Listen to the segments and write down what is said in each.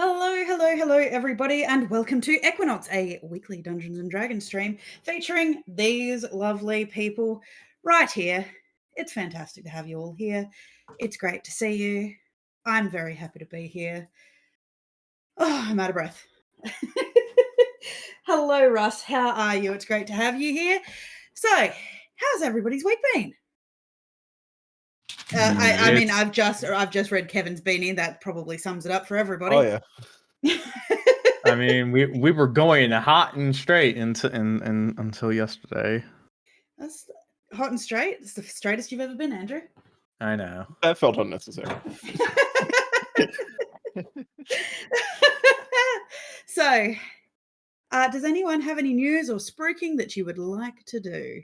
Hello, everybody, and welcome to Equinox, a weekly Dungeons and Dragons stream featuring these lovely people right here. It's fantastic to have you all here. It's great to see you. I'm very happy to be here. Oh, I'm out of breath. Hello, Russ. How are you? It's great to have you here. So, how's everybody's week been? I mean, I've just read Kevin's beanie. That probably sums it up for everybody. Oh yeah. I mean, we were going hot and straight until yesterday. That's hot and straight. It's the straightest you've ever been, Andrew. I know. That felt unnecessary. So, does anyone have any news or spruiking that you would like to do?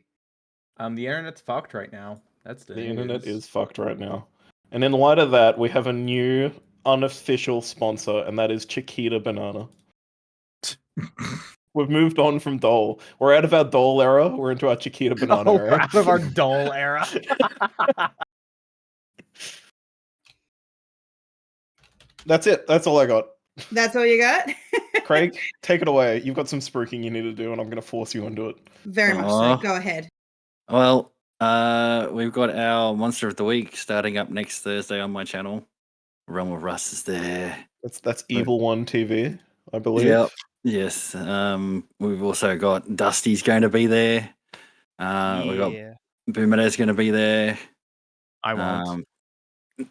The internet's fucked right now. That's the news. Internet is fucked right now. And in light of that, we have a new unofficial sponsor, and that is Chiquita Banana. We've moved on from Dole. We're out of our Dole era. We're into our Chiquita Banana We're era. out of our Dole era. That's it. That's all I got. That's all you got? Craig, take it away. You've got some spruiking you need to do, and I'm going to force you into it. Very much so. Go ahead. Well, we've got our Monster of the Week starting up next Thursday on my channel. Realm of Rust is there. That's Evil One TV, I believe. Yep. Yes. We've also got Dusty's going to be there. We've got Boomeadow's going to be there. I won't.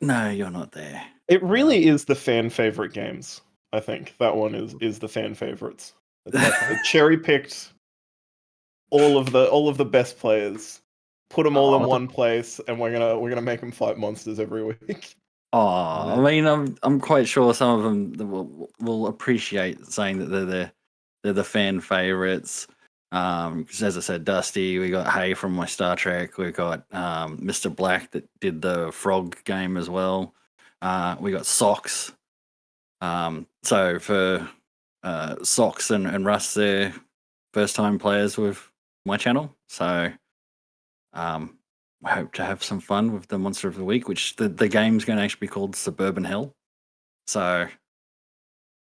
No, you're not there. It really is the fan favorite games. I think that one is the fan favorites. It's like cherry picked all of the best players, put them all in one place, and we're gonna make them fight monsters every week. Oh, I mean, I'm quite sure some of them will appreciate saying that they're the fan favorites. Because as I said, Dusty, we got Hay from my Star Trek, we got Mr. Black that did the Frog game as well. We got Socks. So for Socks and Russ, they're first time players with my channel. So I hope to have some fun with the Monster of the Week, which the game's going to actually be called Suburban Hell. So.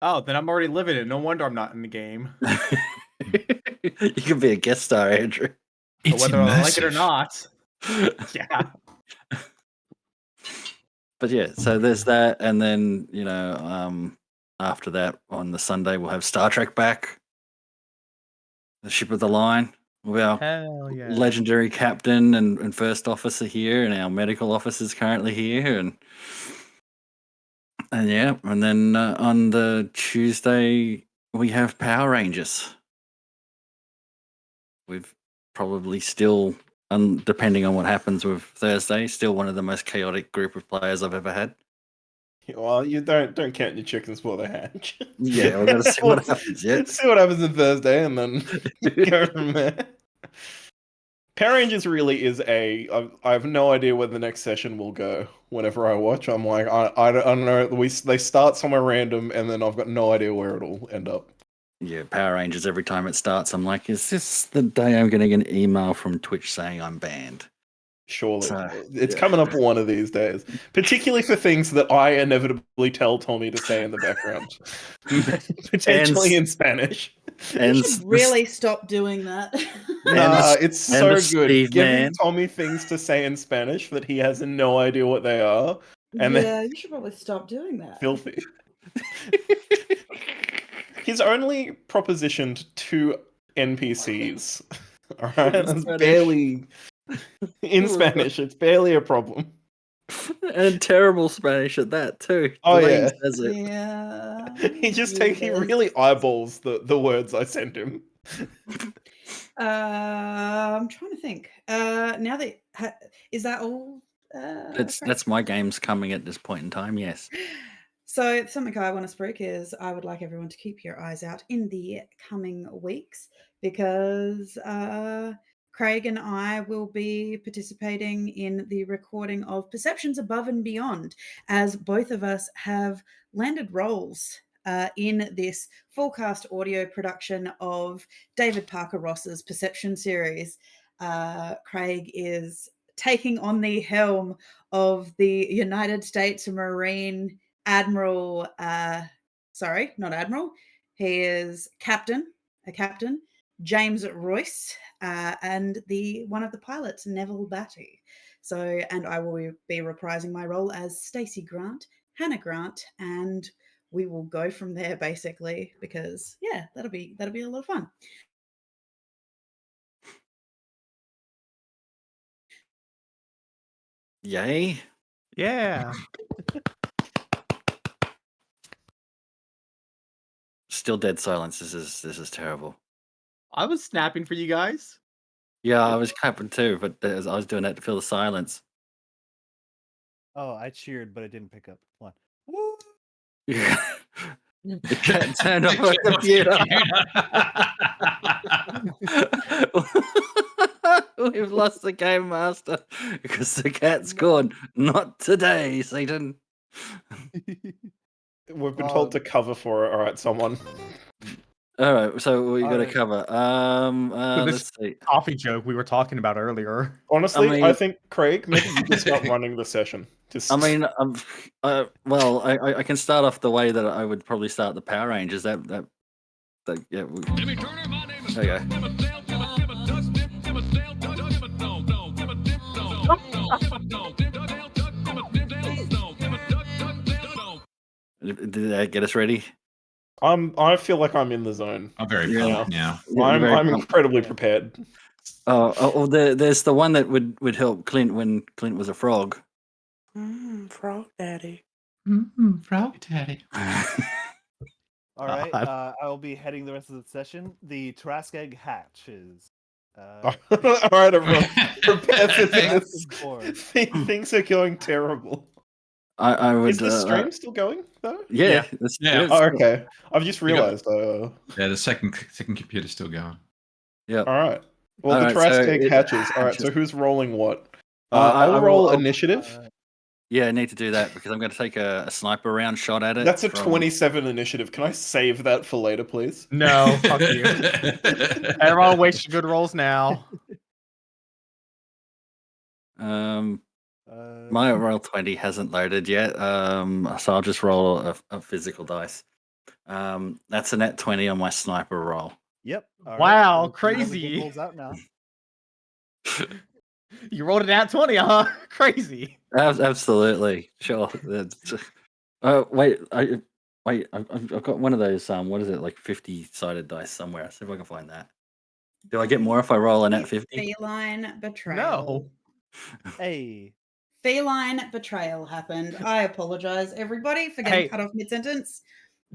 Oh, then I'm already living it. No wonder I'm not in the game. You can be a guest star, Andrew. But whether I like it or not. Yeah. But yeah, so there's that, and then after that on the Sunday we'll have Star Trek back, the Ship of the Line. With our legendary captain and first officer here, and our medical officers currently here, and yeah, and then on the Tuesday we have Power Rangers. We've probably still, depending on what happens with Thursday, still one of the most chaotic group of players I've ever had. Well, you don't count your chickens before they hatch. Yeah, we've got to see what happens. Yeah, see what happens on Thursday, and then go from there. Power Rangers really is I have no idea where the next session will go. Whenever I watch, I'm like, I don't know. They start somewhere random, and then I've got no idea where it'll end up. Yeah, Power Rangers, every time it starts, I'm like, is this the day I'm going to get an email from Twitch saying I'm banned? Surely. It's coming up one of these days. Particularly for things that I inevitably tell Tommy to say in the background. Potentially in Spanish. You should really stop doing that. Nah, it's so good. Steve, Giving Tommy things to say in Spanish that he has no idea what they are. And you should probably stop doing that. Filthy. He's only propositioned 2 NPCs. Alright? That's barely in Spanish. It's barely a problem. And terrible Spanish at that too. Oh yeah. Yeah. He really eyeballs the words I send him. I'm trying to think. Now that is that all? That's my games coming at this point in time. Yes. So something I want to speak is I would like everyone to keep your eyes out in the coming weeks because Craig and I will be participating in the recording of Perceptions Above and Beyond, as both of us have landed roles in this full cast audio production of David Parker Ross's Perception series. Craig is taking on the helm of the United States Marine Admiral Sorry, not admiral. He is a captain, James Royce, and one of the pilots, Neville Batty. So, and I will be reprising my role as Stacey Grant, Hannah Grant, and we will go from there basically because yeah, that'll be a lot of fun. Yay. Yeah. Still dead silence. This is terrible. I was snapping for you guys. Yeah, I was clapping too, but I was doing that to fill the silence. Oh, I cheered, but it didn't pick up. Come on. Woo! Yeah. The cat turned off the computer. We've lost the game master because the cat's gone. Not today, Satan. We've been told to cover for it. All right, someone. All right, so we got to Alright. cover. This- Let's see. Coffee joke we were talking about earlier. Honestly, I mean- think Craig, maybe you can start running the session. Just... I mean, well, I can start off the way that I would probably start the Power Rangers. Yeah. There you go. Did that get us ready? I feel like I'm in the zone. I'm very Yeah. pumped now. I'm incredibly prepared. There's the one that would help Clint when Clint was a frog. Frog Daddy. Frog Daddy. All right. I will be heading the rest of the session. The Trask Egg hatches. All right, everyone, prepare for Trask this. is born. Things are going terrible. I would. Is the stream still going though? Yeah. Yeah. Oh, okay. I've just realized. Yeah, the second computer's still going. Yeah. All right. Well, All the right, Trask so Egg it hatches. All right. hatches. So who's rolling what? I I'll roll will- initiative. Yeah, I need to do that because I'm going to take a sniper round shot at it. That's a from- 27 initiative. Can I save that for later, please? No, fuck you. Everyone waste your good rolls now. My roll 20 hasn't loaded yet. So I'll just roll a physical dice. That's a net 20 on my sniper roll. Yep. all right. Wow, We'll see how the crazy. game rolls out now. You rolled it at 20, huh? Crazy. Absolutely, sure. Wait, I've got one of those. What is it, like 50-sided dice somewhere? I'll see if I can find that. Do I get more if I roll a net 50? Feline betrayal. No. Hey. Feline betrayal happened. I apologize, everybody, for getting Hey. cut off mid-sentence.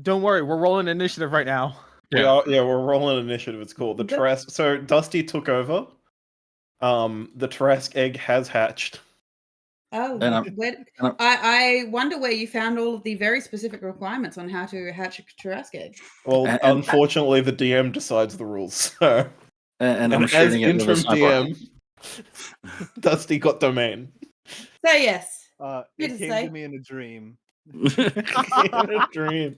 Don't worry, we're rolling initiative right now. We're rolling initiative. It's cool. The But- Trask. So Dusty took over. The Trask egg has hatched. Oh, And I wonder where you found all of the very specific requirements on how to hatch a Trask egg. Well, And- unfortunately, the DM decides the rules. So, and I'm as shooting it with a interim sniper. DM, Dusty got domain. So yes, It Good to came say. to me in a dream. In a dream.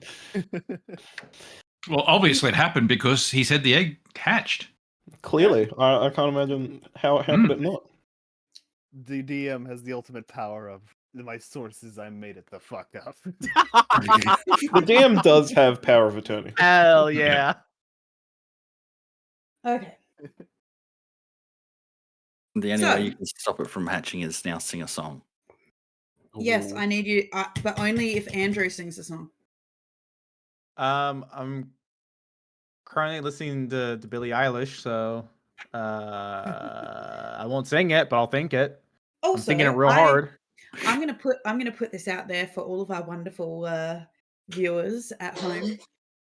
Well, obviously it happened because he said the egg hatched. Clearly, I can't imagine how could it not. The DM has the ultimate power of my sources. I made it the fuck up. The DM does have power of attorney. Hell yeah. okay. The only So- way you can stop it from hatching is now sing a song. Yes, I need you, but only if Andrew sings a song. I'm currently listening to Billie Eilish, so I won't sing it, but I'll think it. Also, I'm thinking it real hard. I'm gonna put this out there for all of our wonderful viewers at home.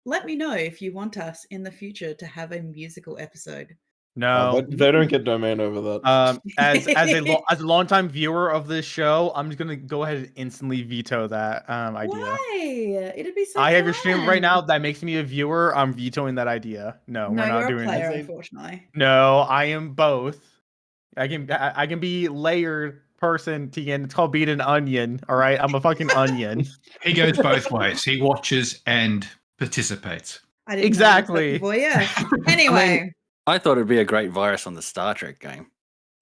Let me know if you want us in the future to have a musical episode. No. They don't get domain over that. As a longtime viewer of this show, I'm just gonna go ahead and instantly veto that idea. Why? It'd be so. I have your stream right now. fun. That makes me a viewer. I'm vetoing that idea. No, No, we're not you're a doing player, this. unfortunately. No, I am both. I can be layered person, Tegan. It's called being an onion. All right, I'm a fucking onion. He goes both ways. He watches and participates. I didn't Exactly. Know yeah. Anyway, I thought it'd be a great virus on the Star Trek game.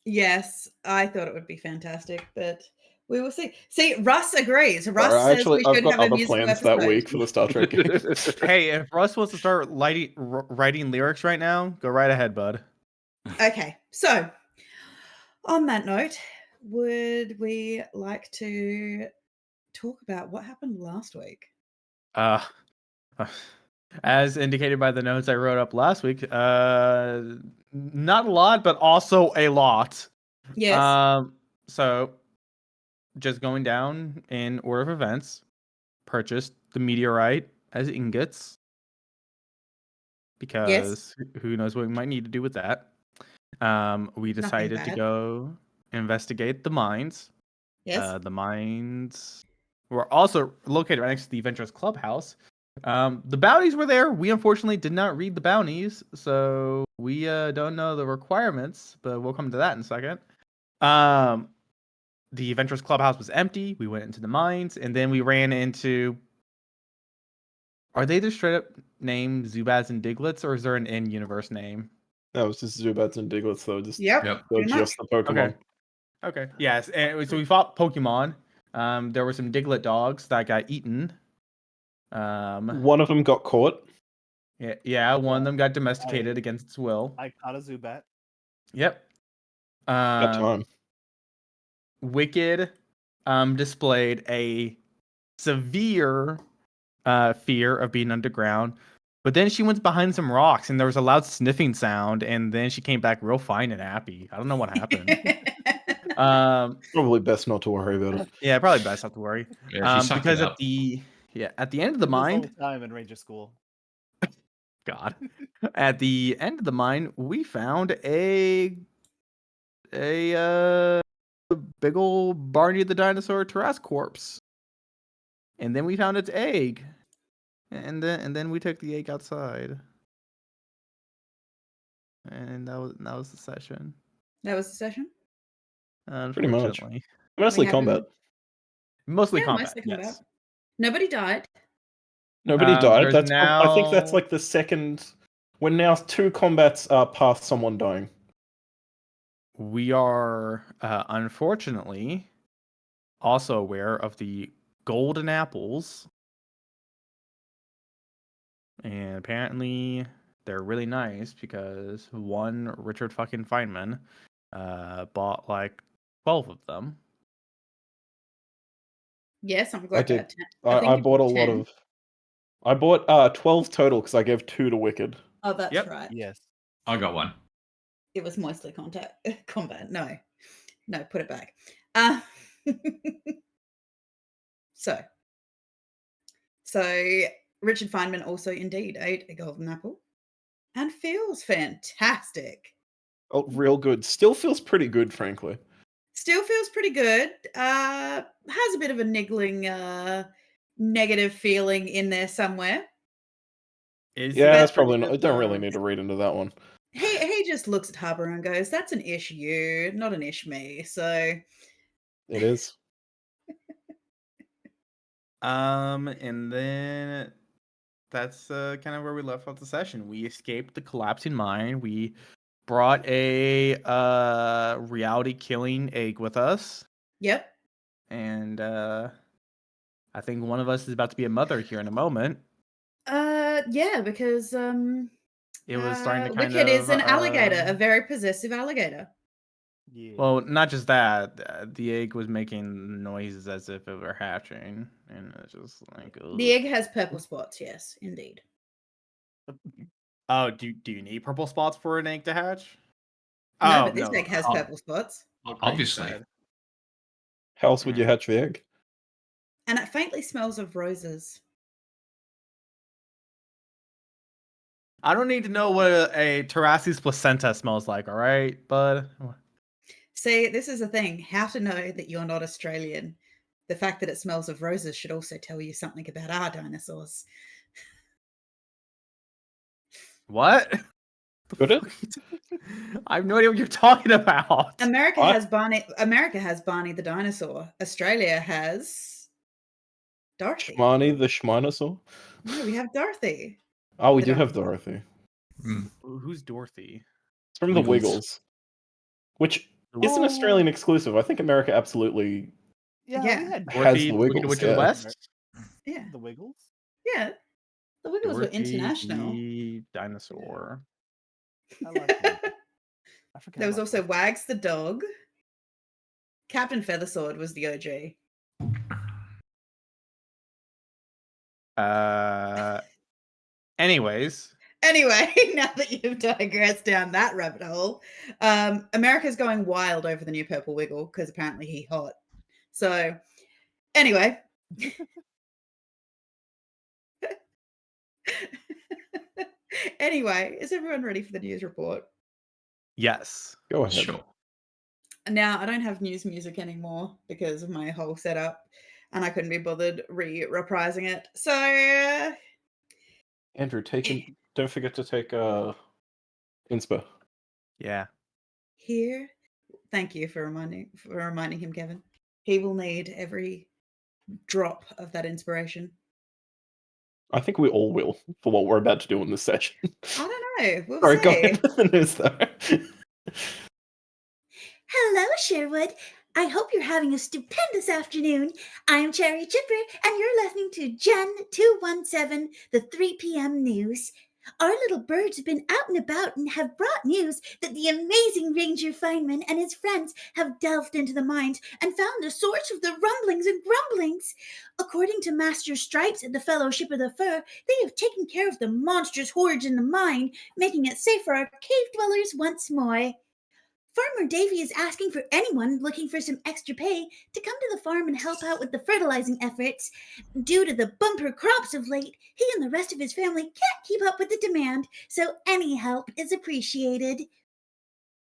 yes, I thought it would be fantastic, but We will see. See, Russ agrees. Russ Alright, says we I've should got have a other musical plans episode. that week for the Star Trek game. Hey, if Russ wants to start writing lyrics right now, go right ahead, bud. Okay, so on that note, would we like to talk about what happened last week? As indicated by the notes I wrote up last week, not a lot, but also a lot. Yes. So just going down in order of events, purchased the meteorite as ingots because who knows what we might need to do with that. We decided to bad. go investigate the mines. Yes. The mines were also located right next to the Adventurous Clubhouse. The bounties were there. We unfortunately did not read the bounties, so we don't know the requirements, but we'll come to that in a second. The Adventurous Clubhouse was empty. We went into the mines, and then we ran into... Are they just straight up named Zubats and Diglets, or is there an in-universe name? No, it's just Zubats and Diglets, though. Yep. They're just the Pokemon. Okay. Yes. And so we fought Pokemon. There were some Diglett dogs that got eaten. One of them got caught. Yeah. One of them got domesticated against its will. I caught a Zubat. Yep. That time. Wicked displayed a severe fear of being underground, but then she went behind some rocks and there was a loud sniffing sound, and then she came back real fine and happy. I don't know what happened. Probably best not to worry about it. Yeah, probably best not to worry. Yeah, she sucked because it at up. the end of the mine, time in Ranger School. God, at the end of the mine, we found a big old Barney the Dinosaur Tarrasque corpse, and then we found its egg, and then we took the egg outside, and that was the session. That was the session? Pretty much. Unfortunately. Mostly combat. Mostly Yeah, combat. mostly combat. Yes. Nobody died. Nobody died. there's That's now- I think that's like the second. We're now 2 combats past someone dying. We are unfortunately also aware of the golden apples, and apparently they're really nice because one Richard fucking Feynman bought like 12 of them. Yes, I'm I glad did. that. I bought a lot 10. of. I bought 12 total because I gave 2 to Wicked. Oh, that's Yep. right. Yes. I got one. It was mostly combat. No, put it back. So Richard Feynman also indeed ate a golden apple and feels fantastic. Oh, real good. Still feels pretty good, frankly. Still feels pretty good. Has a bit of a niggling negative feeling in there somewhere. Yeah, that's probably not. I don't really need to read into that one. He just looks at Harbour and goes, "That's an issue, not an ish me." So it is. And then that's kind of where we left off the session. We escaped the collapsing mine. We brought a reality killing egg with us. Yep. And I think one of us is about to be a mother here in a moment. Yeah, because it was starting to kind Wicked of is an alligator, a very possessive alligator. Yeah. Well, not just that. The egg was making noises as if it were hatching, and it's just like the egg has purple spots. Yes, indeed. Oh, do you need purple spots for an egg to hatch? No, but this egg has purple spots. Obviously. How else would you hatch the egg? And it faintly smells of roses. I don't need to know what a Tarrasque's placenta smells like, all right, bud? See, this is the thing. How to know that you're not Australian. The fact that it smells of roses should also tell you something about our dinosaurs. What? Could it? I have no idea what you're talking about. America has Barney the dinosaur. Australia has Dorothy. Shmani the Schminosaur? No, we have Dorothy. Oh, we do have Dorothy. Who's Dorothy? It's from the Wiggles. Which is an Australian exclusive. I think America absolutely Yeah, we had Has Dorothy, the the Wicked Wiggles, Witch of the yeah. West. Yeah. the Wiggles. Yeah. The Wiggles were Dorothy international. the dinosaur. I like the Wiggles. I forget. There was about also those. Wags the dog. Captain Feathersword was the OG. Anyways, Anyway, now that you've digressed down that rabbit hole, America's going wild over the new Purple Wiggle because apparently he hot. So, anyway. Anyway, is everyone ready for the news report? yes. Go ahead. Sure. Now, I don't have news music anymore because of my whole setup, and I couldn't be bothered reprising it. So, Andrew, don't forget to take inspo. Yeah. here, thank you for reminding him, Kevin. He will need every drop of that inspiration. I think we all will for what we're about to do in this session. I don't know. We'll Sorry, go see. ahead with the news though. Hello, Sherwood. I hope you're having a stupendous afternoon. I'm Cherry Chipper, and you're listening to Gen 217, the 3 p.m. news. Our little birds have been out and about and have brought news that the amazing Ranger Feynman and his friends have delved into the mines and found the source of the rumblings and grumblings. According to Master Stripes at the Fellowship of the Fur, they have taken care of the monstrous hordes in the mine, making it safe for our cave dwellers once more. Farmer Davy is asking for anyone looking for some extra pay to come to the farm and help out with the fertilizing efforts. Due to the bumper crops of late, he and the rest of his family can't keep up with the demand, so any help is appreciated.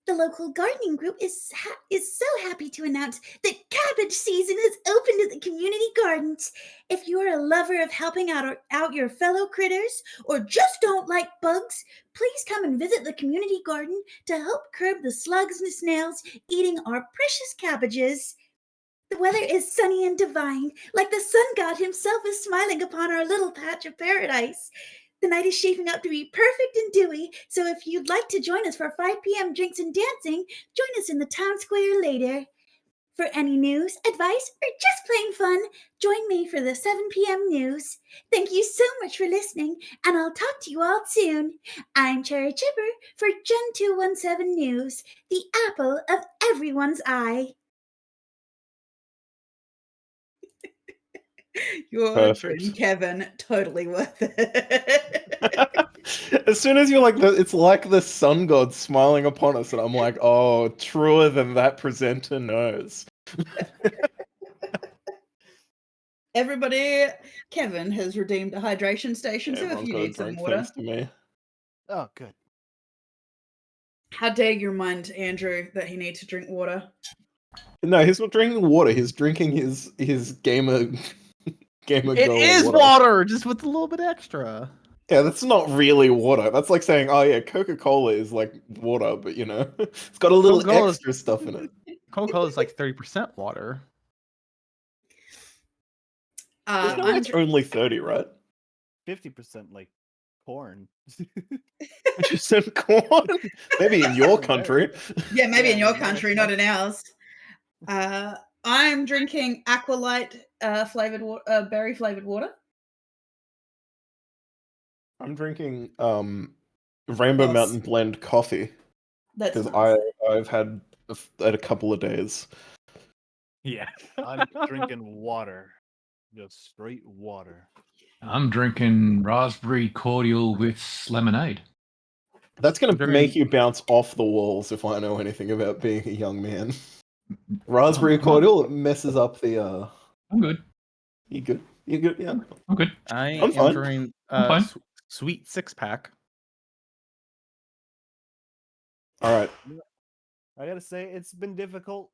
The local gardening group is so happy to announce that cabbage season has opened at the community gardens. If you're a lover of helping out your fellow critters or just don't like bugs, please come and visit the community garden to help curb the slugs and snails eating our precious cabbages. The weather is sunny and divine, like the sun god himself is smiling upon our little patch of paradise. The night is shaping up to be perfect and dewy, so if you'd like to join us for 5 p.m. drinks and dancing, join us in the town square later. For any news, advice, or just plain fun, join me for the 7 p.m. news. Thank you so much for listening, and I'll talk to you all soon. I'm Cherry Chipper for Gen 217 News, the apple of everyone's eye. Your Perfect. dream, Kevin, totally worth it. As soon as you're like, it's like the sun god smiling upon us, and I'm like, oh, truer than that presenter knows. Everybody, Kevin has redeemed a hydration station, so if Everyone's you got a need some drink water. thanks to me. Oh, good. How dare you remind Andrew that he needs to drink water? No, he's not drinking water. He's drinking his gamer It girl is water, just with a little bit extra. Yeah, that's not really water. That's like saying, oh yeah, Coca-Cola is like water, but you know, it's got a little Coca-Cola's- extra stuff in it. Coca-Cola is like 30% water. There's no way it's only 30, right? 50% like corn. Just said corn. Maybe in your country. Yeah, maybe in Yeah, your country, not in ours. I'm drinking Aqualite flavored water, berry flavored water. I'm drinking Rainbow Yes. Mountain Blend coffee That's because nice. I've had a couple of days. Yeah. I'm drinking water. Just straight water. I'm drinking raspberry cordial with lemonade. That's gonna Very- make you bounce off the walls if I know anything about being a young man. Raspberry cordial, it messes up the I'm good. You good? You good? Yeah. I'm good. I I'm am fine. drinking I'm fine. sweet 6-pack. All right. I gotta say, it's been difficult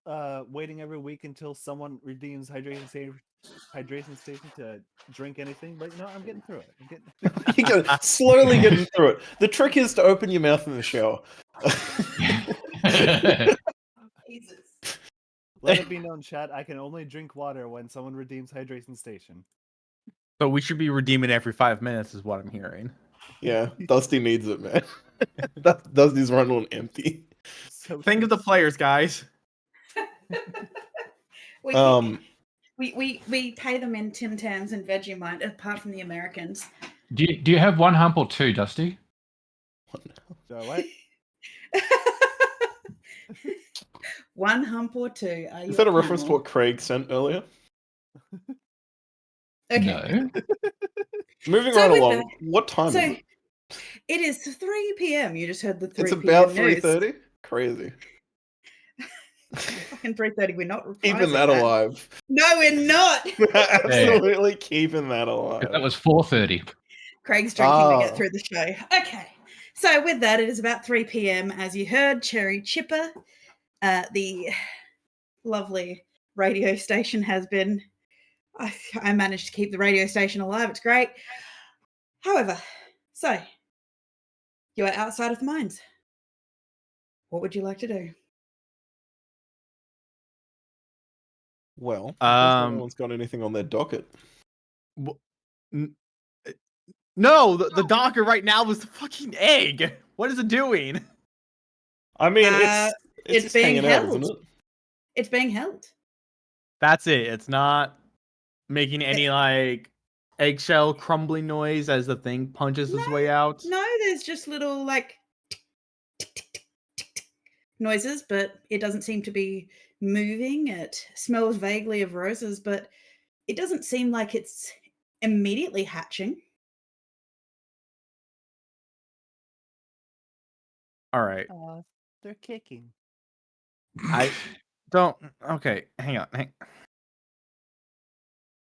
waiting every week until someone redeems hydration station to drink anything. But you know, I'm getting through it. You're slowly getting through it. The trick is to open your mouth in the shower. Jesus. Let it be known, chat. I can only drink water when someone redeems hydration station. But we should be redeeming every 5 minutes, is what I'm hearing. Yeah, Dusty needs it, man. Dusty's running on empty. So Think of the players, guys. We Um, We pay them in Tim Tams and Vegemite, apart from the Americans. Do you have one hump or two, Dusty? So what? One hump or two. Are you Is that a reference to camel? what Craig sent earlier? Okay. No. Moving So right with along. that- What time So is it? it is 3 p.m. You just heard the 3 It's p.m. about 3:30. Crazy. Fucking 3:30. We're not Keeping reprising that that. alive. No, we're not. Absolutely keeping that alive. That was 4:30. Craig's drinking to get Ah. through the show. Okay. So with that, it is about 3 p.m. As you heard, Cherry Chipper, the lovely radio station has been. I managed to keep the radio station alive. It's great. However, so you are outside of the mines. What would you like to do? Well, no Um, one's got anything on their docket. n- no, the docker right now was the fucking egg. What is it doing? I mean, It's it's just being hanging out, held. isn't it? It's being held. That's it. It's not making any like eggshell crumbling noise as the thing punches its way out. No, there's just little like tick, tick, tick, tick, tick noises, but it doesn't seem to be moving. It smells vaguely of roses, but it doesn't seem like it's immediately hatching. All right. They're kicking. I don't. Okay, hang on.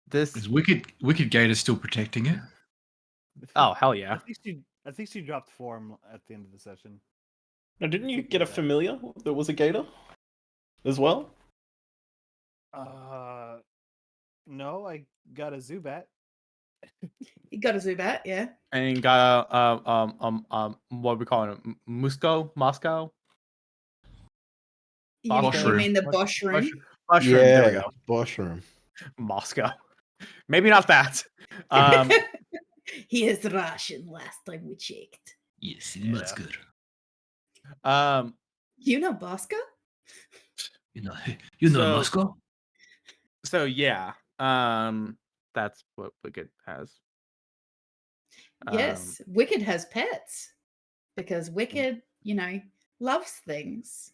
This. Is Wicked Gator still protecting it? Oh hell yeah! I think she dropped form at the end of the session. Now, didn't you get a familiar that was a gator as well? No, I got a Zubat. You got a Zubat, yeah. And got what we call it, Moscow. You Mushroom. mean the Boshroom? Mushroom. There we go. Mushroom. Moscow. Maybe not that. He is Russian. Last time we checked. Yes, that's good. You know Bosco? You know So- Moscow? So yeah. That's what Wicked has. Yes, Wicked has pets because Wicked, loves things.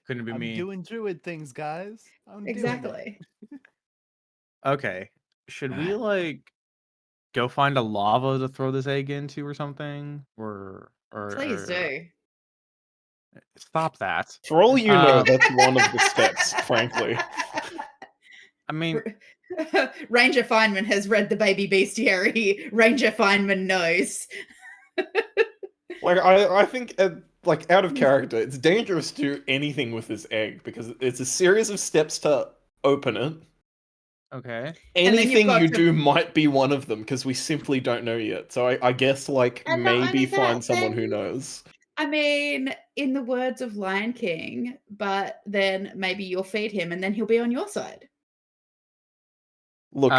Couldn't be I'm me. doing druid things, guys. I'm doing it. Exactly. Okay. Should we like go find a lava to throw this egg into or something? Or Please do. Stop that. For all you know, that's one of the steps, frankly. I mean, Ranger Feynman has read the Baby Bestiary. Ranger Feynman knows. Like, I think, like, out of character, it's dangerous to do anything with this egg because it's a series of steps to open it. okay. And then you've Anything got you to- do might be one of them because we simply don't know yet. So I guess, like, And not maybe only that, find someone who then- knows. I mean, in the words of Lion King, but then maybe you'll feed him and then he'll be on your side. Look,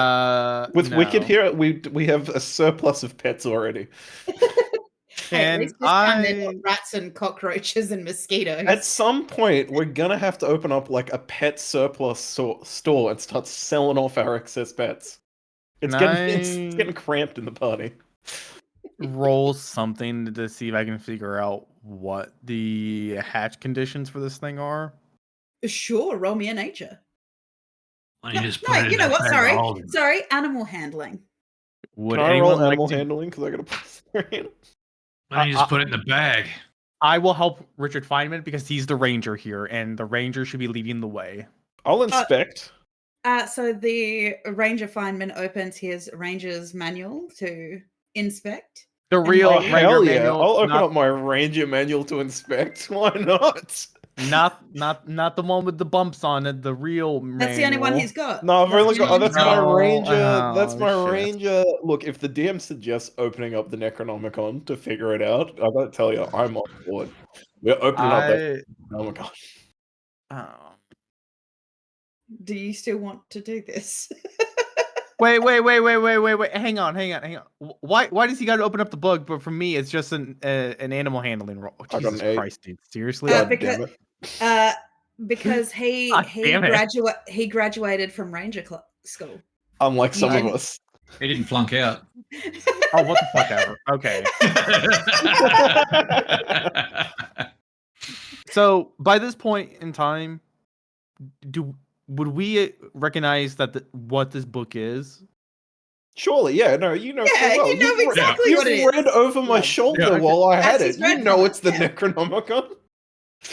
with no. Wicked here, we have a surplus of pets already. Hey, at Can least this time they're I- not rats and cockroaches and mosquitoes. At some point, we're gonna have to open up like a pet surplus store and start selling off our excess pets. It's Can getting cramped in the party. roll something to see if I can figure out what the hatch conditions for this thing are? Sure, roll me a nature. Why don't you just put No, it in you know that what? bag Sorry. of holding? Sorry, animal handling. Would Can I anyone roll like animal to- handling? Because I gotta put in. Why don't you just put it in the bag? I will help Richard Feynman because he's the ranger here, and the ranger should be leading the way. I'll inspect. So the Ranger Feynman opens his Ranger's manual to inspect. The real Oh, ranger hell yeah. manual, I'll open not, up my ranger manual to inspect. Why not? not the one with the bumps on it. The real That's the only one he's got. No, I've only got. Oh, that's my No, ranger. That's oh, my shit. ranger. Look, if the DM suggests opening up the Necronomicon to figure it out, I gotta tell you, I'm on board. We're opening up that Necronomicon. Oh. Do you still want to do this? Wait. Hang on. Why does he got to open up the book? But for me, it's just an animal handling role. I got Jesus an 8. Christ, dude. Seriously? God because- damn it. Because he damn it. he graduated from Ranger school. Unlike You some of didn't. us. He didn't flunk out. Oh, what the fuck ever. Okay. So by this point in time, would we recognize that what this book is? Surely, yeah, no, you know full Yeah, well. you know You've exactly what it is. read over my Yeah. shoulder Yeah, okay. while I had That's it. his You red know helmet, it's the yeah. Necronomicon.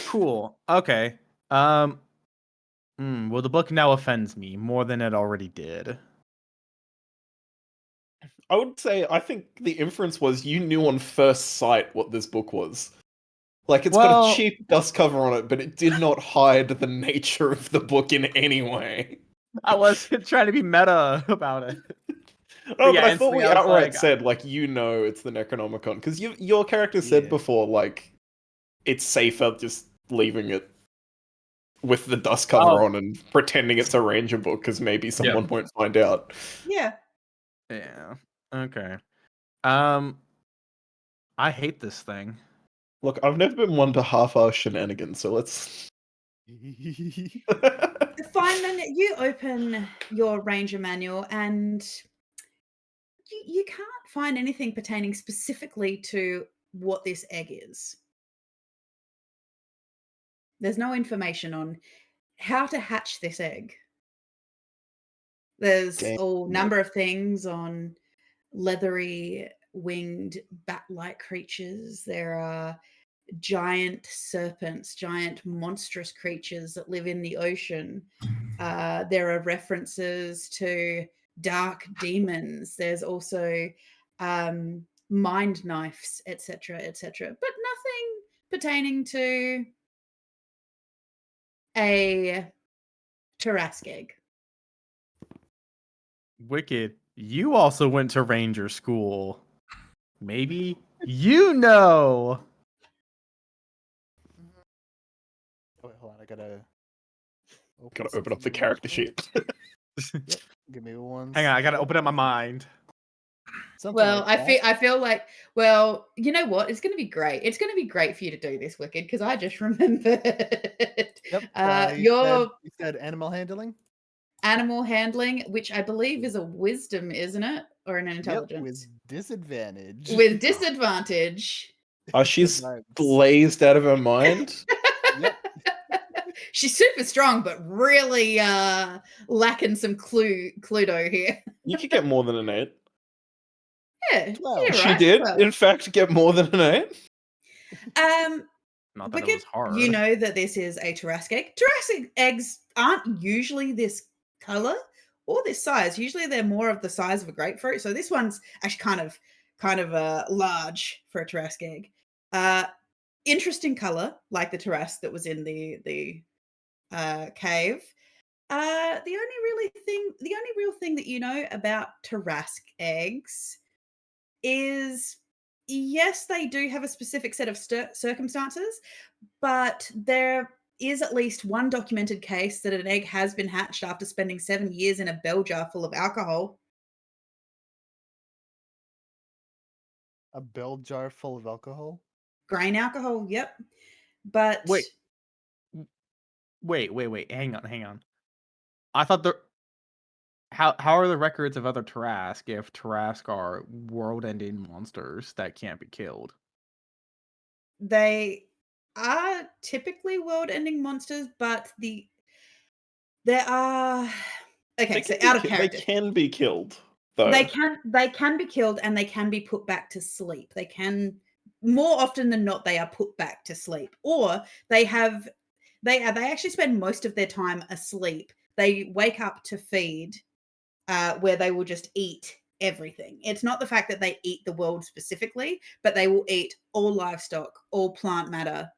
Cool. Okay. Well, the book now offends me more than it already did. I would say I think the inference was you knew on first sight what this book was. Like it's got Well- a cheap dust cover on it, but it did not hide the nature of the book in any way. I wasn't trying to be meta about it. No, yeah, but I thought instantly we I was outright like- said like you know it's the Necronomicon because your character said Yeah. before like it's safer just leaving it with the dust cover Oh. on and pretending it's a ranger book because maybe someone won't find out. Yeah. Yeah. Okay. I hate this thing. Look, I've never been one to half-ass shenanigans, so let's. Feynman, you open your Ranger manual and you can't find anything pertaining specifically to what this egg is. There's no information on how to hatch this egg. There's Game. a number of things on leathery winged bat-like creatures. There are giant serpents, giant monstrous creatures that live in the ocean. There are references to dark demons. There's also mind knives, etc., etc., but nothing pertaining to a Tarrasque egg. Wicked. You also went to ranger school. Maybe you know. Oh, wait, hold on. I gotta Gotta open up the something character real quick. sheet. Give me one. Hang on, I gotta second. open up my mind. Something Well, like that. I feel like, well, you know what? It's going to be great. It's going to be great for you to do this, Wicked, because I just remembered. Yep. Your You said animal handling. animal handling, which I believe is a wisdom, isn't it, or an Yep, intelligence? with disadvantage. With disadvantage. Oh, she's Sometimes. blazed out of her mind. Yep. She's super strong, but really lacking some Cluedo here. You could get more than an 8. Yeah, 12. yeah, She right. did, Well, in fact, get more than an 8. Not that Wicked, it was hard. you know that this is a Tarrasque egg. Tarrasque eggs aren't usually this color or this size. Usually they're more of the size of a grapefruit. So this one's actually kind of large for a Tarrasque egg. Interesting color, like the Tarrasque that was in the cave. The only real thing that you know about Tarrasque eggs is yes, they do have a specific set of circumstances, but there is at least one documented case that an egg has been hatched after spending 7 years in a bell jar full of alcohol. A bell jar full of alcohol. Grain alcohol, yep. But Wait. Hang on. I thought how are the records of other Tarrasque if Tarrasque are world-ending monsters that can't be killed? they are typically world-ending monsters, but there are okay, so out of They character. can be killed, though. They can be killed and they can be put back to sleep. They can, more often than not, they are put back to sleep, or they actually spend most of their time asleep. They wake up to feed, where they will just eat everything. It's not the fact that they eat the world specifically, but they will eat all livestock, all plant matter.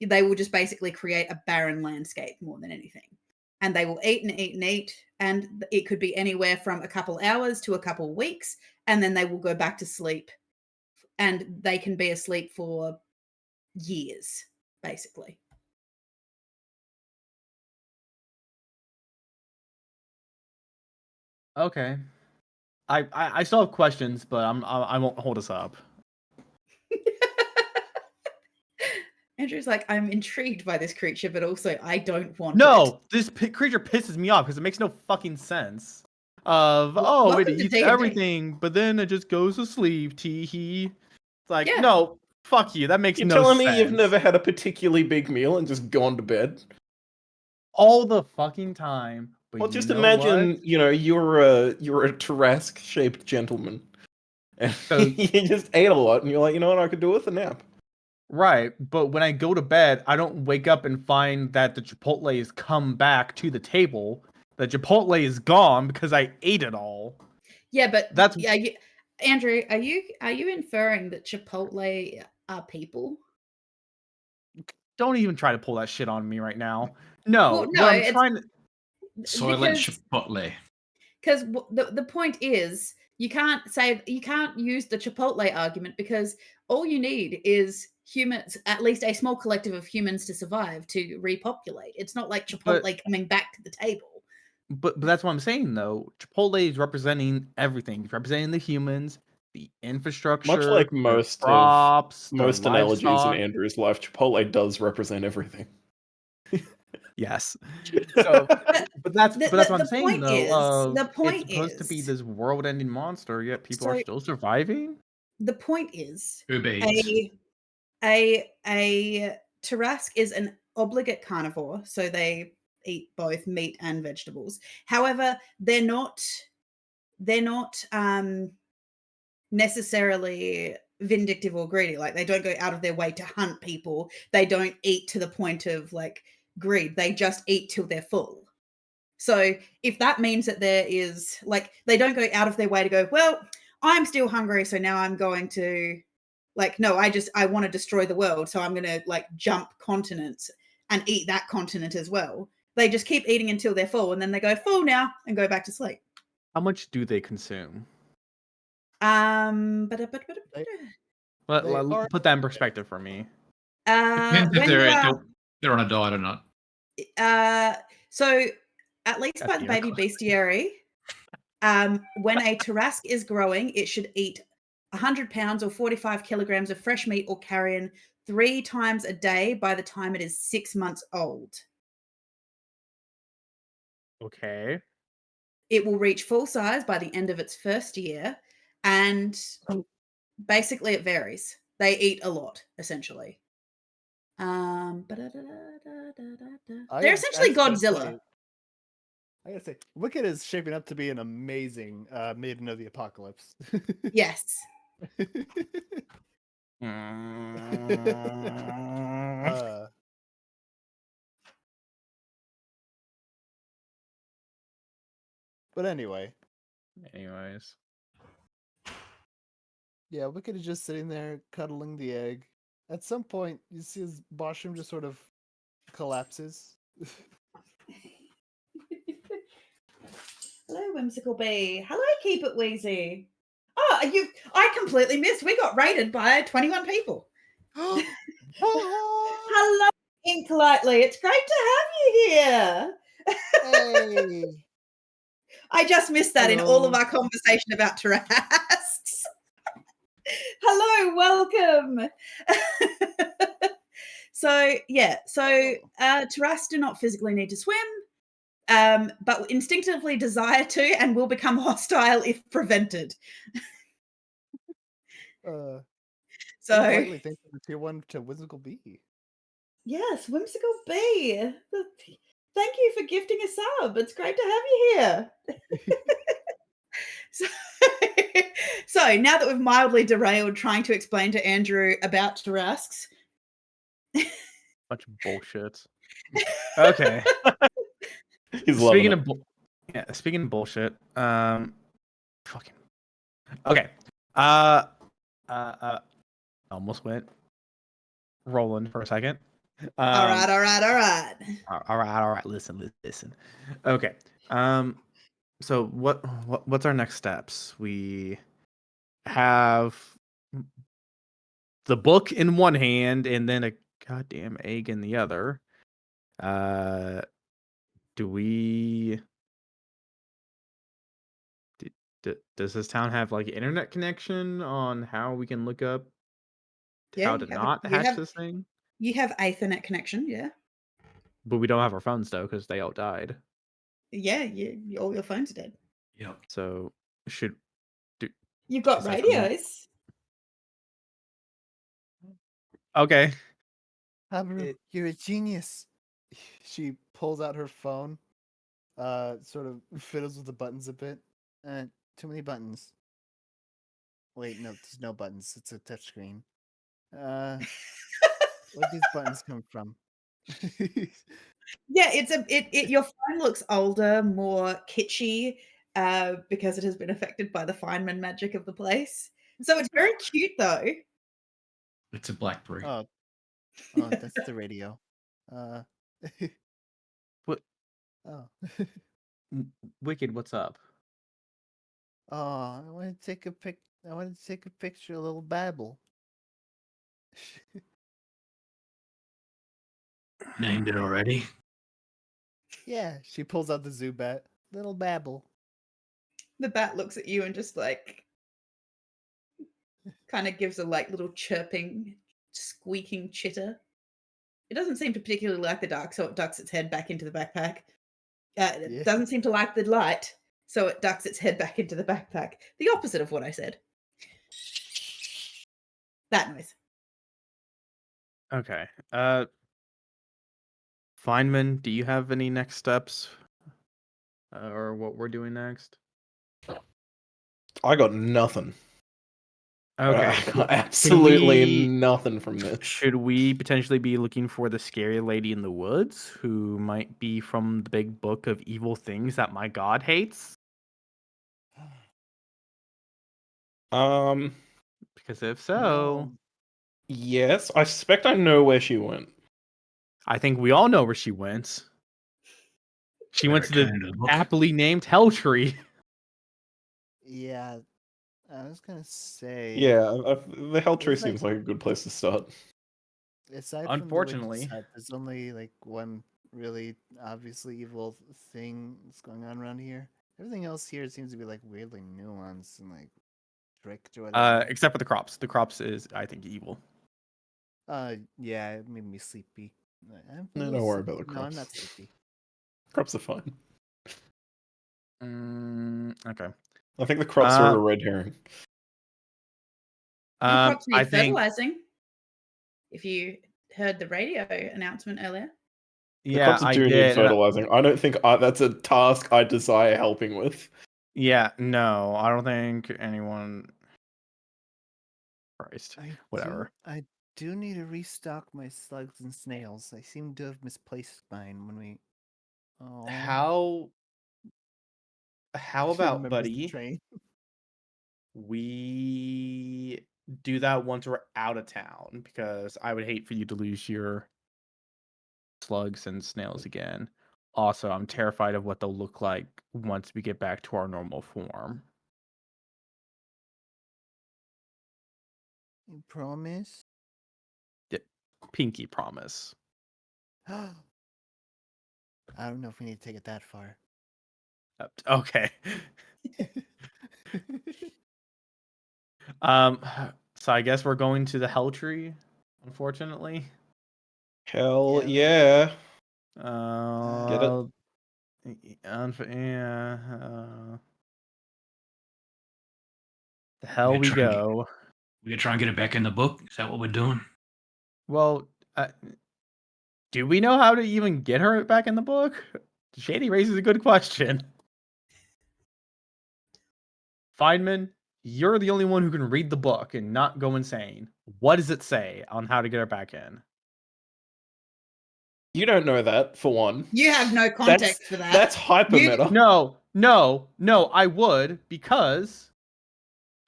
They will just basically create a barren landscape more than anything. And they will eat and eat and eat. And it could be anywhere from a couple hours to a couple weeks. And then they will go back to sleep. And they can be asleep for years, basically. Okay. I still have questions, but I won't hold us up. Andrew's like, I'm intrigued by this creature, but also I don't want it. No, this creature pisses me off because it makes no fucking sense. It welcome to eats D&D. everything, but then it just goes to sleep. Tee-hee. It's like, Yeah. no, fuck you. That makes You're no telling sense. me you've never had a particularly big meal and just gone to bed? All the fucking time. But Well, you just know imagine, what? you're a Tarrasque-shaped gentleman, and So- you just ate a lot, and you're like, you know what, I could do with a nap. Right, but when I go to bed, I don't wake up and find that the Chipotle has come back to the table. The Chipotle is gone because I ate it all. Yeah, but That's Andrew, are you inferring that Chipotle are people? Don't even try to pull that shit on me right now. No, Well, no, what I'm it's trying to Soylent Chipotle. because the point is you can't use the Chipotle argument because all you need is humans, at least a small collective of humans, to survive, to repopulate. It's not like Chipotle But- coming back to the table. But that's what I'm saying though. Chipotle is representing everything. It's representing the humans, the infrastructure, Much like the most crops, most the analogies in livestock. Andrew's life, Chipotle does represent everything. Yes. So, but that's what I'm saying point though. the point It's supposed to be is this world-ending monster, yet people are So- still surviving. the point is Uber Eats. a Tarrasque is an obligate carnivore, so they eat both meat and vegetables. However, they're not necessarily vindictive or greedy. Like, they don't go out of their way to hunt people. They don't eat to the point of like greed. They just eat till they're full. So if that means that there is like, they don't go out of their way to go, well, I'm still hungry, so now I'm going to like, no, I want to destroy the world, so I'm going to like jump continents and eat that continent as well. They just keep eating until they're full, and then they go full now and go back to sleep. How much do they consume? But Put that in perspective for me. Depends if when you are they're on a diet or not. So at least That's by the the baby article. bestiary, when a Tarrasque is growing, it should eat 100 pounds or 45 kilograms of fresh meat or carrion 3 times a day by the time it is 6 months old. Okay. It will reach full size by the end of its first year, and basically it varies. They eat a lot, essentially. They're essentially Godzilla. I gotta say, Wicked is shaping up to be an amazing Maiden of the Apocalypse. Yes. But anyway, Anyways. yeah, Wicked is just sitting there cuddling the egg. At some point, you see his Boshroom just sort of collapses. Hello, Whimsical Bee. Hello, Keep It Wheezy. Oh, I completely missed. We got rated by 21 people. Hello, Inklightly. It's great to have you here. Hey! I just missed that in all of Hello. our conversation about Tarrasques. Hello, welcome. So Tarrasques do not physically need to swim, but instinctively desire to and will become hostile if prevented. So Lightly thanks for the tier 1 to Whimsical Bee. yes, Whimsical Bee. Thank you for gifting a sub. It's great to have you here. So now that we've mildly derailed trying to explain to Andrew about Tarrasques. Bunch of bullshit. Okay. He's loving Speaking it. of speaking of bullshit, fucking okay. Almost went Roland for a second. All right. All right. Listen. Okay. So what's our next steps? We have the book in one hand and then a goddamn egg in the other. Do we? Does this town have like internet connection on how we can look up how to not hatch this thing? You have Ethernet connection, yeah. But we don't have our phones though, because they all died. Yeah, all your phones are dead. Yep. So should You've got Is that something- radios. okay. Habaru, It- you're a genius. She pulls out her phone, sort of fiddles with the buttons a bit. Too many buttons. Wait, no, there's no buttons. It's a touchscreen. Where'd these buttons come from? Yeah, your phone looks older, more kitschy, because it has been affected by the Feynman magic of the place. So it's very cute though. It's a BlackBerry. Oh, that's the radio. What? Oh. Wicked, what's up? Oh, I want to take a picture of little Babel. Named it already. Yeah, she pulls out the Zubat. Little Babel. The bat looks at you and just like kind of gives a like little chirping, squeaking chitter. It doesn't seem to particularly like the dark, so it ducks its head back into the backpack. It Yeah. doesn't seem to like the light, so it ducks its head back into the backpack. The opposite of what I said. That noise. Okay. Feynman, do you have any next steps? Or what we're doing next? I got nothing. Okay. I got absolutely we- nothing from this. Should we potentially be looking for the scary lady in the woods who might be from the big book of evil things that my god hates? Because if so, No. Yes, I suspect I know where she went. I think we all know where she went. She went to Better the turn into the book. aptly named Hell Tree. Yeah, I was gonna say. Yeah, the Hell Tree It's like- seems like a good place to start. Aside Unfortunately. from the witch's hut, there's only like one really obviously evil thing that's going on around here. Everything else here seems to be like weirdly nuanced and like tricked or whatever. Except for the crops. The crops is, I think, evil. Yeah, it made me sleepy. I'm a No, little don't worry about the sleepy. No, I'm not crops. sleepy. Crops are fine. Okay. I think the crops are a Uh, red herring. The crops I need think, fertilizing. If you heard the radio announcement earlier. The yeah, crops I do need did. fertilizing. I don't think that's a task I desire helping with. Yeah, no, I don't think anyone. Christ, whatever. I do need to restock my slugs and snails. I seem to have misplaced mine when we. Oh, How she about, remembers the buddy? train. We do that once we're out of town because I would hate for you to lose your slugs and snails again. Also, I'm terrified of what they'll look like once we get back to our normal form. You promise? Pinky promise. I don't know if we need to take it that far. Okay. Um, so I guess we're going to the Hell Tree, unfortunately. Hell Yeah, yeah. Get it? Yeah. The hell we trying to- go. We're gonna try and get it back in the book. Is that what we're doing? Well, do we know how to even get her back in the book? Shady raises a good question. Feynman, you're the only one who can read the book and not go insane. What does it say on how to get her back in? You don't know that, for one. You have no context for that. That's hyper You- meta. No, I would because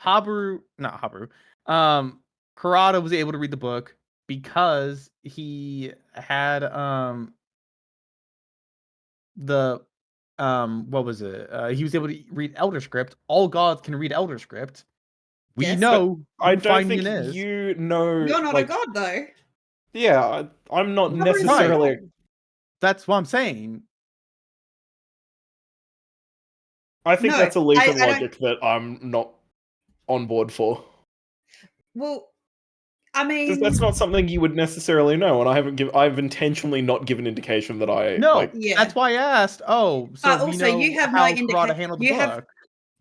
not Habaru. Karada was able to read the book because he had what was it? He was able to read Elder Script. All gods can read Elder Script. We Yes, know I who don't think Feynman is. you know. You're not like, a god though. Yeah, I'm not Habaru's necessarily. That's what I'm saying. I think No, that's a leap I of don't- logic that I'm not on board for. Well, I Because mean, that's not something you would necessarily know, and I've intentionally not given indication that I No, Yeah. that's why I asked. Oh, so we also, know you have no how Kurata handled the book.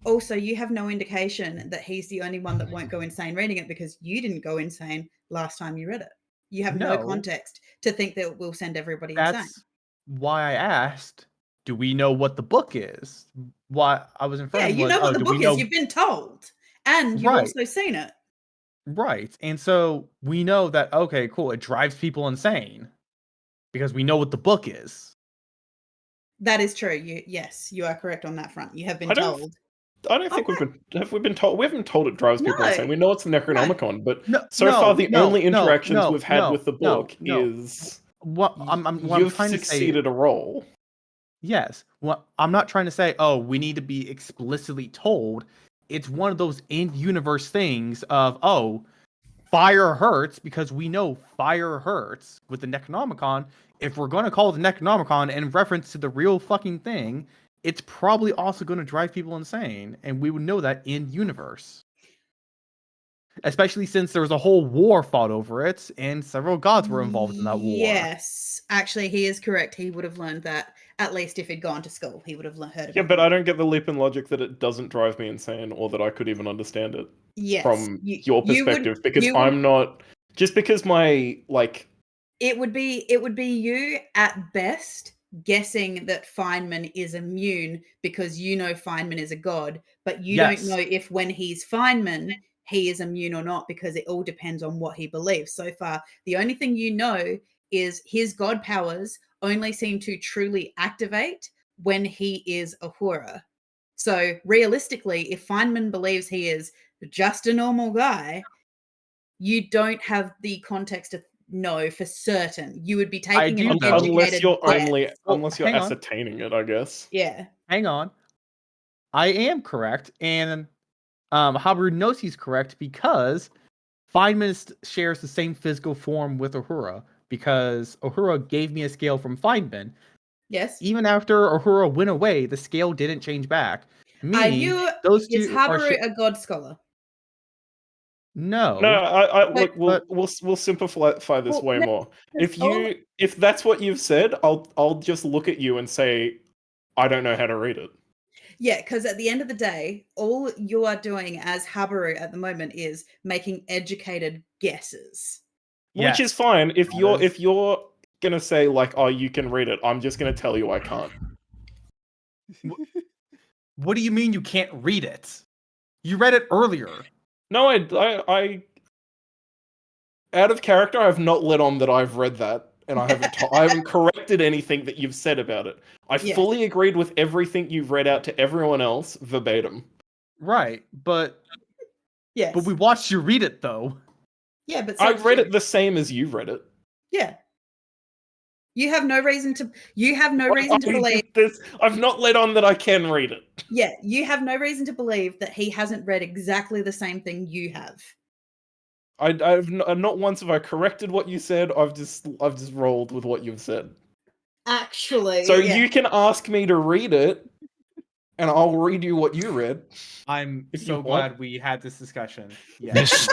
Also, you have no indication that he's the only one that won't go insane reading it because you didn't go insane last time you read it. You have no No. context to think that it will send everybody insane. That's why I asked. Do we know what the book is? What I was Yeah, inferring you was, know what oh, the do we book know? is. You've been told, and you've Right. also seen it. Right. And so we know that, okay, cool, it drives people insane because we know what the book is. That is true. Yes, you are correct on that front. You have been I don't told. I don't think have we been told. We haven't told it drives people No. insane. We know it's the Necronomicon, but No, so far the no, only no, interactions no, we've had no, with the no, book no. is What I'm you've trying to say, succeeded a role. yes. What I'm not trying to say, oh, we need to be explicitly told. It's one of those in-universe things of, oh, fire hurts because we know fire hurts with the Necronomicon. If we're going to call it the Necronomicon in reference to the real fucking thing, it's probably also going to drive people insane, and we would know that in universe. Especially since there was a whole war fought over it, and several gods were involved in that war. Yes, actually, he is correct. He would have learned that at least if he'd gone to school. He would have heard about. Yeah, but I don't get the leap in logic that it doesn't drive me insane, or that I could even understand it Yes, from your you would- perspective. Because you would- I'm not just because my It would be you at best guessing that Feynman is immune because you know Feynman is a god, but you Yes. don't know if when he's Feynman he is immune or not because it all depends on what he believes. So far, the only thing you know is his god powers only seem to truly activate when he is Ahura. So realistically, if Feynman believes he is just a normal guy, you don't have the context to know for certain. You would be taking do, an though. unless educated you're guess. unless you're hang on. ascertaining it, I guess. Yeah. Hang on. I am correct, and Habaru knows he's correct because Feynman shares the same physical form with Ahura, because Ahura gave me a scale from Feynman. Yes. Even after Ahura went away, the scale didn't change back. Meaning, those Is two are Habaru a god scholar? no. No, I look. but- We'll simplify this Well, way no, more. because If that's what you've said, I'll just look at you and say, I don't know how to read it. Yeah, because at the end of the day, all you are doing as Habaru at the moment is making educated guesses. Which is Yes. fine. If That you're gonna say like, oh, you can read it, I'm just gonna tell you I can't. What do you mean you can't read it? You read it earlier. No, I out of character, I've not let on that I've read that, and I haven't corrected anything that you've said about it. I Yes. fully agreed with everything you've read out to everyone else verbatim. Right, but Yes. we watched you read it though. Yeah, but I so read it the same as you read it. Yeah. You have no reason to believe. I've not let on that I can read it. Yeah, you have no reason to believe that he hasn't read exactly the same thing you have. Not once have I corrected what you said. I've just rolled with what you've said. Actually, So yeah. you can ask me to read it, and I'll read you what you read. I'm If you so want. glad we had this discussion. Yes.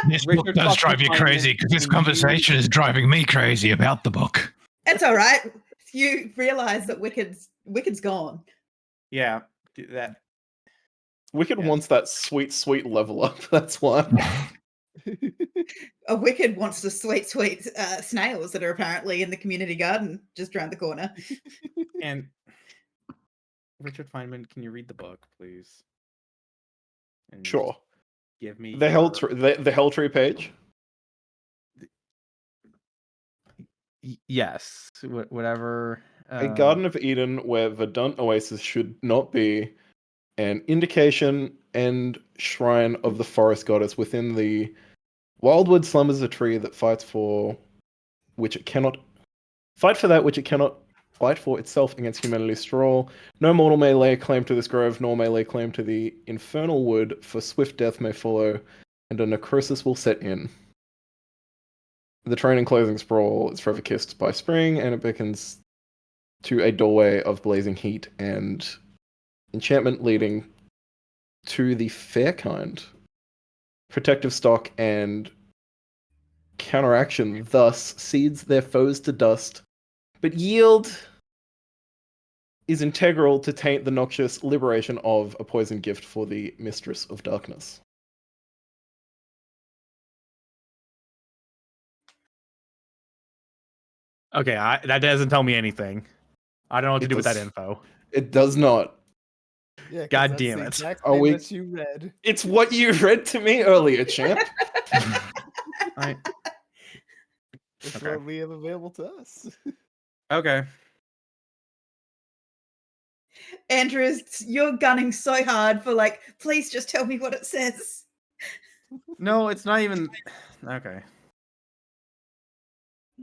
This book Richard does fucking drive you Feynman, crazy because this can conversation is driving me crazy about the book. It's all right. You realize that Wicked's gone. Yeah, that. Wicked Yeah. wants that sweet level up. That's why. A Wicked wants the sweet snails that are apparently in the community garden just around the corner. And Richard Feynman, can you read the book, please? And Sure. just give me The Hell Tree page. Yes, whatever. A Garden of Eden where Verdant Oasis should not be, an indication and shrine of the forest goddess. Within the wildwood slumbers a tree that fights for which it cannot fight for that which it cannot fight for itself against humanity's straw. No mortal may lay claim to this grove, nor may lay claim to the infernal wood, for swift death may follow, and a necrosis will set in. The train and clothing sprawl is forever kissed by spring, and it beckons to a doorway of blazing heat and enchantment leading to the fair kind. Protective stock and counteraction thus seeds their foes to dust, but yield is integral to taint the noxious liberation of a poison gift for the Mistress of Darkness. Okay, that doesn't tell me anything. I don't know what to It do with that does- info. It does not. Yeah, 'cause God that's damn the it. exact Are thing we- that you read. It's what you read to me earlier, champ. I, It's Okay. what we have available to us. okay. Andrew, you're gunning so hard for like, please just tell me what it says. No, it's not even. Okay.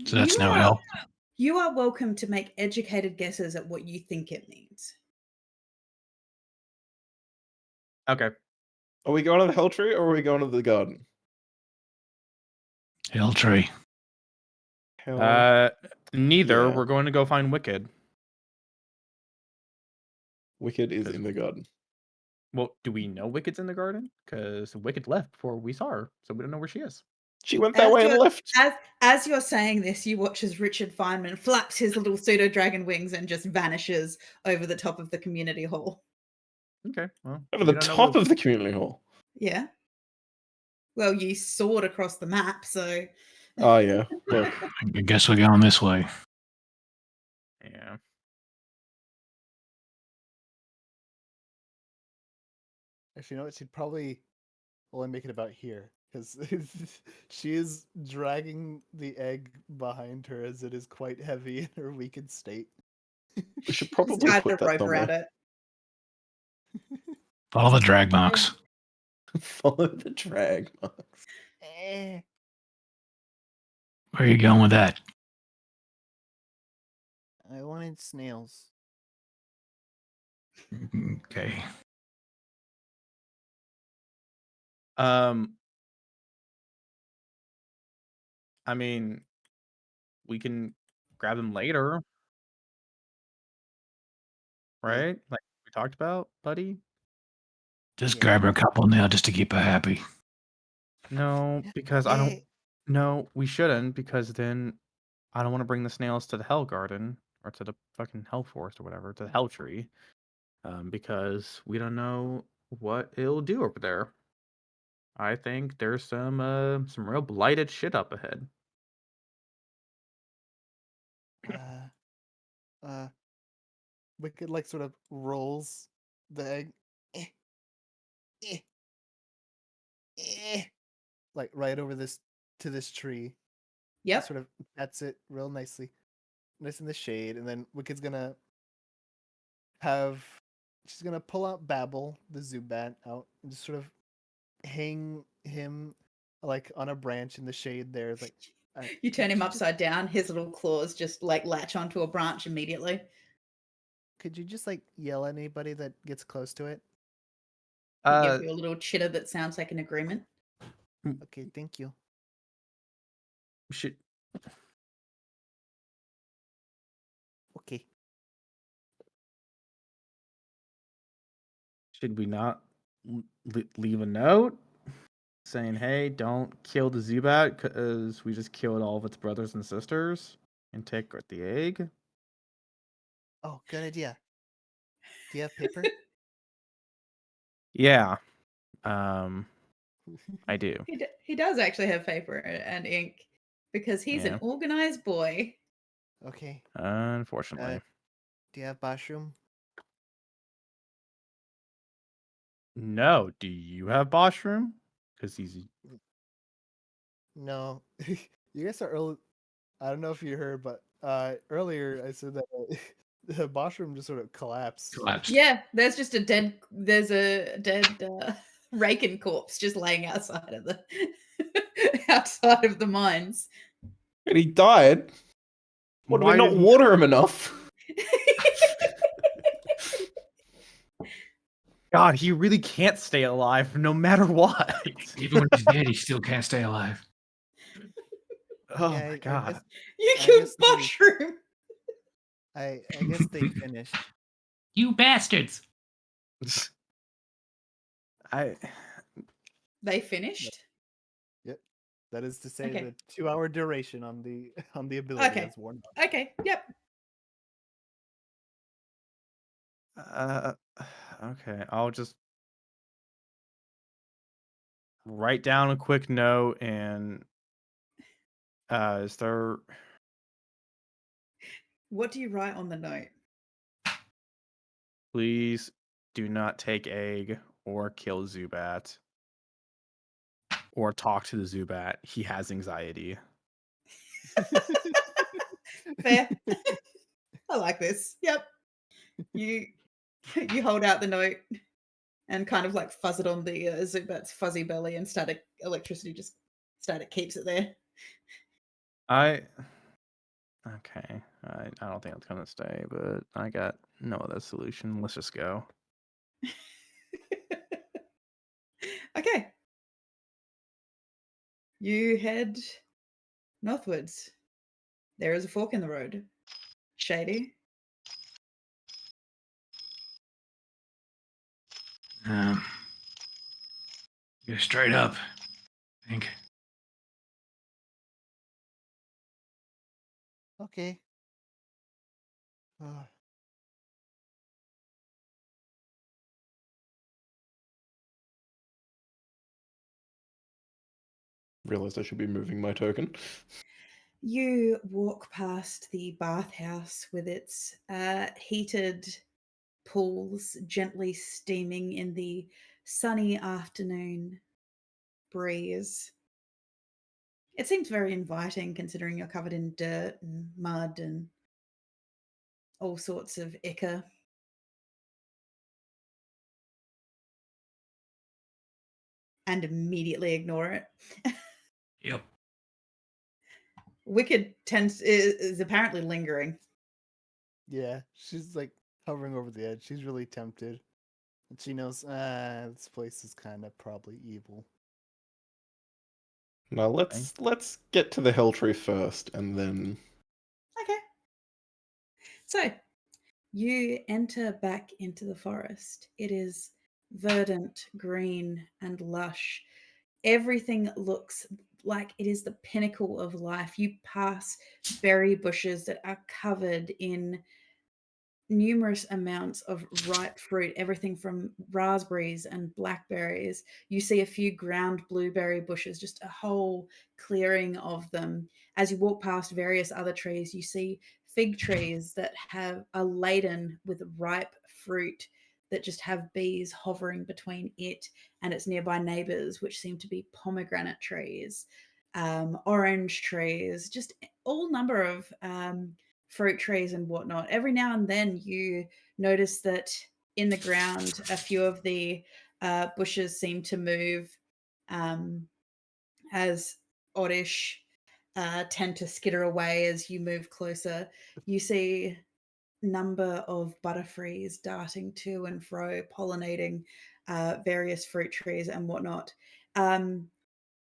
So that's You no are- help. You are welcome to make educated guesses at what you think it means. Okay. Are we going to the Hell Tree or are we going to the garden? Hell tree. Hell. Neither. Yeah. We're going to go find Wicked. Wicked is in the garden. Well, do we know Wicked's in the garden? Because Wicked left before we saw her, so we don't know where she is. She went that way and left. As you're saying this, you watch as Richard Feynman flaps his little pseudo dragon wings and just vanishes over the top of the community hall. Okay. Well, Over we the don't know top where- of the community hall. Yeah. Well, you soared across the map, so Oh, yeah. Look. I guess we're going this way. Yeah. Actually, you know what? She'd probably only make it about here because she is dragging the egg behind her as it is quite heavy in her weakened state. We should just probably tied a put that rope around somewhere. it. Follow the drag marks. Follow the drag marks. Eh. Where are you going with that? I wanted snails. Okay. I mean, we can grab them later, right? Like we talked about, buddy. Just Yeah. grab her a couple now just to keep her happy. No, because I don't. Eh. No, we shouldn't, because then I don't want to bring the snails to the Hell Garden or to the fucking Hell Forest or whatever, to the Hell Tree, because we don't know what it'll do over there. I think there's some real blighted shit up ahead. Wicked like sort of rolls the egg. Eh. Eh. Eh. Like right over this to this tree. Yep. Sort of pets it real nicely. Nice in the shade, and then Wicked's gonna she's gonna pull out Babel, the Zubat, out and just sort of hang him like on a branch in the shade there. Like You turn him could just- upside down, his little claws just like latch onto a branch immediately. Could you just like yell at anybody that gets close to it? He Uh, gives you a little chitter that sounds like an agreement. Okay, thank you. should Okay. should we not leave a note saying, "Hey, don't kill the Zubat because we just killed all of its brothers and sisters and take the egg"? Oh, good idea. Do you have paper? Yeah, I do. He does actually have paper and ink because he's Yeah. an organized boy. Okay. Unfortunately, Do you have mushroom? no. Do you have Boshroom? Because he's No. You guys are early. I don't know if you heard, but earlier I said that the mushroom just sort of collapsed. Collapsed. Yeah, there's a dead Raken corpse just laying outside of the outside of the mines. And he died. What, did we Why not did he- water him enough? God, he really can't stay alive no matter what. Even when he's dead, he still can't stay alive. Oh Yeah, my I God. guess- You I killed guess they- Mushroom. I guess they finished. You bastards! I They finished. That is to say, Okay. the 2-hour duration on the ability Okay. has worn off. Okay. Yep. Okay, I'll just write down a quick note and is there What do you write on the note? please do not take egg or kill Zubat or talk to the Zubat. He has anxiety. Fair. I like this. Yep. You you hold out the note and kind of like fuzz it on the Zubat's fuzzy belly, and static electricity just static keeps it there. Okay. I don't think it's gonna stay, but I got no other solution. Let's just go. Okay. You head northwards. There is a fork in the road. Shady. Go straight up, I think. Okay. Realized I should be moving my token. You walk past the bathhouse with its heated pools gently steaming in the sunny afternoon breeze. It seems very inviting considering you're covered in dirt and mud and all sorts of ichor. And immediately ignore it. Yep. Wicked is apparently lingering. Yeah, she's like hovering over the edge. She's really tempted. And she knows, this place is kind of probably evil. Now let's get to the Hell Tree first, and then Okay. So you enter back into the forest. It is verdant, green, and lush. Everything looks like it is the pinnacle of life. You pass berry bushes that are covered in numerous amounts of ripe fruit, everything from raspberries and blackberries. You see a few ground blueberry bushes, just a whole clearing of them. As you walk past various other trees, you see fig trees that are laden with ripe fruit that just have bees hovering between it and its nearby neighbors, which seem to be pomegranate trees, orange trees, just all number of fruit trees and whatnot. Every now and then you notice that in the ground, a few of the bushes seem to move as oddish tend to skitter away as you move closer. You see number of butterflies darting to and fro, pollinating various fruit trees and whatnot.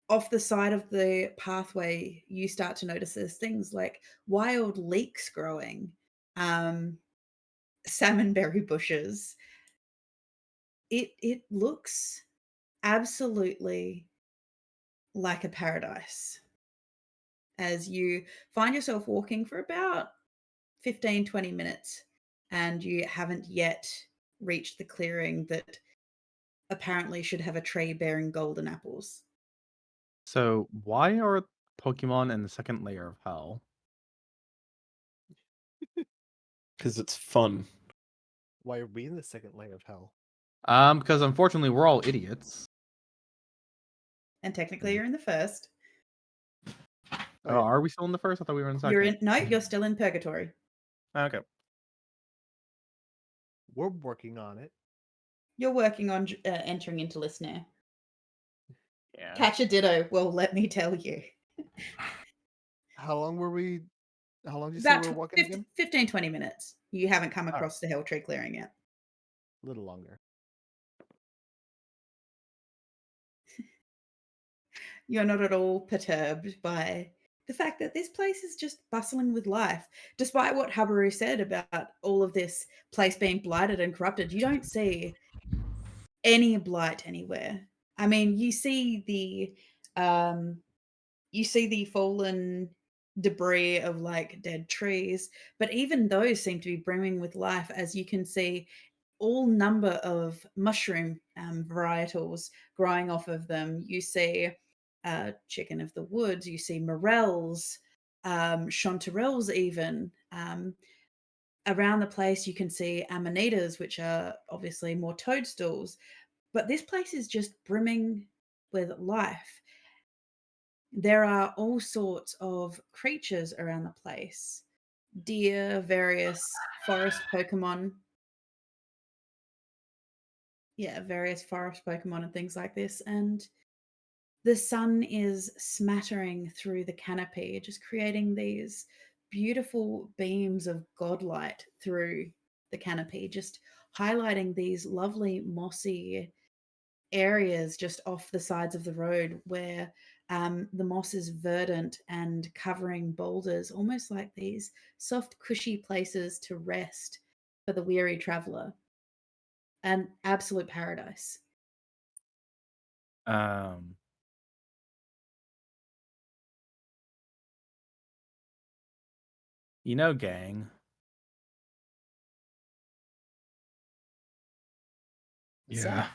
Off the side of the pathway, you start to notice there's things like wild leeks growing, um, salmonberry bushes. It looks absolutely like a paradise as you find yourself walking for about 15-20 minutes, and you haven't yet reached the clearing that apparently should have a tree bearing golden apples. So why are Pokemon in the second layer of hell? because it's fun. Why are we in the second layer of hell? Because unfortunately we're all idiots. And technically you're in the first. Oh, are we still in the first? I thought we were in the second. You're still in purgatory. Okay. We're working on it. You're working on entering into listener. Yeah. Catch a ditto. Well, let me tell you. How long did you say About we were walking 15, again? 15, 20 minutes. You haven't come right. across the Hell Tree clearing yet. A little longer. You're not at all perturbed by the fact that this place is just bustling with life. Despite what Habaru said about all of this place being blighted and corrupted, you don't see any blight anywhere. I mean, you see the you see the fallen debris of like dead trees, but even those seem to be brimming with life, as you can see all number of mushroom varietals growing off of them. You see chicken of the woods, you see morels, chanterelles even. Around the place you can see amanitas, which are obviously more toadstools, but this place is just brimming with life. There are all sorts of creatures around the place: deer, various forest Pokemon. Yeah, various forest Pokemon and things like this. And the sun is smattering through the canopy, just creating these beautiful beams of godlight through the canopy, just highlighting these lovely mossy areas just off the sides of the road where the moss is verdant and covering boulders, almost like these soft, cushy places to rest for the weary traveler. An absolute paradise. Um, gang, Yeah.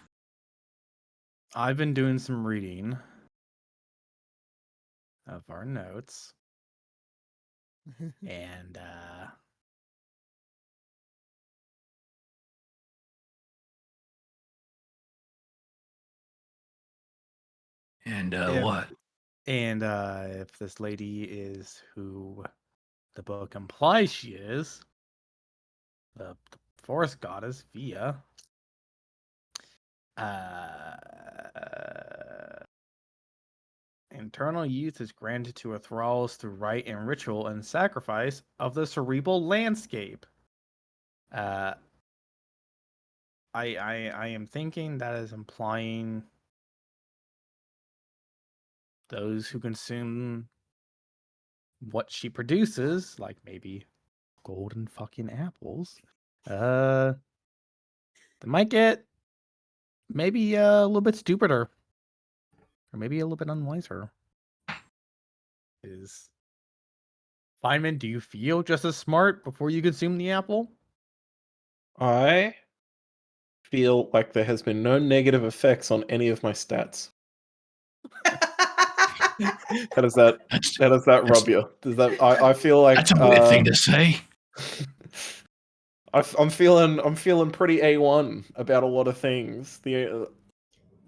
I've been doing some reading of our notes, and And If- what? if this lady is who the book implies she is, the forest goddess Via, internal youth is granted to her thralls through rite and ritual and sacrifice of the cerebral landscape. I am thinking that is implying those who consume what she produces, like maybe golden fucking apples, they might get maybe a little bit stupider, or maybe a little bit unwiser. Is Feynman, do you feel just as smart before you consume the apple? I feel like there has been no negative effects on any of my stats. How does that rub you? Does that I feel like That's a weird thing to say. I'm feeling pretty A1 about a lot of things.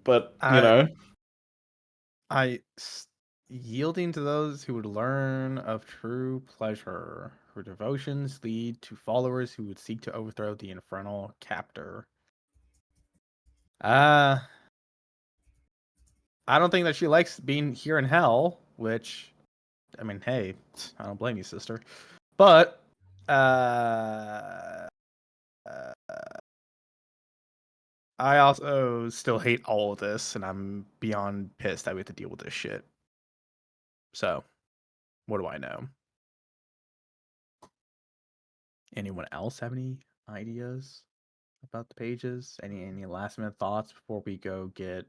But yielding to those who would learn of true pleasure. Her devotions lead to followers who would seek to overthrow the infernal captor. I don't think that she likes being here in hell, which, I mean, hey, I don't blame you, sister. But, I also still hate all of this, and I'm beyond pissed that we have to deal with this shit. So, what do I know? Anyone else have any ideas about the pages? Any last minute thoughts before we go get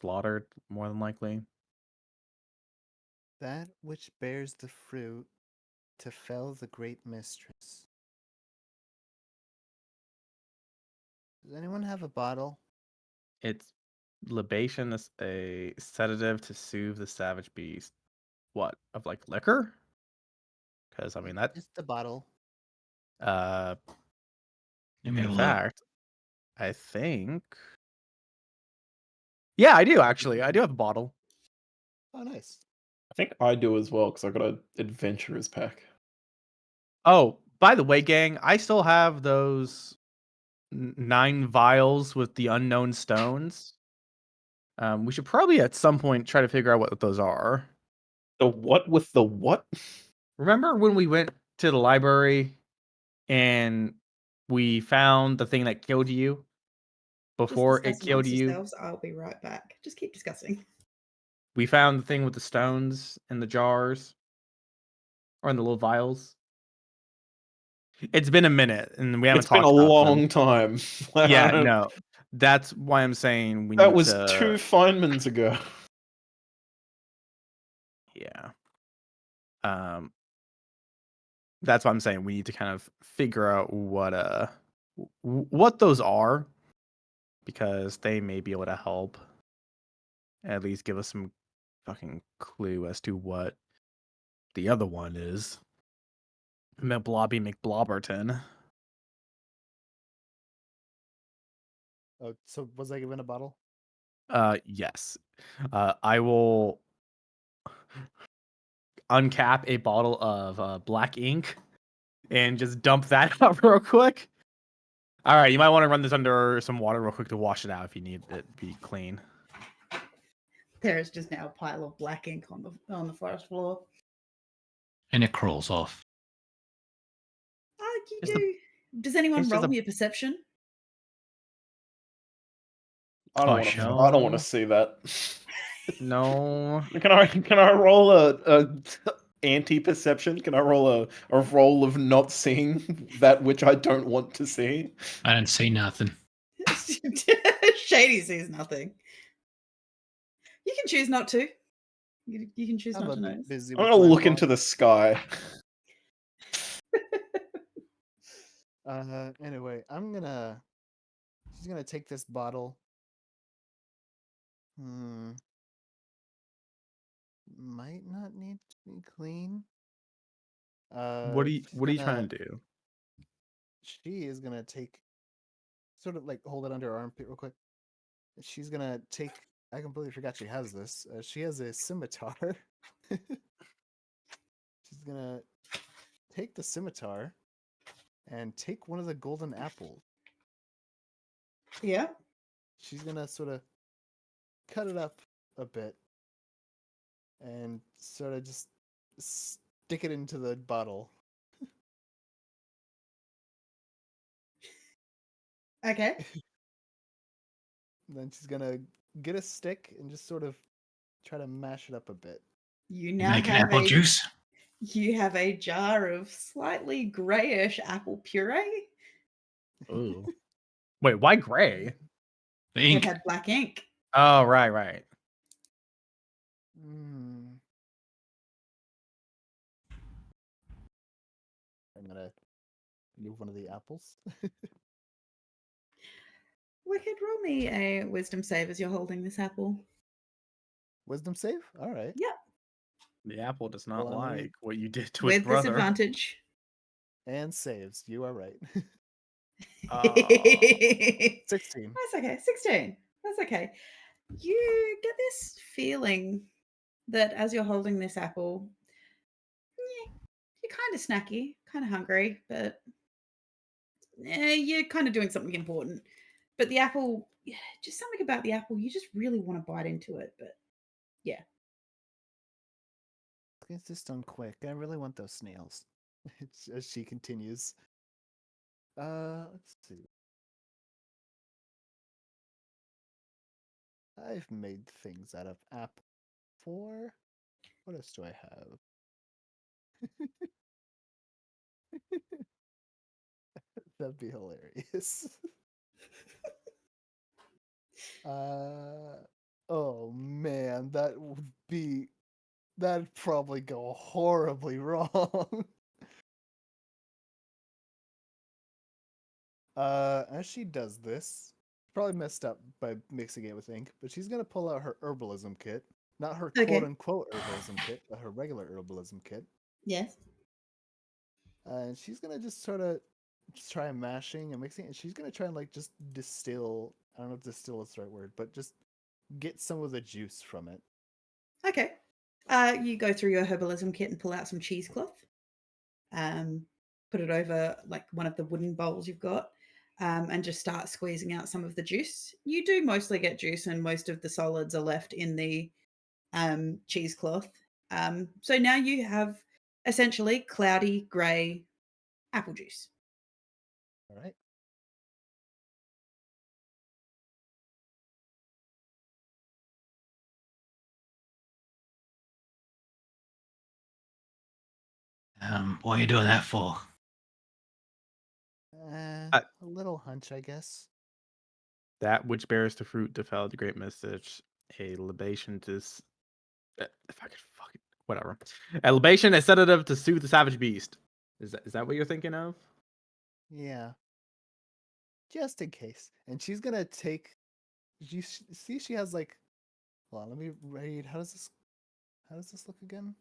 slaughtered, more than likely? That which bears the fruit to fell the great mistress. Does anyone have a bottle? It's libation is a sedative to soothe the savage beast. What, of like liquor? Because I mean that Just a bottle. Give me a in look. fact, I think, yeah, I do actually. I do have a bottle. Oh, nice. I think I do as well because I got an adventurer's pack. Oh, by the way, gang, I still have those 9 vials with the unknown stones. We should probably at some point try to figure out what those are. The what with the what? Remember when we went to the library and we found the thing that killed you before Just it discuss killed amongst you? yourselves. I'll be right back. Just keep discussing. We found the thing with the stones in the jars or in the little vials. It's been a minute and we haven't It's been a talked about them. long time. Yeah, no. That's why I'm saying we That need was to 2 Feynmans ago. Yeah. That's what I'm saying. We need to kind of figure out what those are, because they may be able to help. At least give us some fucking clue as to what the other one is. McBlobby McBlobberton. Oh, so was I given a bottle? Yes. I will uncap a bottle of black ink and just dump that out real quick. All right, you might want to run this under some water real quick to wash it out if you need it to be clean. There is just now a pile of black ink on the forest floor. And it crawls off. Oh, you It's do. Does anyone it's just roll a- me a perception? I Oh, don't want to. sure. I don't want to see that. No. Can I roll a anti-perception? Can I roll a roll of not seeing that which I don't want to see? I don't see nothing. Shady sees nothing. You can choose not to. You can choose I'm not a to bit notice. busy I'm with gonna my look plot. into the sky. Anyway, she's gonna take this bottle. Might not need to be clean. What are you trying to do? She is gonna take, sort of like hold it under her armpit real quick. She's gonna take. I completely forgot she has this. She has a scimitar. She's gonna take the scimitar and take one of the golden apples. Yeah. She's gonna sort of cut it up a bit and sort of just stick it into the bottle. Okay. Then she's gonna get a stick and just sort of try to mash it up a bit. You now Make an have apple juice. You have a jar of slightly grayish apple puree. Ooh. Wait, why gray? The It ink. had black ink. Oh, right. I'm gonna remove one of the apples. Wicked, roll me a wisdom save as you're holding this apple. Wisdom save? All right. Yep. The apple does not Well, I need- like what you did to its With brother. disadvantage. And saves. You are right. Oh. 16. That's okay. 16. That's okay. You get this feeling that as you're holding this apple, you're kind of snacky, kind of hungry, but you're kind of doing something important. But the apple, just something about the apple, you just really want to bite into it. But yeah. Get this done quick. I really want those snails. As she continues. Let's see. I've made things out of apple before. What else do I have? That'd be hilarious. Oh man, that'd probably go horribly wrong. As she does this, probably messed up by mixing it with ink, but she's gonna pull out her herbalism kit. Not her Okay. quote unquote herbalism kit, but her regular herbalism kit. Yes. And she's gonna just sort of just try mashing and mixing, and she's gonna try and like just distill. I don't know if distill is the right word, but just get some of the juice from it. Okay. You go through your herbalism kit and pull out some cheesecloth. Put it over like one of the wooden bowls you've got, and just start squeezing out some of the juice. You do mostly get juice, and most of the solids are left in the cheesecloth. So now you have essentially cloudy grey apple juice. All right. What are you doing that for? A little hunch, I guess. That which bears the fruit to follow the great message, a libation to. If I could fucking whatever. A libation, a sedative to soothe the savage beast. Is that what you're thinking of? Yeah, just in case. And she's gonna take. See, she has like. Hold on, let me read. How does this look again?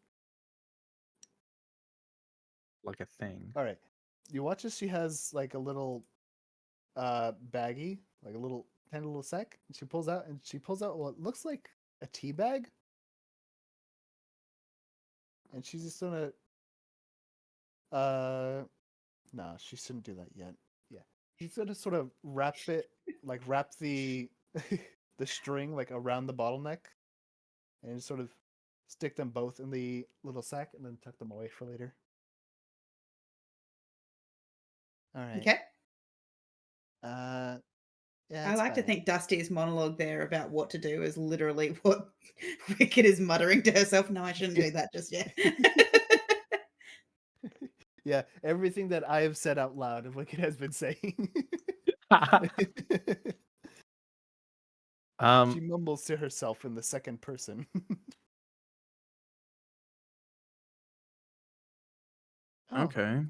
Like a thing. All right, you watch as she has like a little baggie, like a little tiny little sack. And she pulls out what looks like a tea bag, and she's just gonna. No, she shouldn't do that yet. Yeah, she's gonna sort of wrap the the string like around the bottleneck, and sort of stick them both in the little sack, and then tuck them away for later. All right. Okay. Yeah, I that's like to about it. think Dusty's monologue there about what to do is literally what Wicked is muttering to herself. No, I shouldn't do that just yet. Yeah, everything that I have said out loud of Wicked has been saying. She mumbles to herself in the second person. Oh, Okay.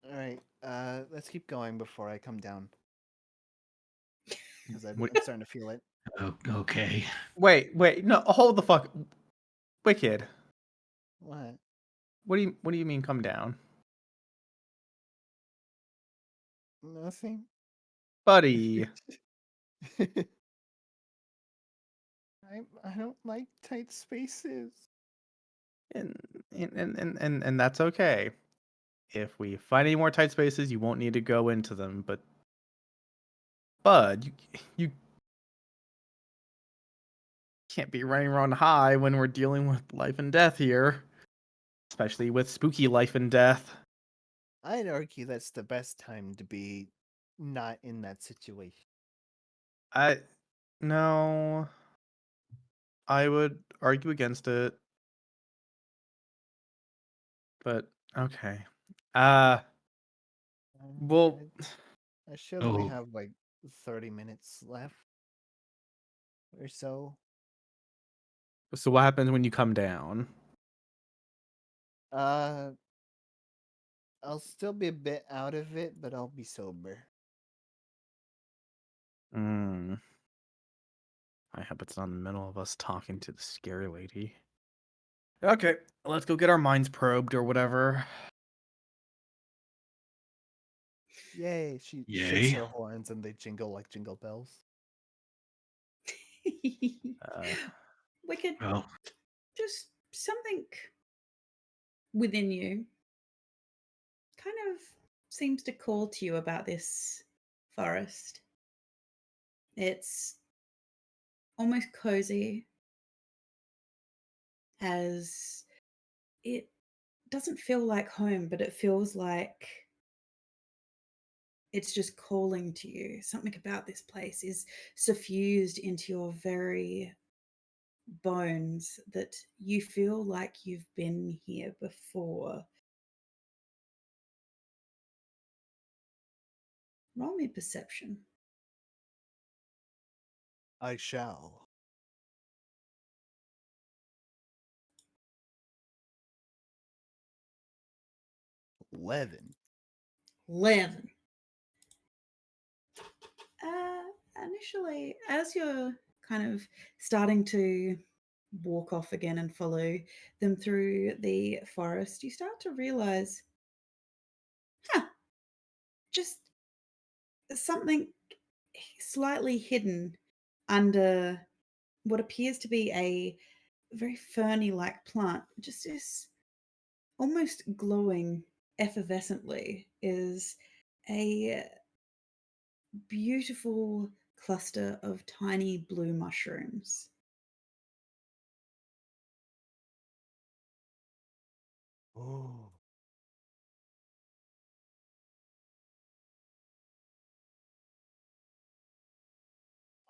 all right. Let's keep going before I come down because I'm What- starting to feel it. Okay. Wait, no, hold the fuck. Wicked. What? What do you mean come down? Nothing. Buddy. I don't like tight spaces. And that's okay. If we find any more tight spaces, you won't need to go into them, but Bud, you can't be running around high when we're dealing with life and death here. Especially with spooky life and death. I'd argue that's the best time to be not in that situation. No. I would argue against it. But okay. Well, I should only Oh. have like 30 minutes left or so. so what happens when you come down? Uh, I'll still be a bit out of it, but I'll be sober. I hope it's not in the middle of us talking to the scary lady. Okay, let's go get our minds probed or whatever. Yay! She shakes Yay. her horns and they jingle like jingle bells. Wicked, Well, just something within you kind of seems to call to you about this forest. It's almost cozy, as it doesn't feel like home, but it feels like it's just calling to you. Something about this place is suffused into your very bones that you feel like you've been here before. Roll me perception. I shall. 11. 11. Initially, as you're kind of starting to walk off again and follow them through the forest, you start to realize, just something slightly hidden under what appears to be a very ferny like plant, just is almost glowing effervescently, is a beautiful cluster of tiny blue mushrooms. Oh.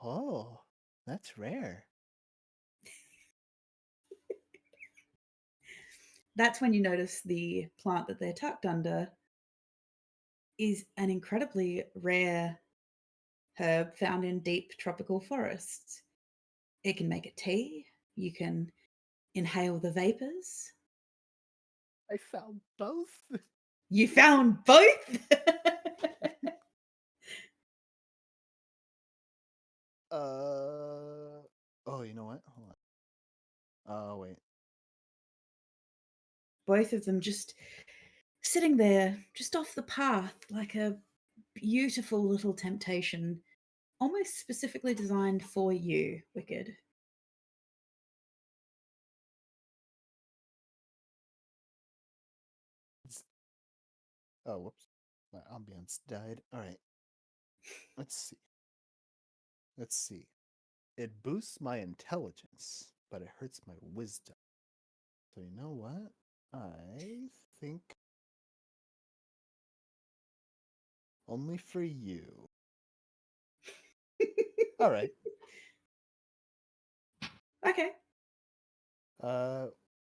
Oh, that's rare. That's when you notice the plant that they're tucked under is an incredibly rare herb found in deep tropical forests. It can make a tea. You can inhale the vapors. I found both. You found both? Oh, you know what? Hold on. Oh, wait. Both of them just sitting there, just off the path, like a beautiful little temptation, almost specifically designed for you, Wicked. Oh, whoops. My ambience died. All right. Let's see. Let's see. It boosts my intelligence, but it hurts my wisdom. So you know what? I think only for you. All right. Okay.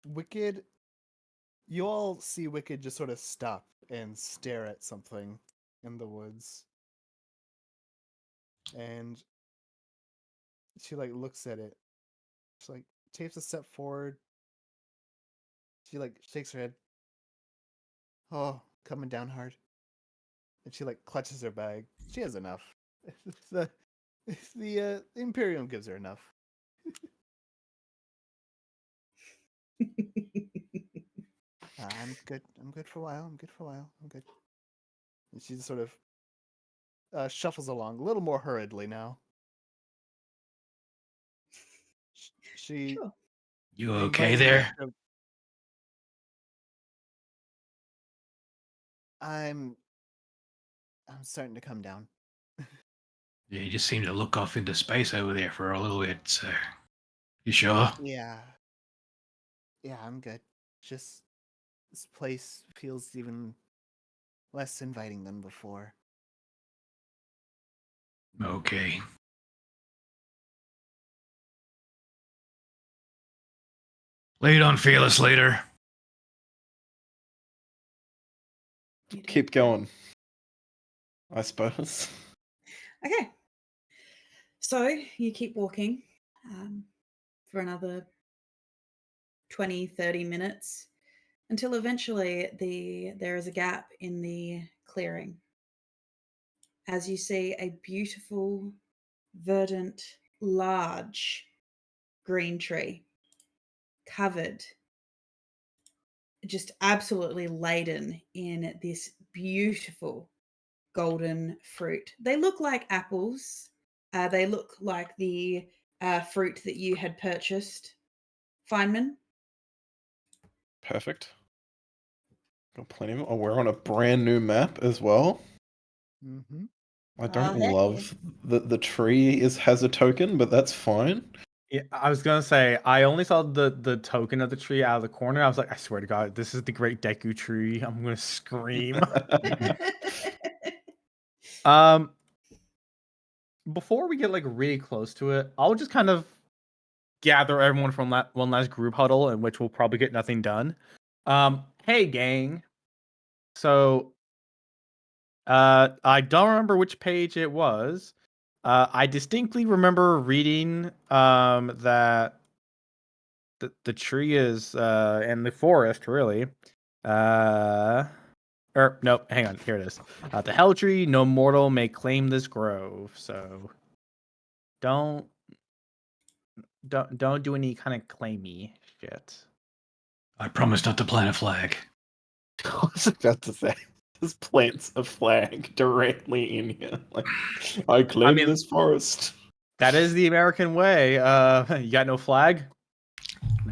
Wicked. You all see Wicked just sort of stop and stare at something in the woods. And she like looks at it. She like takes a step forward. She like shakes her head. Oh, coming down hard. And she like clutches her bag. She has enough. the Imperium gives her enough. I'm good. I'm good for a while. I'm good for a while. I'm good. And she just sort of shuffles along a little more hurriedly now. She Sure. You okay invites you there? to- I'm starting to come down. Yeah, you just seem to look off into space over there for a little bit. So, you sure? Yeah. Yeah, I'm good. Just this place feels even less inviting than before. Okay. Lead on, fearless leader. You do. Keep going, I suppose. Okay. So you keep walking for another 20, 30 minutes until eventually there is a gap in the clearing. As you see a beautiful, verdant, large green tree covered, just absolutely laden in this beautiful golden fruit. They look like apples. They look like the fruit that you had purchased, Feynman. Perfect. Got plenty of. Oh, we're on a brand new map as well. Mm-hmm. I Oh, don't heck love that the tree has a token, but that's fine. Yeah, I was gonna say I only saw the token of the tree out of the corner. I was like, I swear to God, this is the Great Deku Tree. I'm gonna scream. um, Before we get like really close to it, I'll just kind of gather everyone from that one last group huddle, in which we'll probably get nothing done. Hey gang. So, I don't remember which page it was. I distinctly remember reading that the tree is in the forest, really. Or nope, hang on, here it is. The hell tree, no mortal may claim this grove. So don't do any kind of claimy shit. I promise not to plant a flag. I was about to say, just plants a flag directly in here. Like, I claim mean- this forest. That is the American way. You got no flag?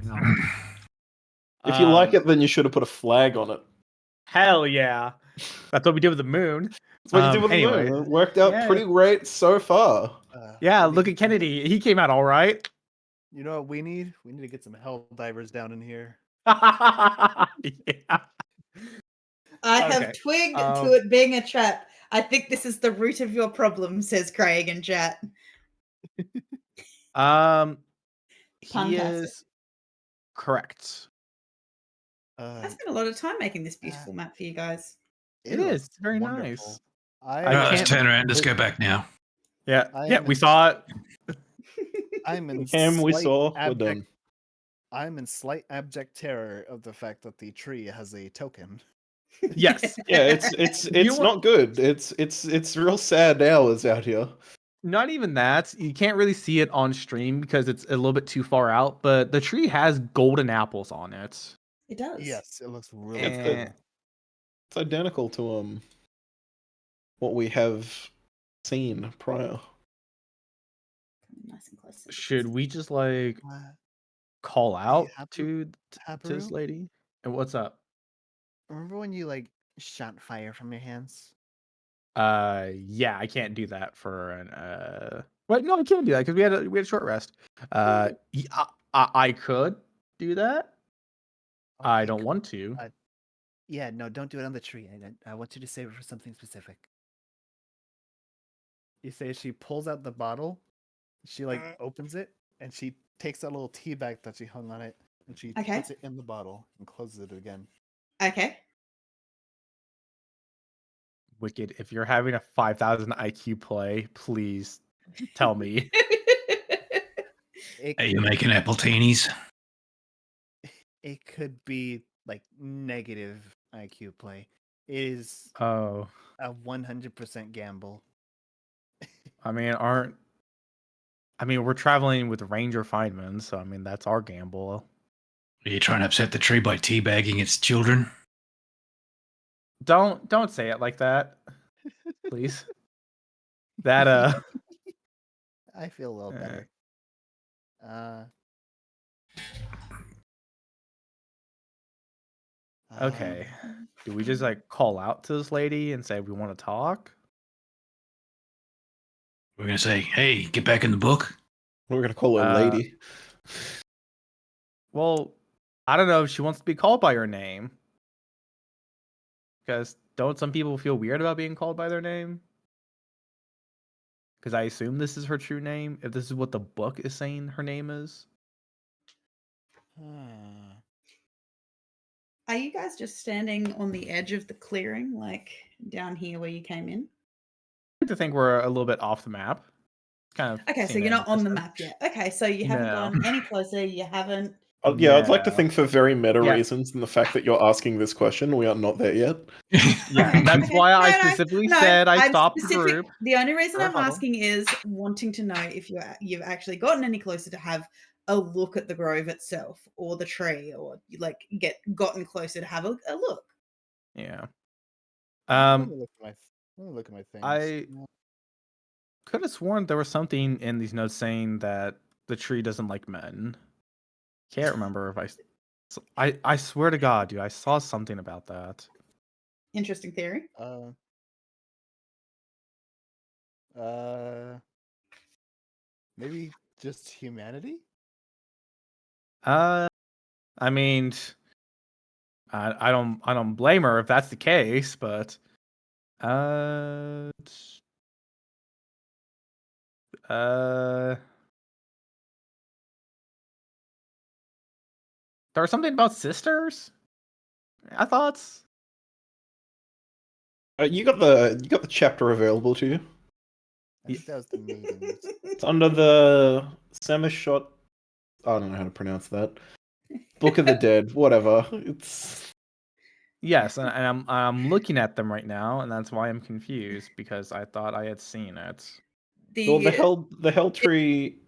No. If you like it, then you should have put a flag on it. Hell yeah. That's what we did with the moon. That's what you did with Anyway, the moon. It worked out pretty great so far. Yeah, we look need at Kennedy. He came out all right. You know what we need? We need to get some hell divers down in here. Yeah. I have Okay, twigged to it being a trap. I think this is the root of your problem, says Craig in chat. He Fantastic. is correct. I spent a lot of time making this beautiful map for you guys. It looks is very wonderful. nice. All right, let's can't- turn around. Let's go back now. Yeah, I yeah, am we in- saw it. I'm in Cam, we slight saw. We're abject. done. I'm in slight abject terror of the fact that the tree has a token. Yes. Yeah, it's You want- not good. It's real sad hours out here. Not even that. You can't really see it on stream because it's a little bit too far out, but the tree has golden apples on it. It does. Yes, it looks really It's cool. And It's identical to what we have seen prior. Nice and close. should we just like Uh, call out Habaru- to this Habaru? lady? And what's up? Remember when you like shot fire from your hands? Yeah, I can't do that for an wait, no, I can't do that because we had a short rest. I could do that. I Okay, don't cool. want to. Yeah, no, don't do it on the tree. I want you to save it for something specific. You say she pulls out the bottle, she like opens it, and she takes that little tea bag that she hung on it, and she Okay. puts it in the bottle and closes it again. Okay. Wicked, if you're having a 5,000 IQ play, please tell me. It Are you making appletinis? it could be like negative IQ play. It is Oh, a 100% gamble. I mean, we're traveling with Ranger Feynman, so I mean that's our gamble. Are you trying to upset the tree by teabagging its children? Don't say it like that, please. That I feel a little Eh. better. Okay. Um, Do we just like call out to this lady and say we want to talk? We're gonna say, "Hey, get back in the book." We're gonna call her lady. Well, I don't know if she wants to be called by her name. Because don't some people feel weird about being called by their name? Because I assume this is her true name, if this is what the book is saying her name is. Are you guys just standing on the edge of the clearing, like down here where you came in? I like to think we're a little bit off the map. Kind of. Okay, so seen you're it not on the distance. map yet. Okay, so you haven't No. gone any closer. You haven't. Yeah, I'd like to No. think for very meta Yeah. reasons, and the fact that you're asking this question, we are not there yet. Yeah, Okay, that's okay. why I No, specifically no, said I I'm stopped the specific. group. The only reason for a I'm huddle. asking is wanting to know if you've actually gotten any closer to have a look at the grove itself or the tree, or like gotten closer to have a look. Yeah. let me look at my things. I could have sworn there was something in these notes saying that the tree doesn't like men. Can't remember if I swear to God, dude, I saw something about that. Interesting theory. Maybe just humanity? I mean, I don't blame her if that's the case, but uh there was something about sisters. I thought. You got the chapter available to you. I think that was the maidens. It's under the Samashot. I don't know how to pronounce that. Book of the Dead, whatever. It's Yes, and I'm looking at them right now, and that's why I'm confused because I thought I had seen it. well, the hell tree.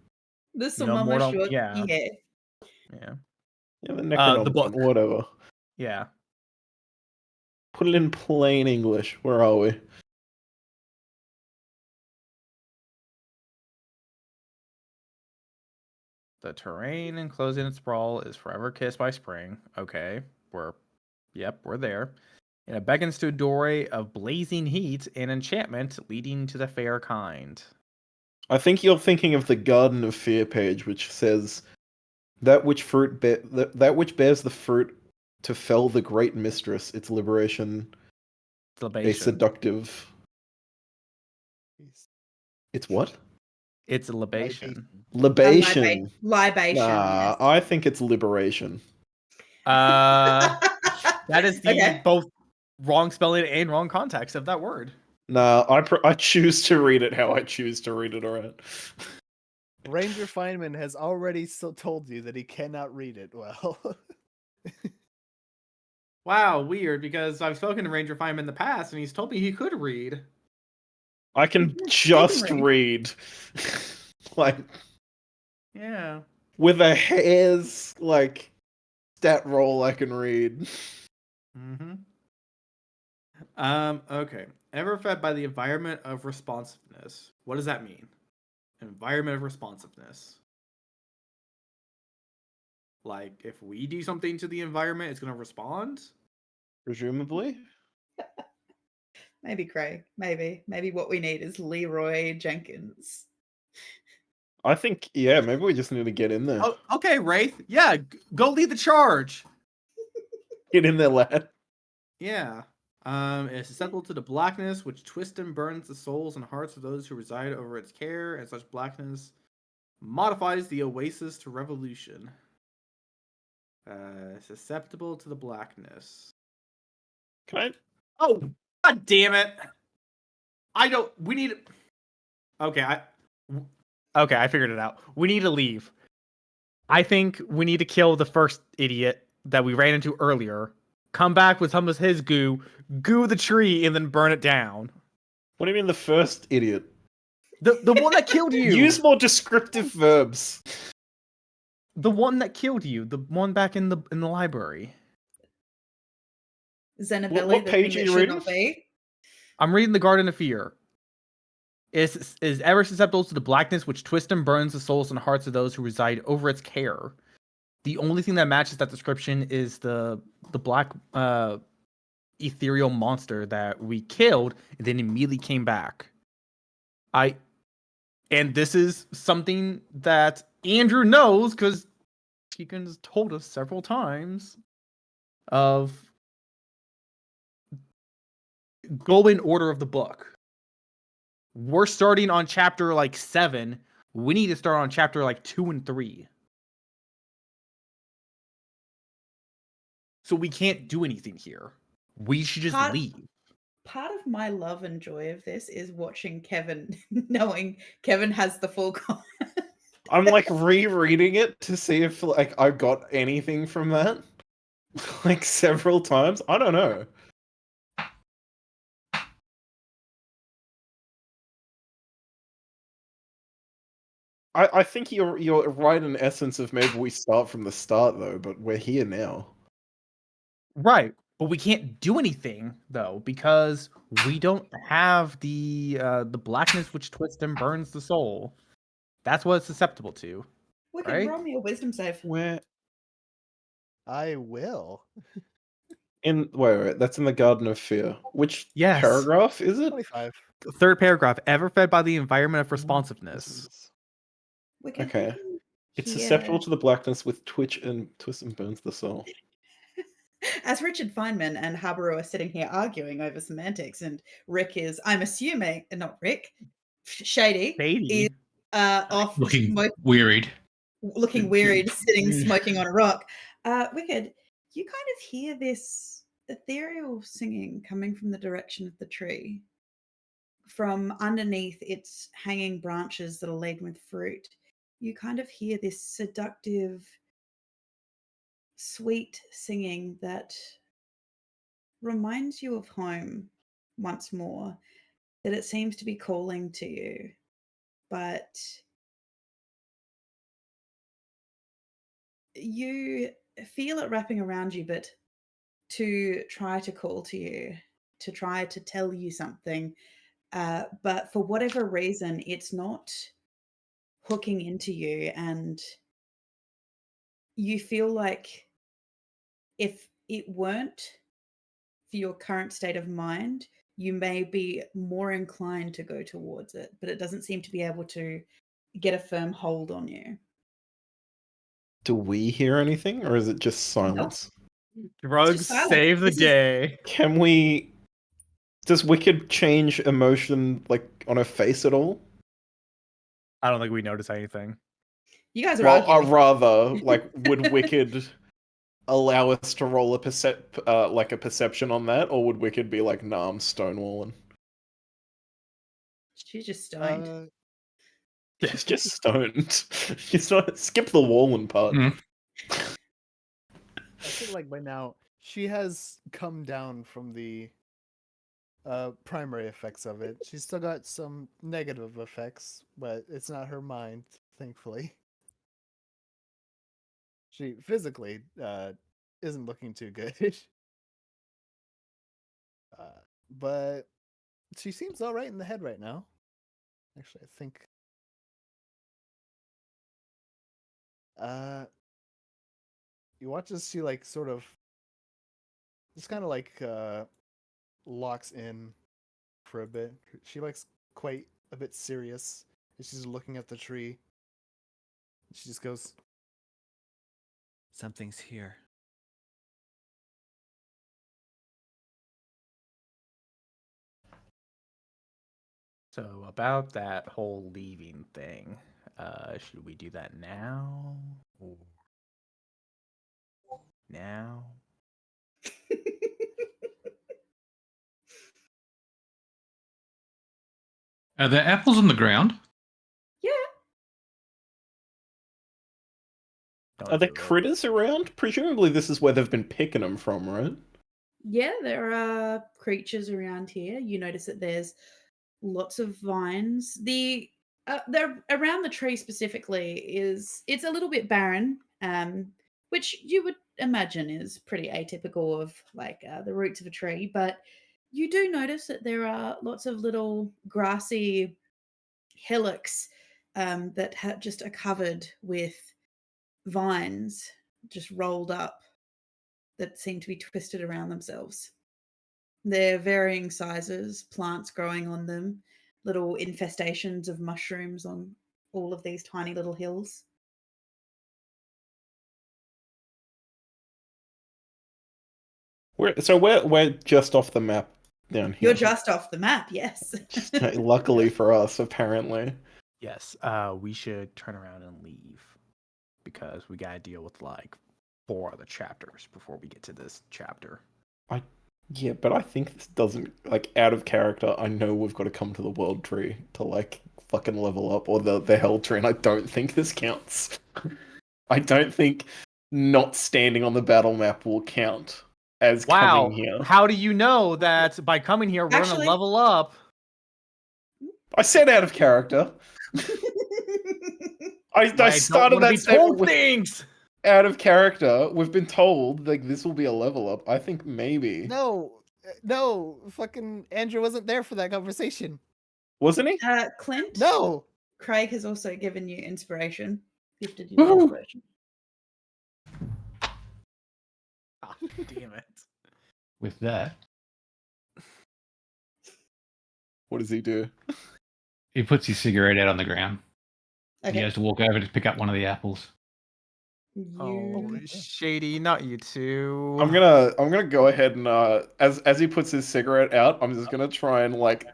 The No, more Sumama don't. short, Yeah, yeah. yeah, Yeah, the the Necronomicon, book. whatever. Yeah. Put it in plain English. Where are we? The terrain enclosed in its sprawl is forever kissed by spring. Okay, we're there. And it beckons to a doorway of blazing heat and enchantment leading to the fair kind. I think you're thinking of the Garden of Fear page, which says that which bears the fruit to fell the great mistress, its liberation, It's a libation. seductive. It's what? It's a libation. Libation. Libation. Nah, Yes. I think it's liberation. That is the Okay. both wrong spelling and wrong context of that word. Nah, I choose to read it how I choose to read it. Alright. Ranger Feynman has already told you that he cannot read it well. Wow, weird, because I've spoken to Ranger Feynman in the past, and he's told me he could read. I can He can just read. read. Like, Yeah. with a hair's, like, stat roll I can read. Mm-hmm. Okay. Ever fed by the environment of responsiveness. What does that mean? Environment of responsiveness. Like, if we do something to the environment, it's going to respond? Presumably. Maybe Craig. Maybe what we need is Leroy Jenkins. I think, yeah, maybe we just need to get in there. Oh, okay, Wraith. Yeah, go lead the charge. Get in there, lad. Yeah. It's susceptible to the blackness, which twists and burns the souls and hearts of those who reside over its care, and such blackness modifies the oasis to revolution. Susceptible to the blackness. Can I? Oh, god damn it! I don't. We need. Okay, I figured it out. We need to leave. I think we need to kill the first idiot that we ran into earlier. Come back with some of his goo the tree, and then burn it down. What do you mean the first idiot? The one that killed you. Use more descriptive verbs. The one that killed you. The one back in the library. Zenabelli, What the page thing are that you should reading? not be. I'm reading the Garden of Fear. Is ever susceptible to the blackness which twists and burns the souls and hearts of those who reside over its care. The only thing that matches that description is the black ethereal monster that we killed and then immediately came back. And this is something that Andrew knows because Tegan's told us several times of go in order of the book. We're starting on chapter like 7. We need to start on chapter like 2 and 3. So we can't do anything here. We should just leave. Part of my love and joy of this is watching Kevin, knowing Kevin has the full I'm like rereading it to see if like I got anything from that. Like several times. I don't know. I think you're right in essence of maybe we start from the start though, but we're here now. Right. But we can't do anything though because we don't have the blackness which twists and burns the soul. That's what it's susceptible to. We can Right? roll me a wisdom save. Where I will. wait, that's in the Garden of Fear. Which Yes. paragraph is it? 25. Third paragraph. Ever fed by the environment of responsiveness. Wicked, Okay. you can It's hear- susceptible to the blackness with twitch and twist and burns the soul. As Richard Feynman and Habaru are sitting here arguing over semantics, and Rick is, I'm assuming, not Rick, Shady, is Shady. off Looking wearied. looking wearied, sitting smoking on a rock. Wicked, you kind of hear this ethereal singing coming from the direction of the tree. From underneath its hanging branches that are laden with fruit, you kind of hear this seductive, sweet singing that reminds you of home once more, that it seems to be calling to you, but you feel it wrapping around you, but to try to call to you, to try to tell you something, but for whatever reason, it's not hooking into you, and you feel like if it weren't for your current state of mind, you may be more inclined to go towards it, but it doesn't seem to be able to get a firm hold on you. Do we hear anything, or is it just silence? Drugs silence. save the This is- day. Can we? Does Wicked change emotion like on her face at all? I don't think we notice anything. You guys are Well, arguing. rather, like, would Wicked allow us to roll a perception on that, or would Wicked be like, "Nah, I'm stonewalling"? She's just stoned. It's just stoned. It's not skip the Wallen part. Mm. I feel like by now she has come down from the primary effects of it. She's still got some negative effects, but it's not her mind, thankfully. She physically isn't looking too good. But she seems all right in the head right now. Actually, I think you watch as she like sort of just kind of like locks in for a bit. She looks quite a bit serious. She's looking at the tree. She just goes, "Something's here." So about that whole leaving thing, should we do that now or now? Are there apples on the ground? Yeah. Don't Are there do it. critters around? Presumably this is where they've been picking them from, right? Yeah, there are creatures around here. You notice that there's lots of vines. They're around the tree specifically it's a little bit barren, which you would imagine is pretty atypical of like the roots of a tree. But you do notice that there are lots of little grassy hillocks that just are covered with vines, just rolled up that seem to be twisted around themselves. They're varying sizes, plants growing on them, little infestations of mushrooms on all of these tiny little hills. We're just off the map down You're here. just off the map, yes. Luckily for us, apparently. Yes, we should turn around and leave because we gotta deal with like 4 other chapters before we get to this chapter. Yeah, but I think this doesn't like out of character. I know we've got to come to the world tree to like fucking level up, or the hell tree, and I don't think this counts. I don't think not standing on the battle map will count as Wow, coming here. how do you know that by coming here we're Actually- gonna level up? I said out of character. I don't started wanna that be statement told with things. out of character. We've been told like this will be a level up. I think maybe No, fucking Andrew wasn't there for that conversation. wasn't he? Clint, No, Craig has also given you inspiration, gifted you Woohoo. inspiration. Oh, damn it. With that, What does he do? he puts his cigarette out on the ground. And he Okay. has to walk over to pick up one of the apples. Oh, You Shady, not you two. I'm gonna go ahead and as he puts his cigarette out, I'm just gonna try and like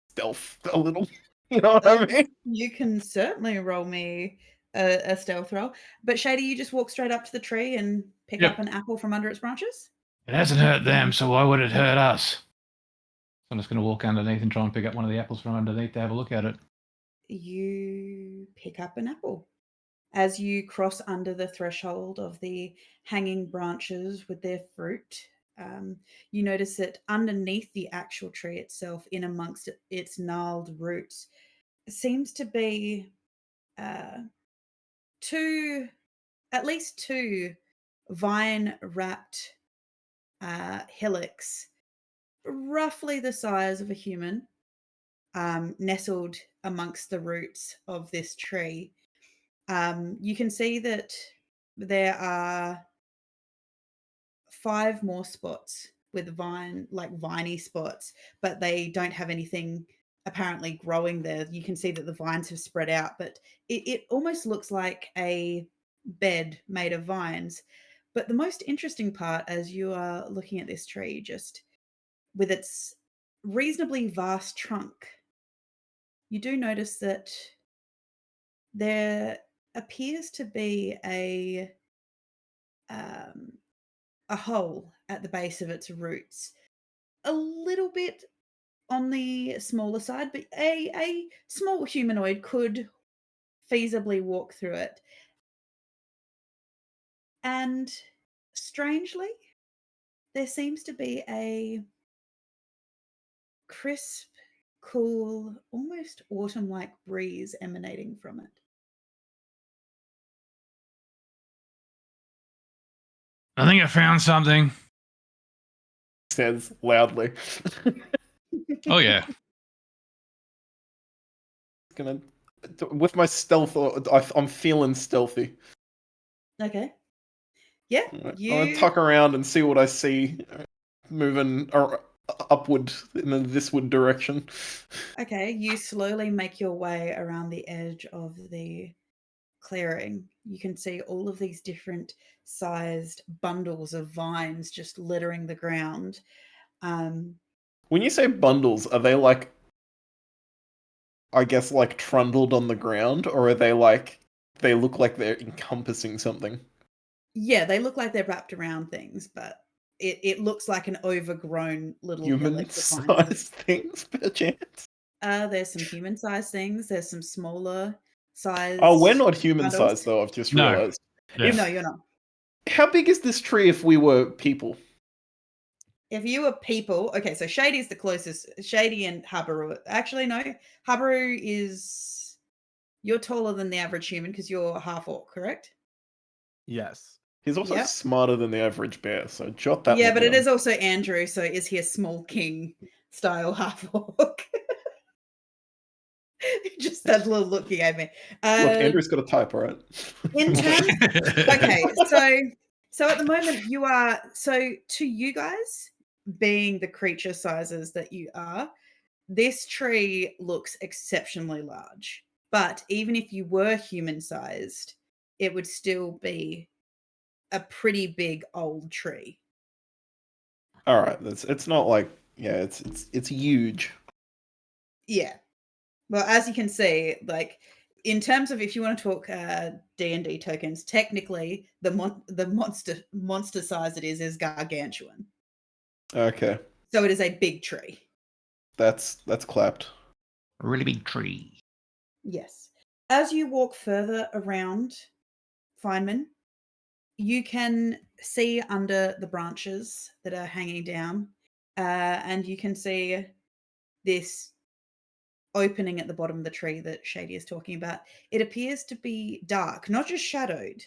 stealth a little. You know what I mean? You can certainly roll me a stealth roll. But Shady, you just walk straight up to the tree and pick Yep. up an apple from under its branches? It hasn't hurt them, so why would it hurt us? So I'm just going to walk underneath and try and pick up one of the apples from underneath to have a look at it. You pick up an apple. As you cross under the threshold of the hanging branches with their fruit, you notice that underneath the actual tree itself, in amongst its gnarled roots, seems to be uh, at least two vine wrapped hillocks, roughly the size of a human, nestled amongst the roots of this tree. You can see that there are 5 more spots with viney spots, but they don't have anything apparently growing there. You can see that the vines have spread out, but it almost looks like a bed made of vines. But the most interesting part, as you are looking at this tree, just with its reasonably vast trunk, you do notice that there appears to be um, a hole at the base of its roots, a little bit on the smaller side, but a small humanoid could feasibly walk through it. And strangely, there seems to be a crisp, cool, almost autumn-like breeze emanating from it. I think I found something. Says loudly. Oh yeah. Gonna with my stealth. I'm feeling stealthy. Okay. Yeah, I'm gonna you tuck around and see what I see moving upward in the thisward direction. okay, you slowly make your way around the edge of the clearing. You can see all of these different sized bundles of vines just littering the ground. When you say bundles, are they like, I guess, like trundled on the ground, or are they like they look like they're encompassing something? Yeah, they look like they're wrapped around things, but it looks like an overgrown little village of vines. Human-sized things, perchance. There's some human-sized things. There's some smaller sized. Oh, we're not human-sized bundles. though. I've just No. realized. Yeah. No, you're not. How big is this tree if we were people? If you were people, okay, so Shady's the closest. Shady and Habaru. Actually, no. Habaru is. You're taller than the average human because you're half orc, correct? Yes. He's also Yep. smarter than the average bear, so jot that. Yeah, one but it down. is also Andrew, so is he a small king style half orc? Just that little look he gave me. Look, Andrew's got a type, all right? In terms, okay, so at the moment you are, so to you guys being the creature sizes that you are, this tree looks exceptionally large. But even if you were human sized, it would still be a pretty big old tree. All right, it's not like it's huge. Yeah. Well, as you can see, like in terms of if you want to talk D&D tokens, technically the monster size it is gargantuan. Okay, So it is a big tree. that's clapped. A really big tree. Yes. As you walk further around Feynman, you can see under the branches that are hanging down, and you can see this opening at the bottom of the tree that Shady is talking about. It appears to be dark, not just shadowed,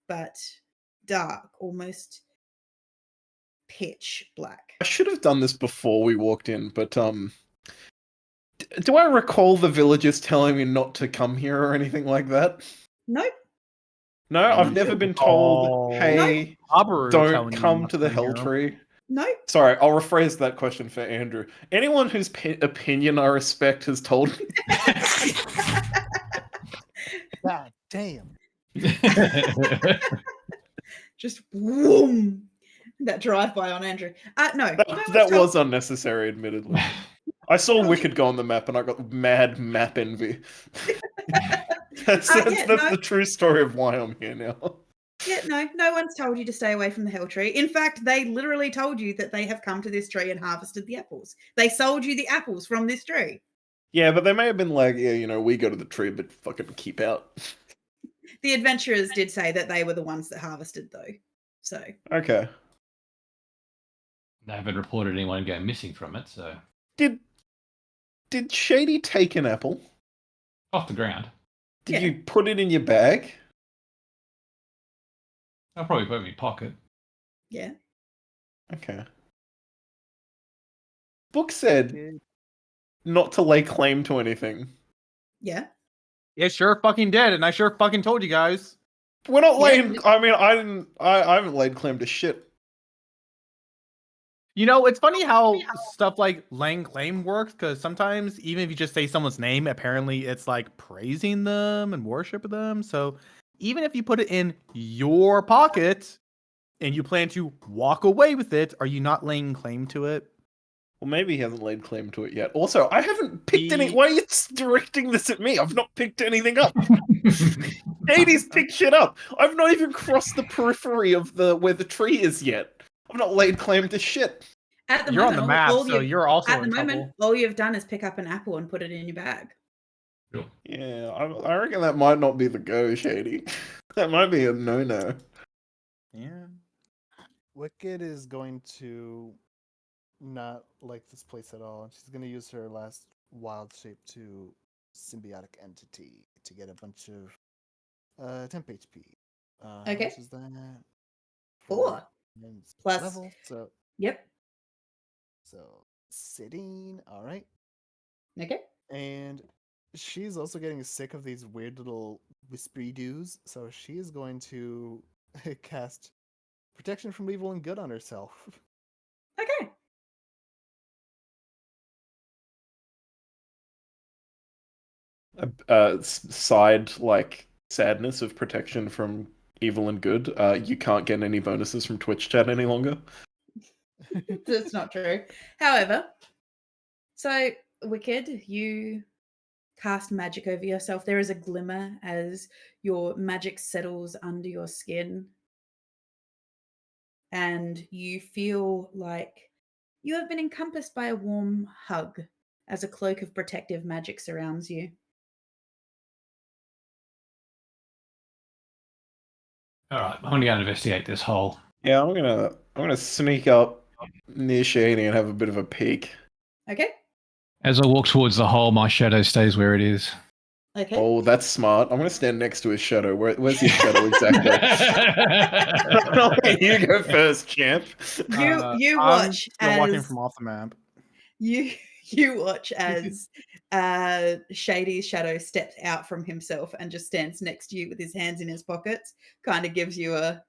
but dark, almost pitch black. I should have done this before we walked in, but do I recall the villagers telling me not to come here or anything like that? Nope. No, I've never been told, hey, Habaru don't telling you come not to the come Hell here. Tree. Nope. Sorry, I'll rephrase that question for Andrew. Anyone whose opinion I respect has told me. God damn. Just whoom. That drive-by on Andrew. No. That was unnecessary, admittedly. I saw Wicked go on the map and I got mad map envy. That's the true story of why I'm here now. Yeah, no one's told you to stay away from the Hell Tree. In fact, they literally told you that they have come to this tree and harvested the apples. They sold you the apples from this tree. Yeah, but they may have been like, yeah, we go to the tree, but fucking keep out. The adventurers did say that they were the ones that harvested, though. So okay. They haven't reported anyone going missing from it, so Did Shady take an apple? off the ground. Did you put it in your bag? I'll probably put it in my pocket. Yeah. Okay. Book said not to lay claim to anything. Yeah. It sure fucking did, and I sure fucking told you guys. We're not laying. I mean, I haven't laid claim to shit. You know, it's funny how stuff like laying claim works, because sometimes even if you just say someone's name, apparently it's like praising them and worshiping them. So even if you put it in your pocket and you plan to walk away with it, are you not laying claim to it? Well, maybe he hasn't laid claim to it yet. Also, I haven't picked any. Why are you directing this at me? I've not picked anything up. Shady's picked shit up. I've not even crossed the periphery of where the tree is yet. I've not laid claim to shit. At the You're on the moment, map, so you're also at the in moment, trouble. all you've done is pick up an apple and put it in your bag. Sure. Yeah, I reckon that might not be the go, Shady. That might be a no-no. Yeah. Wicked is going to not like this place at all. She's going to use her last wild shape to symbiotic entity to get a bunch of temp HP. How Okay. much is that? 4 plus. Level. So Yep. sitting. All right. Okay. And she's also getting sick of these weird little whispery doos, so she is going to cast protection from evil and good on herself. Okay. Side like sadness of protection from evil and good. You can't get any bonuses from Twitch chat any longer. That's not true. However, so Wicked, you cast magic over yourself. There is a glimmer as your magic settles under your skin. And you feel like you have been encompassed by a warm hug as a cloak of protective magic surrounds you. All right, I'm gonna go investigate this hole. Yeah, I'm gonna sneak up near Shady and have a bit of a peek. Okay. As I walk towards the hole, my shadow stays where it is. Okay. Oh, that's smart. I'm gonna stand next to his shadow. Where's his shadow exactly? I'll let you go first, champ. You I'm watch still watching as from off the map. you watch as Shady's shadow steps out from himself and just stands next to you with his hands in his pockets, kind of gives you a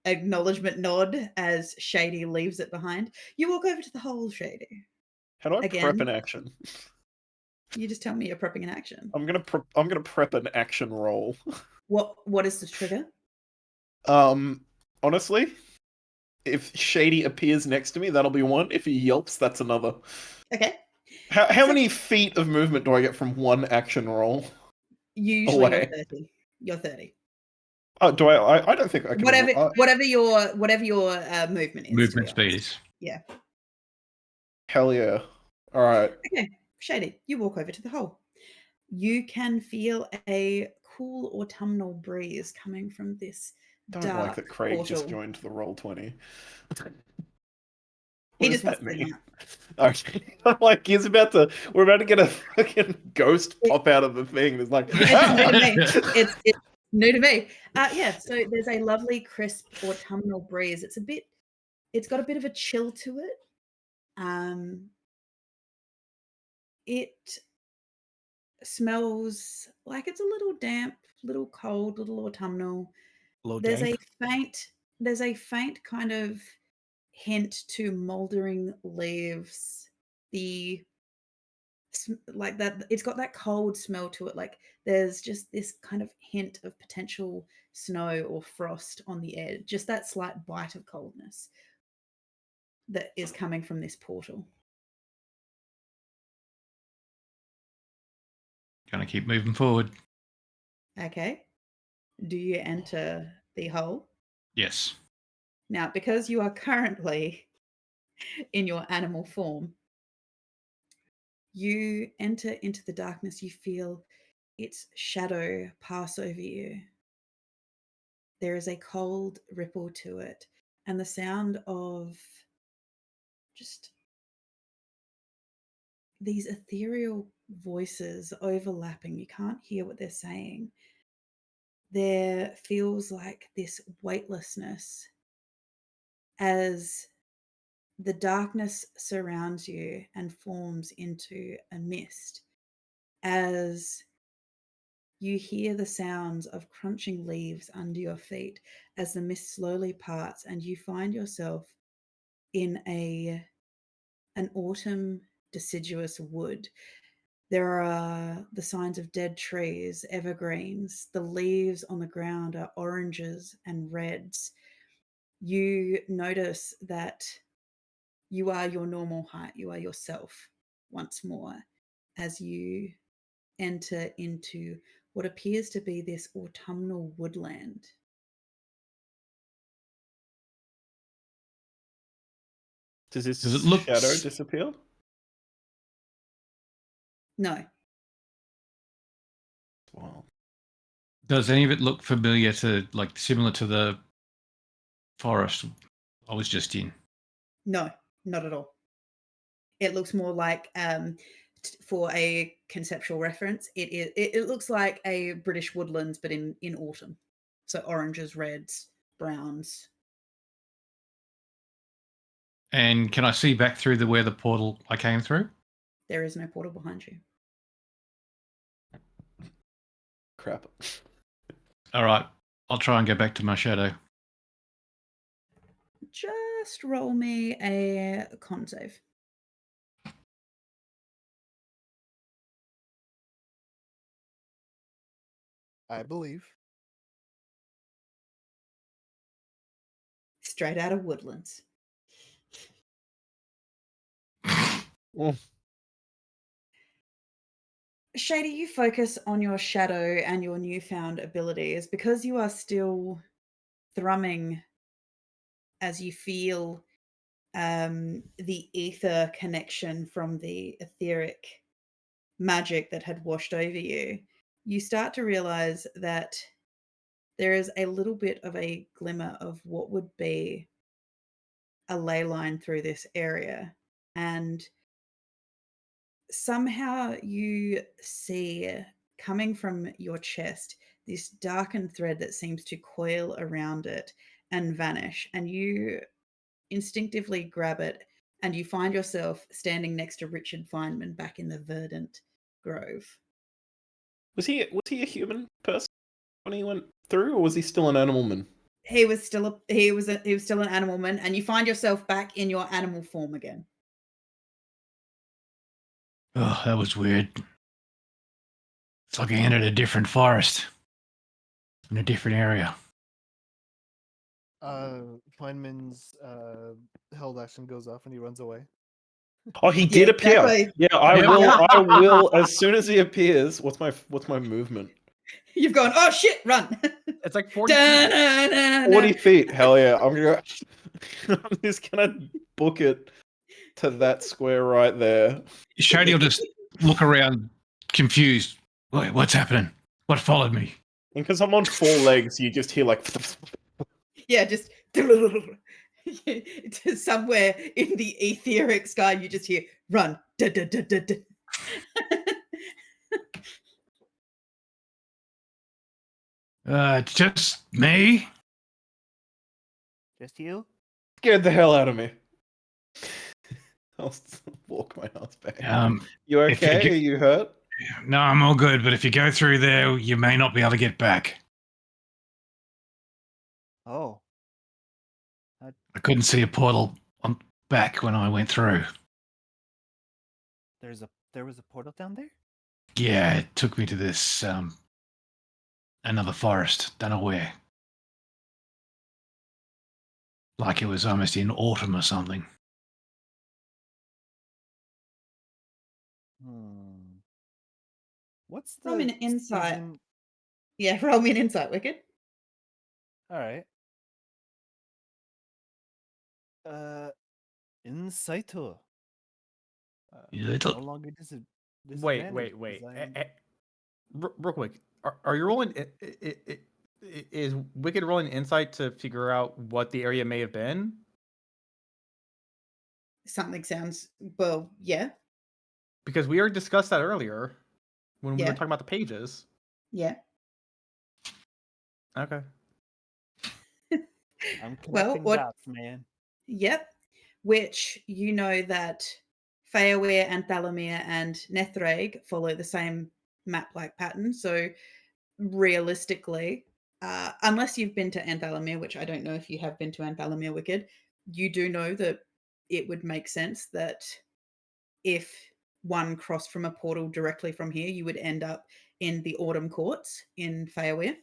acknowledgement nod as Shady leaves it behind. You walk over to the hole, Shady. How do I Again. prep an action? You just tell me you're prepping an action. I'm gonna prep an action roll. What is the trigger? Honestly, if Shady appears next to me, that'll be one. If he yelps, that's another. Okay. How So- many feet of movement do I get from one action roll? Usually Away. you're 30. You're 30. Oh, do I don't think I can. Whatever your movement is. Movement to be honest. speed is. Yeah. Hell yeah! All right. Okay, Shady, you walk over to the hole. You can feel a cool autumnal breeze coming from this Don't dark like that Craig portal. just joined the Roll20. He What just does that wants to mean? Okay. I'm like, we're about to get a fucking ghost pop out of the thing. It's like, It's new to me. It's new to me. Yeah, so there's a lovely crisp autumnal breeze. It's got a bit of a chill to it. It smells like it's a little damp, little cold, little autumnal. There's a faint kind of hint to moldering leaves. Like that, it's got that cold smell to it. Like there's just this kind of hint of potential snow or frost on the edge. Just that slight bite of coldness that is coming from this portal. Gonna keep moving forward. Okay. Do you enter the hole? Yes. Now, because you are currently in your animal form, you enter into the darkness. You feel its shadow pass over you. There is a cold ripple to it, and the sound of just these ethereal voices overlapping. You can't hear what they're saying. There feels like this weightlessness as the darkness surrounds you and forms into a mist, as you hear the sounds of crunching leaves under your feet as the mist slowly parts and you find yourself in an autumn deciduous wood. There are the signs of dead trees, evergreens. The leaves on the ground are oranges and reds. You notice that you are your normal height. You are yourself once more as you enter into what appears to be this autumnal woodland. Does this Does it look shadow disappear? No. Wow. Does any of it look familiar to, like, similar to the forest I was just in? No, not at all. It looks more like, for a conceptual reference, it looks like a British woodlands, but in autumn. So oranges, reds, browns. And can I see back through where the portal I came through? There is no portal behind you. Crap. All right, I'll try and go back to my shadow. Just roll me a con save. I believe. Straight out of woodlands. Mm. Shady, you focus on your shadow and your newfound abilities because you are still thrumming as you feel the ether connection from the etheric magic that had washed over you. You start to realize that there is a little bit of a glimmer of what would be a ley line through this area. And somehow you see coming from your chest this darkened thread that seems to coil around it and vanish. And you instinctively grab it and you find yourself standing next to Richard Feynman back in the verdant grove. Was he a human person when he went through, or was he still an animal man? He was still an animal man, and you find yourself back in your animal form again. Oh, that was weird. It's like I entered a different forest in a different area. Feynman's held action goes off and he runs away. Oh, he Yeah, did appear. exactly. Yeah, I will. As soon as he appears, what's my movement? You've gone, oh shit, run. It's like 40 feet. Da-na-na-na. 40 feet. Hell yeah! I'm just gonna book it to that square right there. Shady will just look around, confused. Wait, what's happening? What followed me? And because I'm on 4 legs, you just hear like. Yeah, just somewhere in the etheric sky, you just hear run. Da, da, da, da, da. It's just me. Just you? Scared the hell out of me. I'll walk my ass back. You if you okay? get- Are you hurt? No, I'm all good. But if you go through there, you may not be able to get back. Oh. I couldn't see a portal on back when I went through. There was a portal down there? Yeah, it took me to this another forest. Don't know where. Like it was almost in autumn or something. What's Roll me the an insight. season? Yeah, roll me an insight, Wicked. All right. Insight. Little- No longer Wait. Real quick. Are you rolling? Is Wicked rolling insight to figure out what the area may have been? Something sounds, well, yeah. Because we already discussed that earlier when we were Yeah. talking about the pages. Yeah. Okay. I'm Well, connecting what? dots, man. Yep. Which you know that Feaware and Thalamir and Nethreg follow the same map-like pattern. So realistically, unless you've been to Anthalamir, which I don't know if you have been to Anthalamir, Wicked, you do know that it would make sense that if one crossed from a portal directly from here, you would end up in the Autumn Courts in Feaware.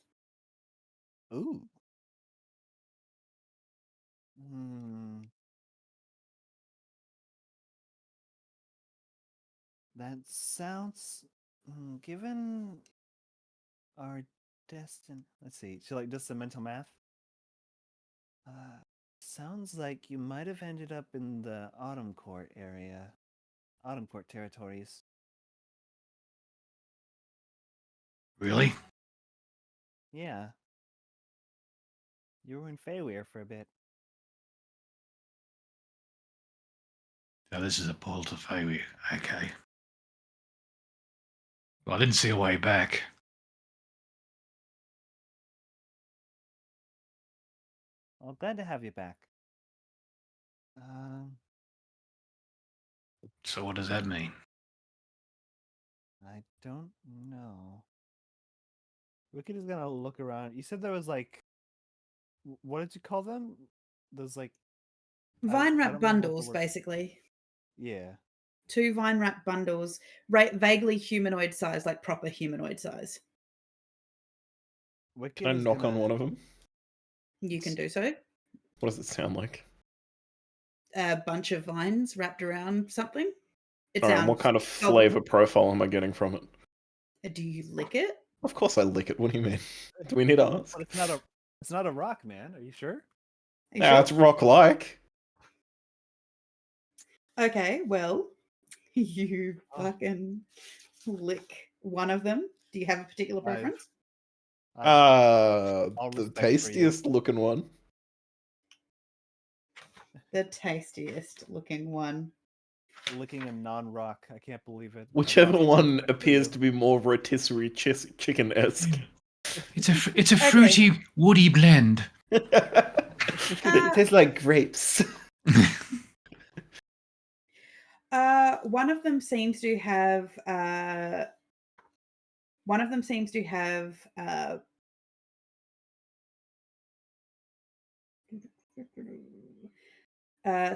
Ooh. That sounds. Given our destiny. Let's see. She like does some mental math. Sounds like you might have ended up in the Autumn Court area. Autumn Court territories. Really? Yeah. You were in Feyweir for a bit. So this is a portal to Feywick. Okay. Well, I didn't see a way back. Well, glad to have you back. Um, So what does that mean? I don't know. Wicked is gonna look around. You said there was like, what did you call them? Those like, Vine I wrap don't remember what the bundles, word. basically. Yeah. 2 vine wrap bundles, vaguely humanoid size, like proper humanoid size. Wicked Can I is knock on gonna. one of them? You can do so. What does it sound like? A bunch of vines wrapped around something. It Alright, sounds. what kind of flavor profile am I getting from it? Do you lick it? Of course I lick it. What do you mean? Do we need to ask? But it's not a. It's not a rock, man. Are you sure? Are you Nah, sure? it's rock-like. Okay, well, you Oh. fucking lick one of them. Do you have a particular I've- preference? All The respect for you. tastiest looking one. The tastiest looking one. Licking a non-rock. I can't believe it. Whichever one appears to be more rotisserie chicken-esque. It's a fruity, woody blend. It tastes like grapes. One of them seems to have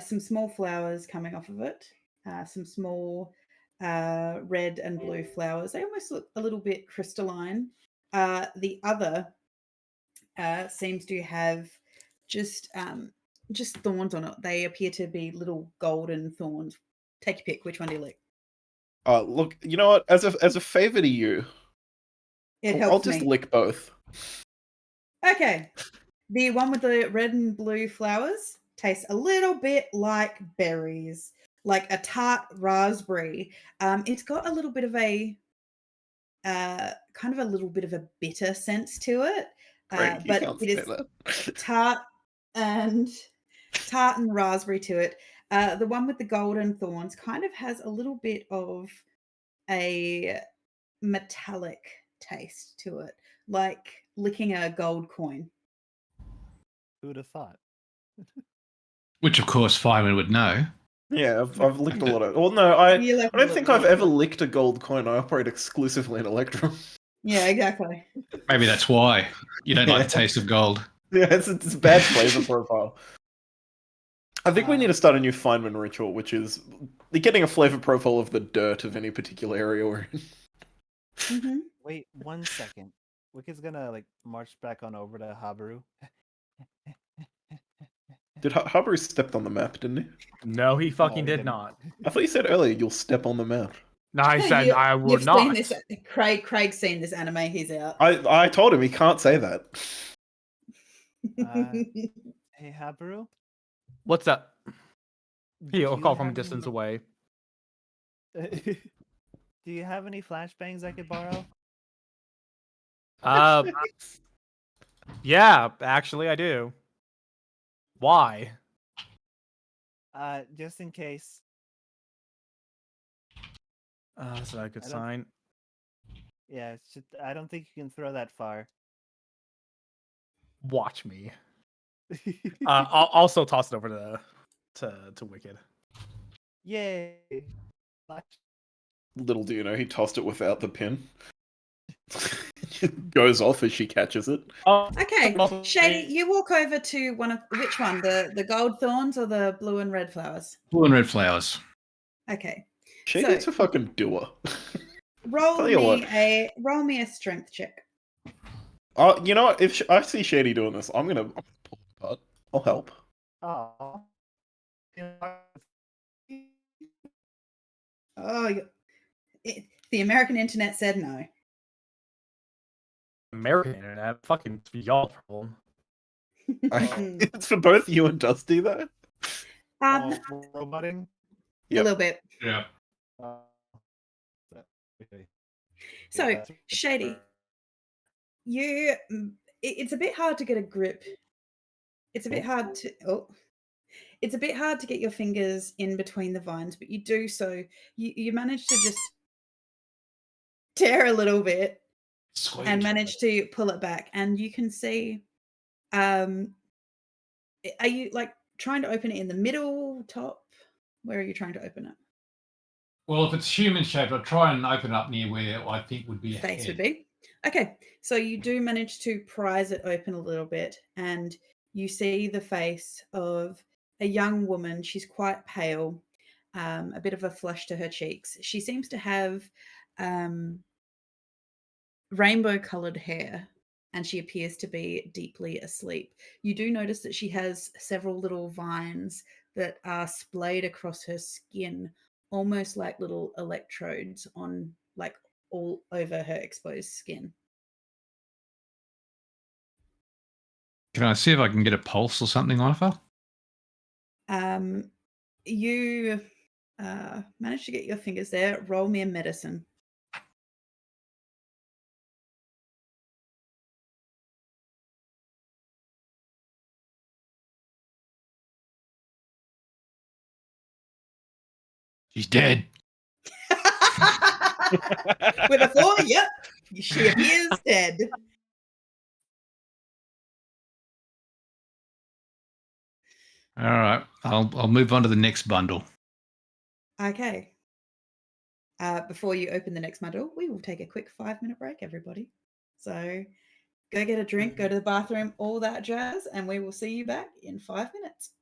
some small flowers coming off of it. Some small red and blue flowers. They almost look a little bit crystalline. The other seems to have just thorns on it. They appear to be little golden thorns. Take your pick. Which one do you like? Look, you know what? As a favor to you, It I'll helps just me. lick both. Okay. The one with the red and blue flowers tastes a little bit like berries, like a tart raspberry. It's got a little bit of a kind of a little bit of a bitter sense to it, Great, you but can't it say is that. and tart and raspberry to it. The one with the golden thorns kind of has a little bit of a metallic taste to it, like licking a gold coin. Who would have thought? Which, of course, Fireman would know. Yeah, I've licked a lot of. Well, no, I You like a don't lot think of I've ever gold. licked a gold coin. I operate exclusively in Electrum. Yeah, exactly. Maybe that's why you don't like Yeah. the taste of gold. Yeah, it's a bad flavor profile. I think we need to start a new Feynman ritual, which is getting a flavor profile of the dirt of any particular area we're in. Mm-hmm. Wait 1 second. Wicked's gonna like march back on over to Habaru. Did Habaru stepped on the map, didn't he? No, he fucking he did didn't. not. I thought you said earlier you'll step on the map. No, I said I would You've not. seen this. Craig's seen this anime. He's out. I told him he can't say that. Hey Habaru. What's up? do He'll you call from a have distance any- away. Do you have any flashbangs I could borrow? Uh, yeah, actually, I do. Why? Just in case. That's not a good I don't- sign. Yeah, it's just, I don't think you can throw that far. Watch me. I'll also toss it over to Wicked. Yay! Flash- Little do you know, he tossed it without the pin. It goes off as she catches it. Oh, Okay, Shady, you walk over to which one? The gold thorns or the blue and red flowers? Blue and red flowers. Okay. Shady's So- a fucking doer. Roll Tell you me what. a strength check. You know what? If I see Shady doing this, I'm gonna pull apart. I'll help. Oh. Oh, the American internet said no. American internet, fucking y'all problem. It's for both you and Dusty, though. um, Roboting. a Yep. little bit. Yeah. Uh, okay. So, Yeah, Shady, it's a bit hard to get a grip. It's a bit hard to it's a bit hard to get your fingers in between the vines, but you do so. You manage to just tear a little bit Sweet. and manage to pull it back, and you can see. Um, are you like trying to open it in the middle, top? Where are you trying to open it? Well, if it's human shaped, I'll try and open up near where I think would be a Face would head. be. Okay, so you do manage to prise it open a little bit, and you see the face of a young woman. She's quite pale, a bit of a flush to her cheeks. She seems to have rainbow colored hair, and she appears to be deeply asleep. You do notice that she has several little vines that are splayed across her skin, almost like little electrodes on like all over her exposed skin. Can I see if I can get a pulse or something off her? You manage to get your fingers there. Roll me a medicine. She's dead. With a 4, yep, she appears dead. All right. I'll move on to the next bundle. Okay. Before you open the next bundle, we will take a quick 5-minute break, everybody. So go get a drink, go to the bathroom, all that jazz, and we will see you back in 5 minutes.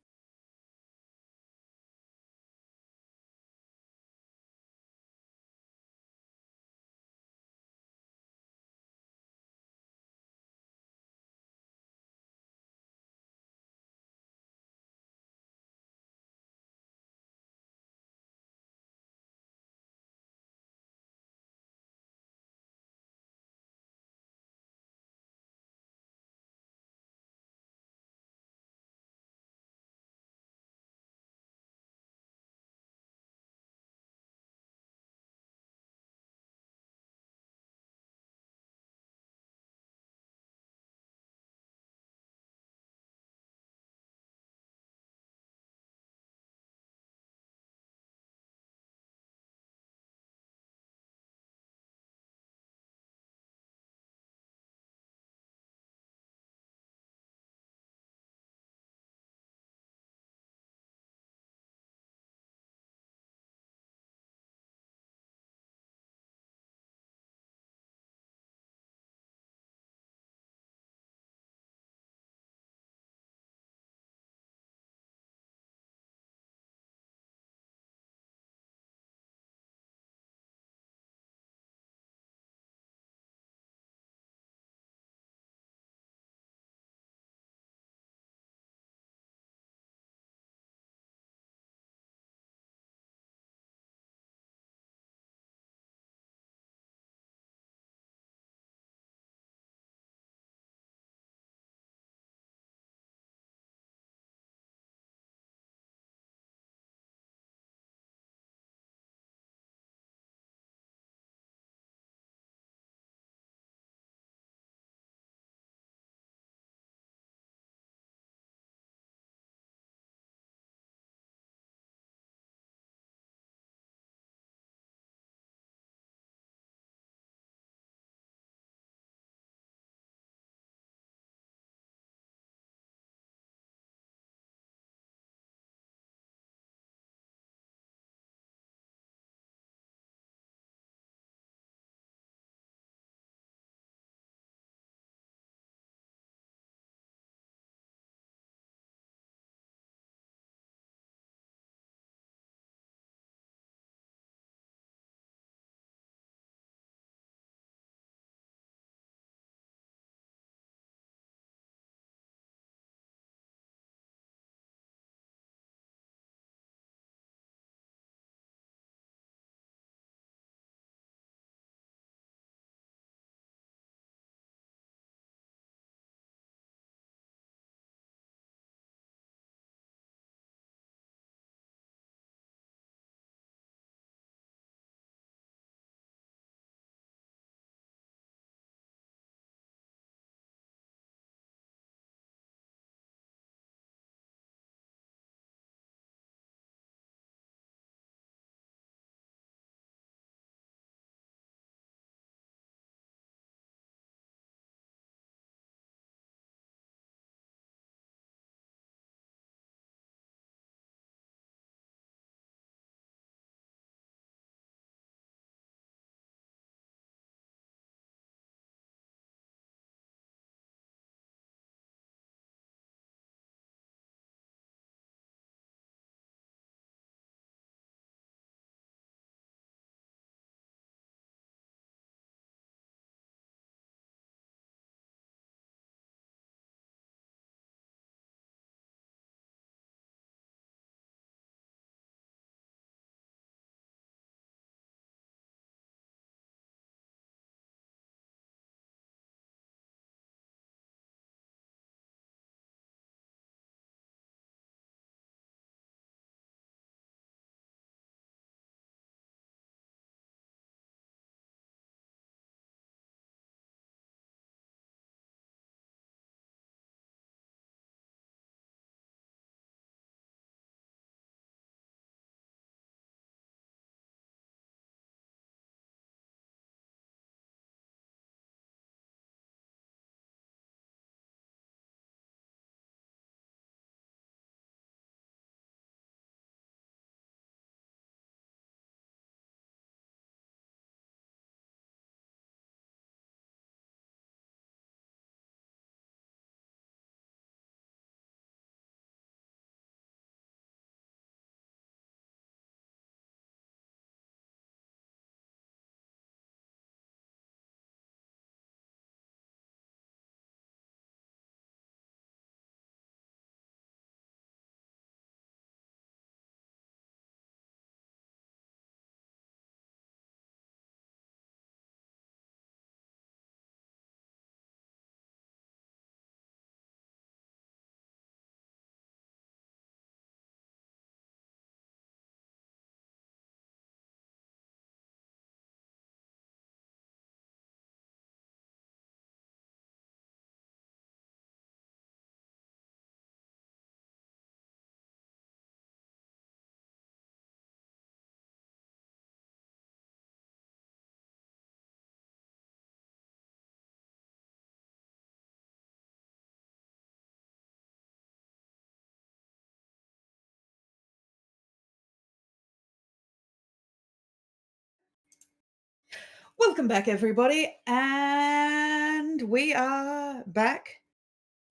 Welcome back, everybody, and we are back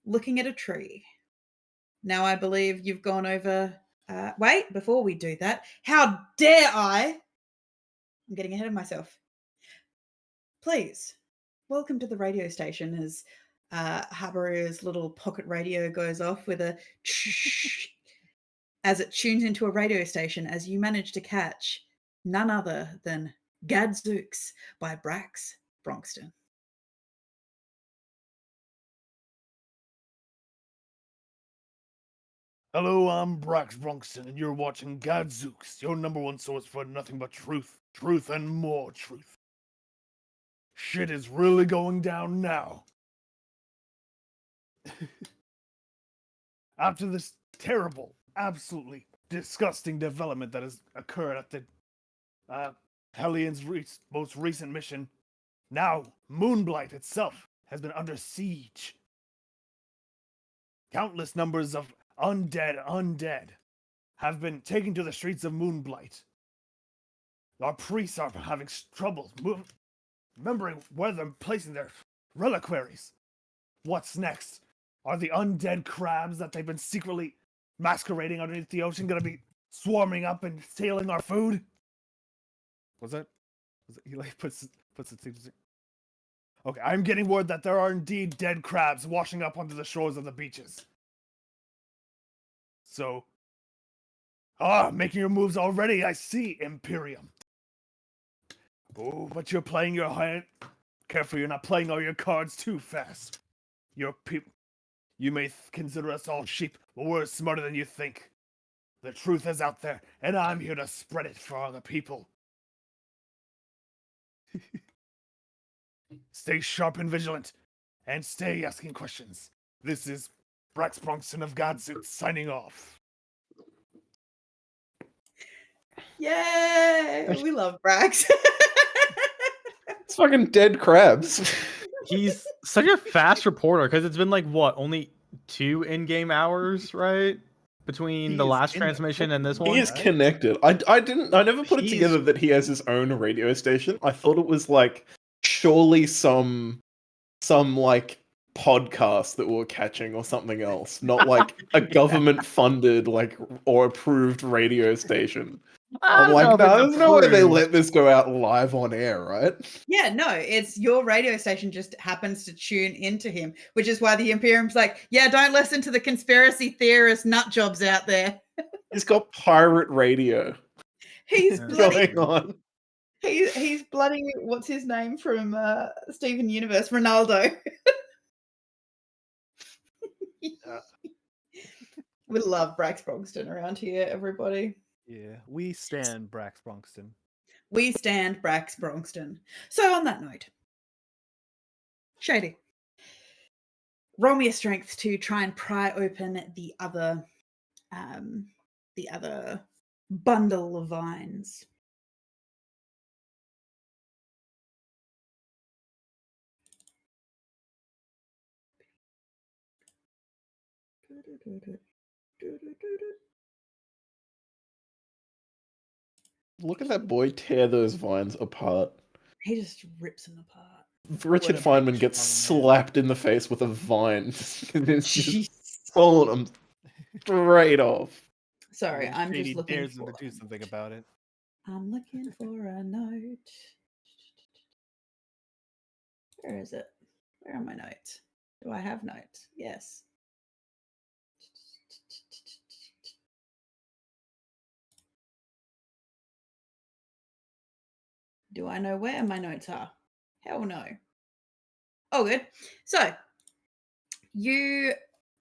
looking at a tree. Now, I believe you've gone over. Wait, before we do that, how dare I? I'm getting ahead of myself. Please, welcome to the radio station as Habaru's little pocket radio goes off with a as it tunes into a radio station as you manage to catch none other than Gadzooks by Brax Bronxton. Hello, I'm Brax Bronxton, and you're watching Gadzooks, your number one source for nothing but truth, truth, and more truth. Shit is really going down now. After this terrible, absolutely disgusting development that has occurred at the Hellions' most recent mission, now Moonblight itself has been under siege. Countless numbers of undead have been taken to the streets of Moonblight. Our priests are having trouble remembering where they're placing their reliquaries. What's next? Are the undead crabs that they've been secretly masquerading underneath the ocean going to be swarming up and stealing our food? Was it Eli puts it to... Okay, I'm getting word that there are indeed dead crabs washing up onto the shores of the beaches. So, making your moves already, I see, Imperium. Oh, but you're playing your hand. Careful, you're not playing all your cards too fast. Your people, you may consider us all sheep, but we're smarter than you think. The truth is out there, and I'm here to spread it for all the people. Stay sharp and vigilant, and stay asking questions. This is Brax Bronxton of Godzooks signing off. Yay! We love Brax. It's fucking dead crabs. He's such a fast reporter because it's been like what, only 2 in-game hours, right? Between He the is last in the transmission and this fucking one. He is right? connected. I never put it He's- together that he has his own radio station. I thought it was like surely some like podcast that we're catching or something else, not like a government funded like or approved radio station. I I'm don't like, know if no, it's there's no way they approved. let this go out live on air, right? Yeah, no, it's your radio station just happens to tune into him, which is why the Imperium's like, yeah, don't listen to the conspiracy theorist nut jobs out there. He's got pirate radio He's Yeah. bloody, going on. he's bloody, what's his name from Steven Universe? Ronaldo. We love Brax Bronxton around here, everybody. Yeah, we stand Brax Bronxton. We stand Brax Bronxton. So on that note, Shady, roll me a strength to try and pry open the other bundle of vines. Look at that boy tear those vines apart. He just rips them apart. Richard What a big, Feynman gets strong man. slapped in the face with a vine. It's just Jeez. pulling him straight off. Sorry, And I'm Shady just looking dares him for. to do something about it. I'm looking for a note. Where is it? Where are my notes? Do I have notes? Yes. Do I know where my notes are? Hell no. Oh, good. So you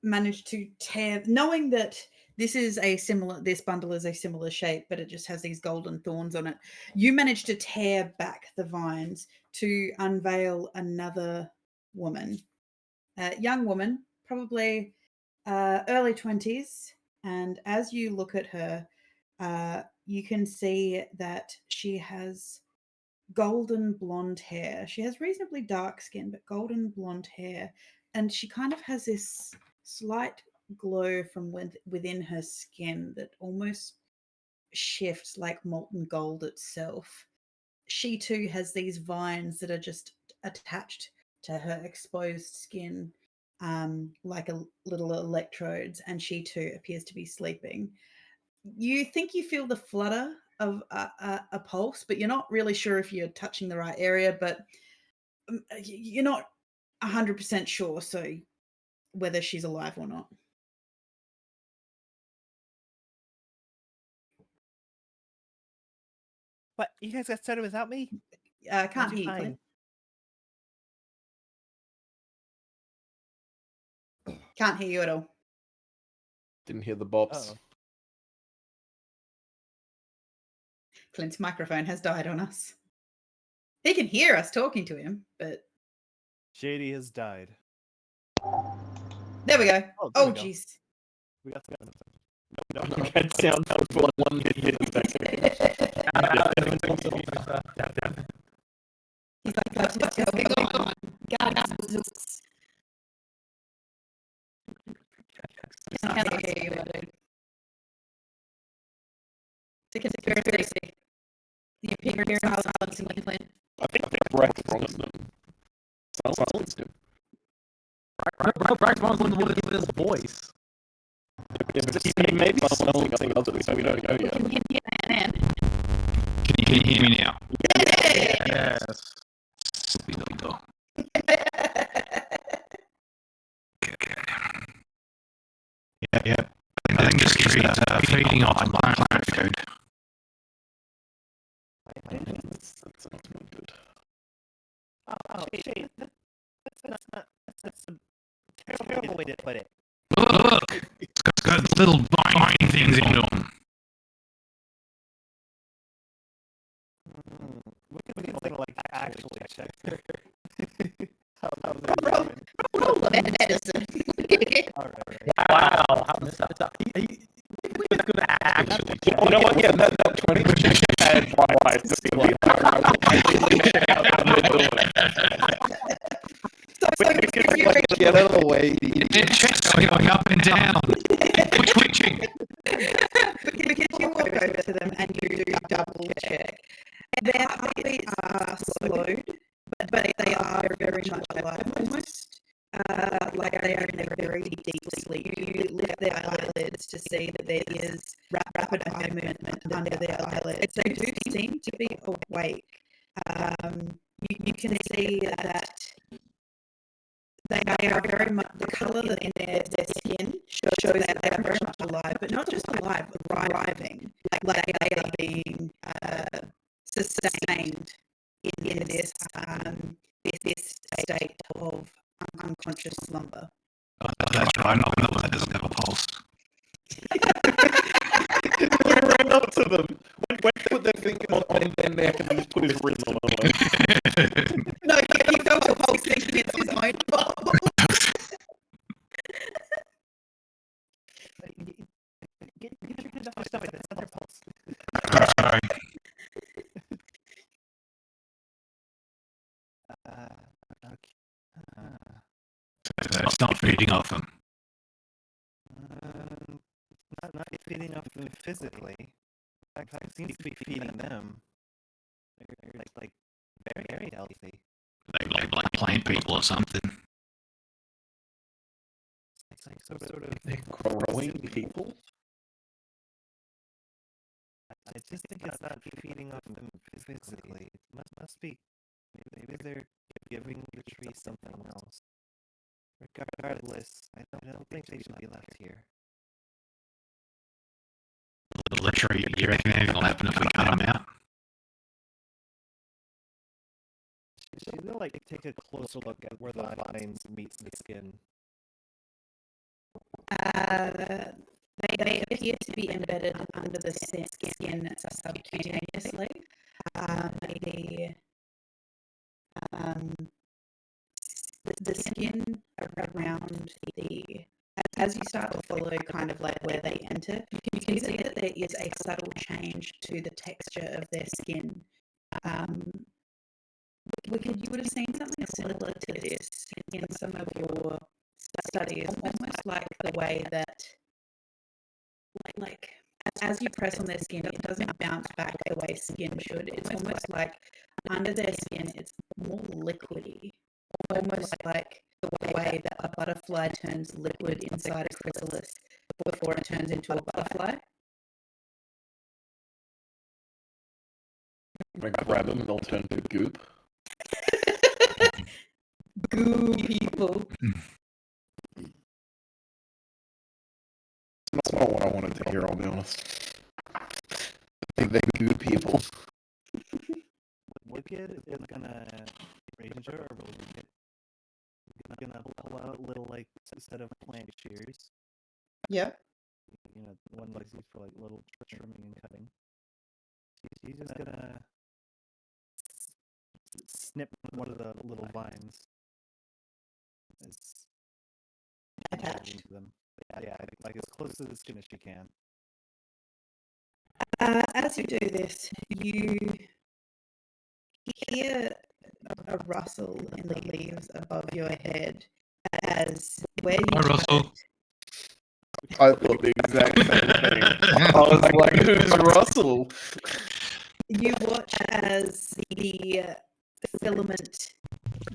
managed to tear, knowing that this bundle is a similar shape, but it just has these golden thorns on it. You managed to tear back the vines to unveil another woman, a young woman, probably early 20s. And as you look at her, you can see that she has golden blonde hair. She has reasonably dark skin, but golden blonde hair. And she kind of has this slight glow from within her skin that almost shifts like molten gold itself. she too has these vines that are just attached to her exposed skin, like a little electrodes, and she too appears to be sleeping. You think you feel the flutter of a pulse, but you're not really sure if you're touching the right area, but you're not 100% sure, so whether she's alive or not. What? You guys got started without me? Can't hear you, Clint. Can't hear you at all. Didn't hear the bops. Uh-oh. Clint's microphone has died on us. He can hear us talking to him, but Shady has died. there we go. Oh, Oh, jeez. We got some. That sound for 1 minute. He's like, what's going on? God, I can't hear you, dude. It's a conspiracy. You hear silencing Clint. I think Brax promised them. Silenced him. Brax wants to with his voice. Yeah, but he may be something else that we don't know yet. Can you hear me now? Yes. Stupido. Okay. Yeah. I think this tree is feeding off the planet code. That sounds not good. Oh, Shady. That's a terrible way to put it. Look! It's got little binding things in them. We can like actually check. How's Roll the medicine. Alright. Wow. How messed up. He was good at actually. You know what? Yeah, that 20% had my wife to feel like get out of the way. Their chests are going up and down. Twitching. Because you walk over to them and you do double check. Their heartbeats are slowed, but they are very much alive, almost like they are in a very deep sleep. You lift their eyelids to see that there is rapid eye movement under their eyelids. They do seem to be awake. You can see that they are very much, the colour that in their skin shows that they are very much alive, but not just alive, but thriving. Like they are being sustained in this state of unconscious slumber. Oh, that's right. I know that doesn't have a pulse. We ran up to them. When they put their finger on their neck and then just put his wrist on them. No, he felt your pulse thinking it's his own pulse. Get your kids off my stomach. That's not their pulse. Sorry. So it's not feeding off them. Not feeding off them physically. In fact, it seems to be feeding them. They're like very, very healthy. Like plant people or something. It's like sort of They're growing people? I just think it's not feeding off them physically. It must be. Maybe they're giving the tree something else. Regardless, I don't think they should be left here. Literally, you reckon anything will happen if we cut them out? Should we like take a closer look at where the vines meet the skin? They appear to be embedded under the skin subcutaneously. The skin around as you start to follow kind of like where they enter, you can see that there is a subtle change to the texture of their skin. You would have seen something similar to this in some of your studies, almost like the way that, like as you press on their skin, it doesn't bounce back the way skin should. It's almost like under their skin, it's more liquidy, almost like the way that a butterfly turns liquid inside a chrysalis before it turns into a butterfly. I grab them and they'll turn to goop. Goo people. That's not what I wanted to hear, I'll be honest. I think they're goo people. Wicked is gonna ranger or Wicked gonna pull out little like set of plant shears. Yep. You know, one like used for like little trimming and cutting. She's just gonna snip one of the little vines. It's Attached. into them. Yeah, like as close to the skin as she can. As you do this, you hear a rustle in the leaves above your head as where you Hi, Russell. I thought the exact same thing. I was like, who's Russell? You watch as the filament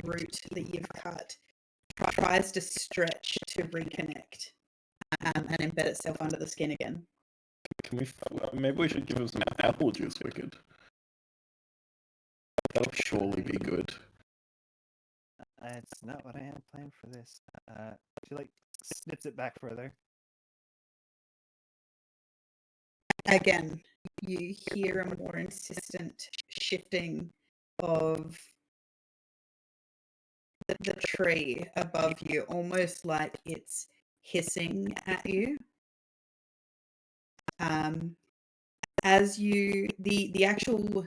root that you've cut tries to stretch to reconnect and embed itself under the skin again. Can we? Maybe we should give him some apple juice, Wicked. That'll surely be good. It's not what I had planned for this. She like snips it back further. Again, you hear a more insistent shifting of the tree above you, almost like it's hissing at you. As you, the actual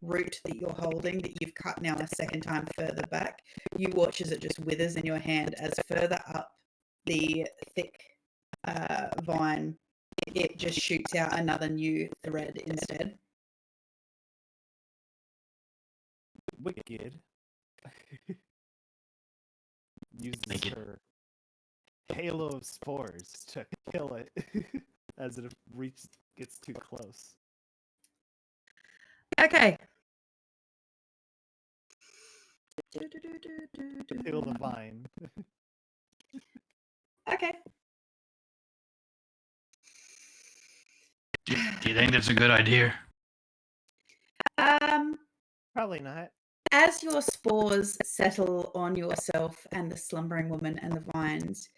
root that you're holding that you've cut now a second time further back, you watch as it just withers in your hand as further up the thick vine, it just shoots out another new thread instead. Wicked uses Naked. her halo of spores to kill it as it gets too close. Okay. Kill the vine. Okay. Do you think that's a good idea? Probably not. As your spores settle on yourself and the slumbering woman and the vines,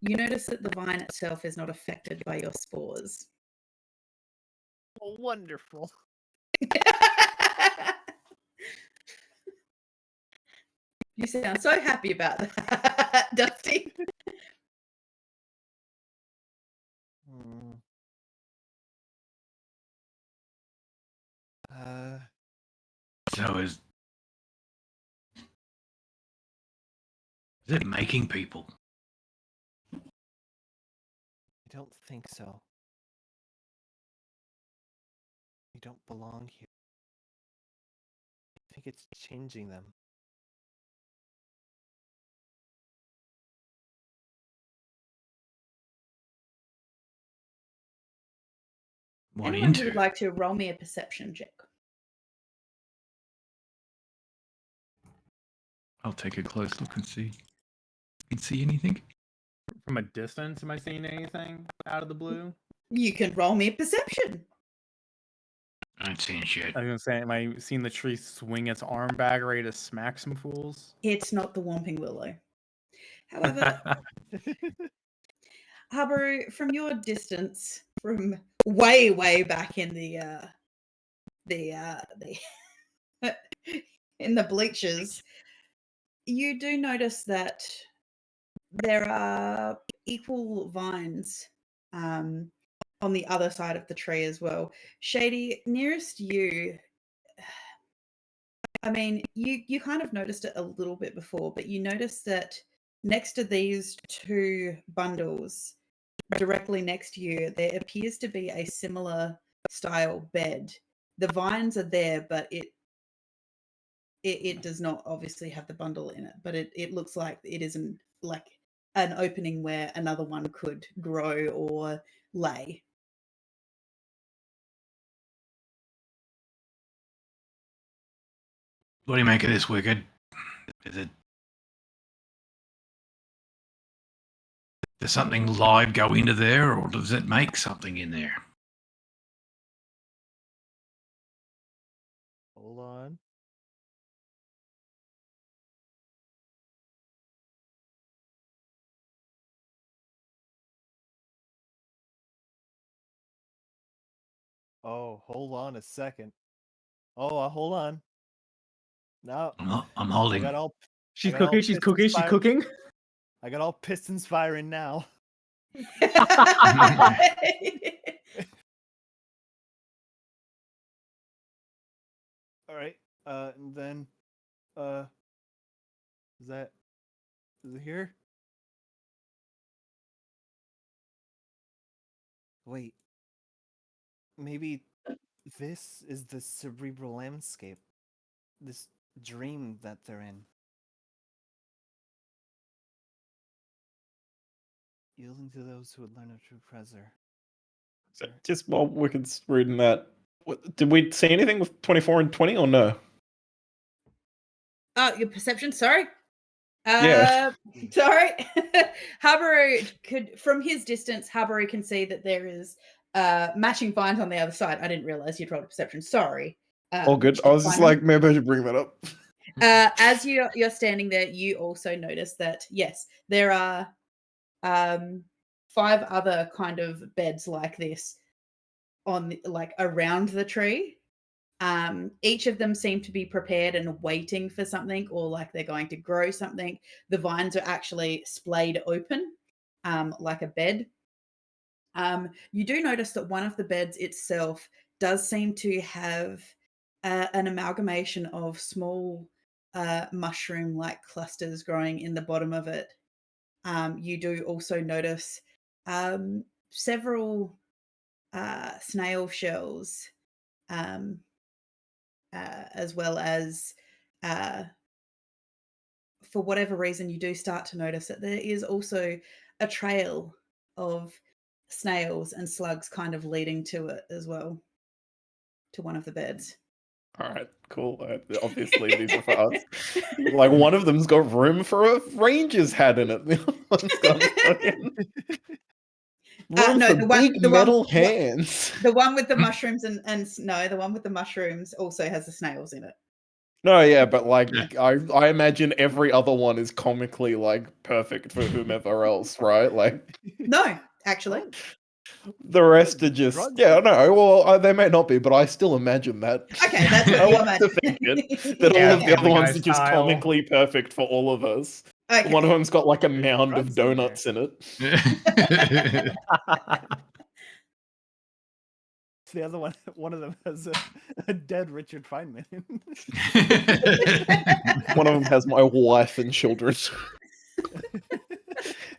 you notice that the vine itself is not affected by your spores. Oh, wonderful. You sound so happy about that, Dusty. So is it making people? I don't think so. You don't belong here. I think it's changing them. What Anyone who into? would like to roll me a perception check? I'll take a close look and see. You can see anything? From a distance, am I seeing anything out of the blue? You can roll me a perception. I ain't seeing shit. I was gonna say, am I seeing the tree swing its arm back, ready to smack some fools? It's not the Whomping Willow. However, Habaru, from your distance, from way, way back in the in the bleachers, you do notice that there are equal vines on the other side of the tree as well. Shady, nearest you, I mean, you kind of noticed it a little bit before, but you noticed that next to these two bundles, directly next to you, there appears to be a similar style bed. The vines are there, but it does not obviously have the bundle in it, but it looks like it isn't like an opening where another one could grow or lay. What do you make of this, Wicked? Is it? Does something live go into there, or does it make something in there? Hold on. Oh, hold on a second. Oh, hold on. No, I'm I holding. got all. She's I got all cooking. She's pistons cooking. She's firing. cooking. I got all pistons firing now. All right. And then, is it here? Wait. Maybe this is the cerebral landscape. This dream that they're in. Yielding to those who would learn a true treasure. So just while Wicked's reading that, did we see anything with 24 and 20 or no? Your perception, sorry. Yeah. Sorry. Habaru could, from his distance, Habaru can see that there is matching vines on the other side. I didn't realize you'd rolled a perception. Sorry. All good. I was just like, maybe I should bring that up. As you're standing there, you also notice that yes, there are 5 other kind of beds like this on like around the tree. Each of them seem to be prepared and waiting for something, or like they're going to grow something. The vines are actually splayed open, like a bed. You do notice that one of the beds itself does seem to have an amalgamation of small mushroom-like clusters growing in the bottom of it. You do also notice several snail shells, as well as, for whatever reason, you do start to notice that there is also a trail of snails and slugs kind of leading to it as well, to one of the beds. All right, cool. Obviously, these are for us. Like, one of them's got room for a ranger's hat in it. The other one's got fucking room No, for the one- big the one- metal what- hands. The one with the mushrooms and no, the one with the mushrooms also has the snails in it. No, yeah, but like, Yeah. I imagine every other one is comically like perfect for whomever else, right? Like, No, actually. the rest Good are just drugs, yeah, man. no. Well, they may not be, but I still imagine that. Okay, that's what I you like to imagine. think it, that Yeah, all of the other Family ones Guy are just style. comically perfect for all of us. Okay. One of them's got like a mound of drugs in there. donuts in it. The other one of them has a dead Richard Feynman. One of them has my wife and children.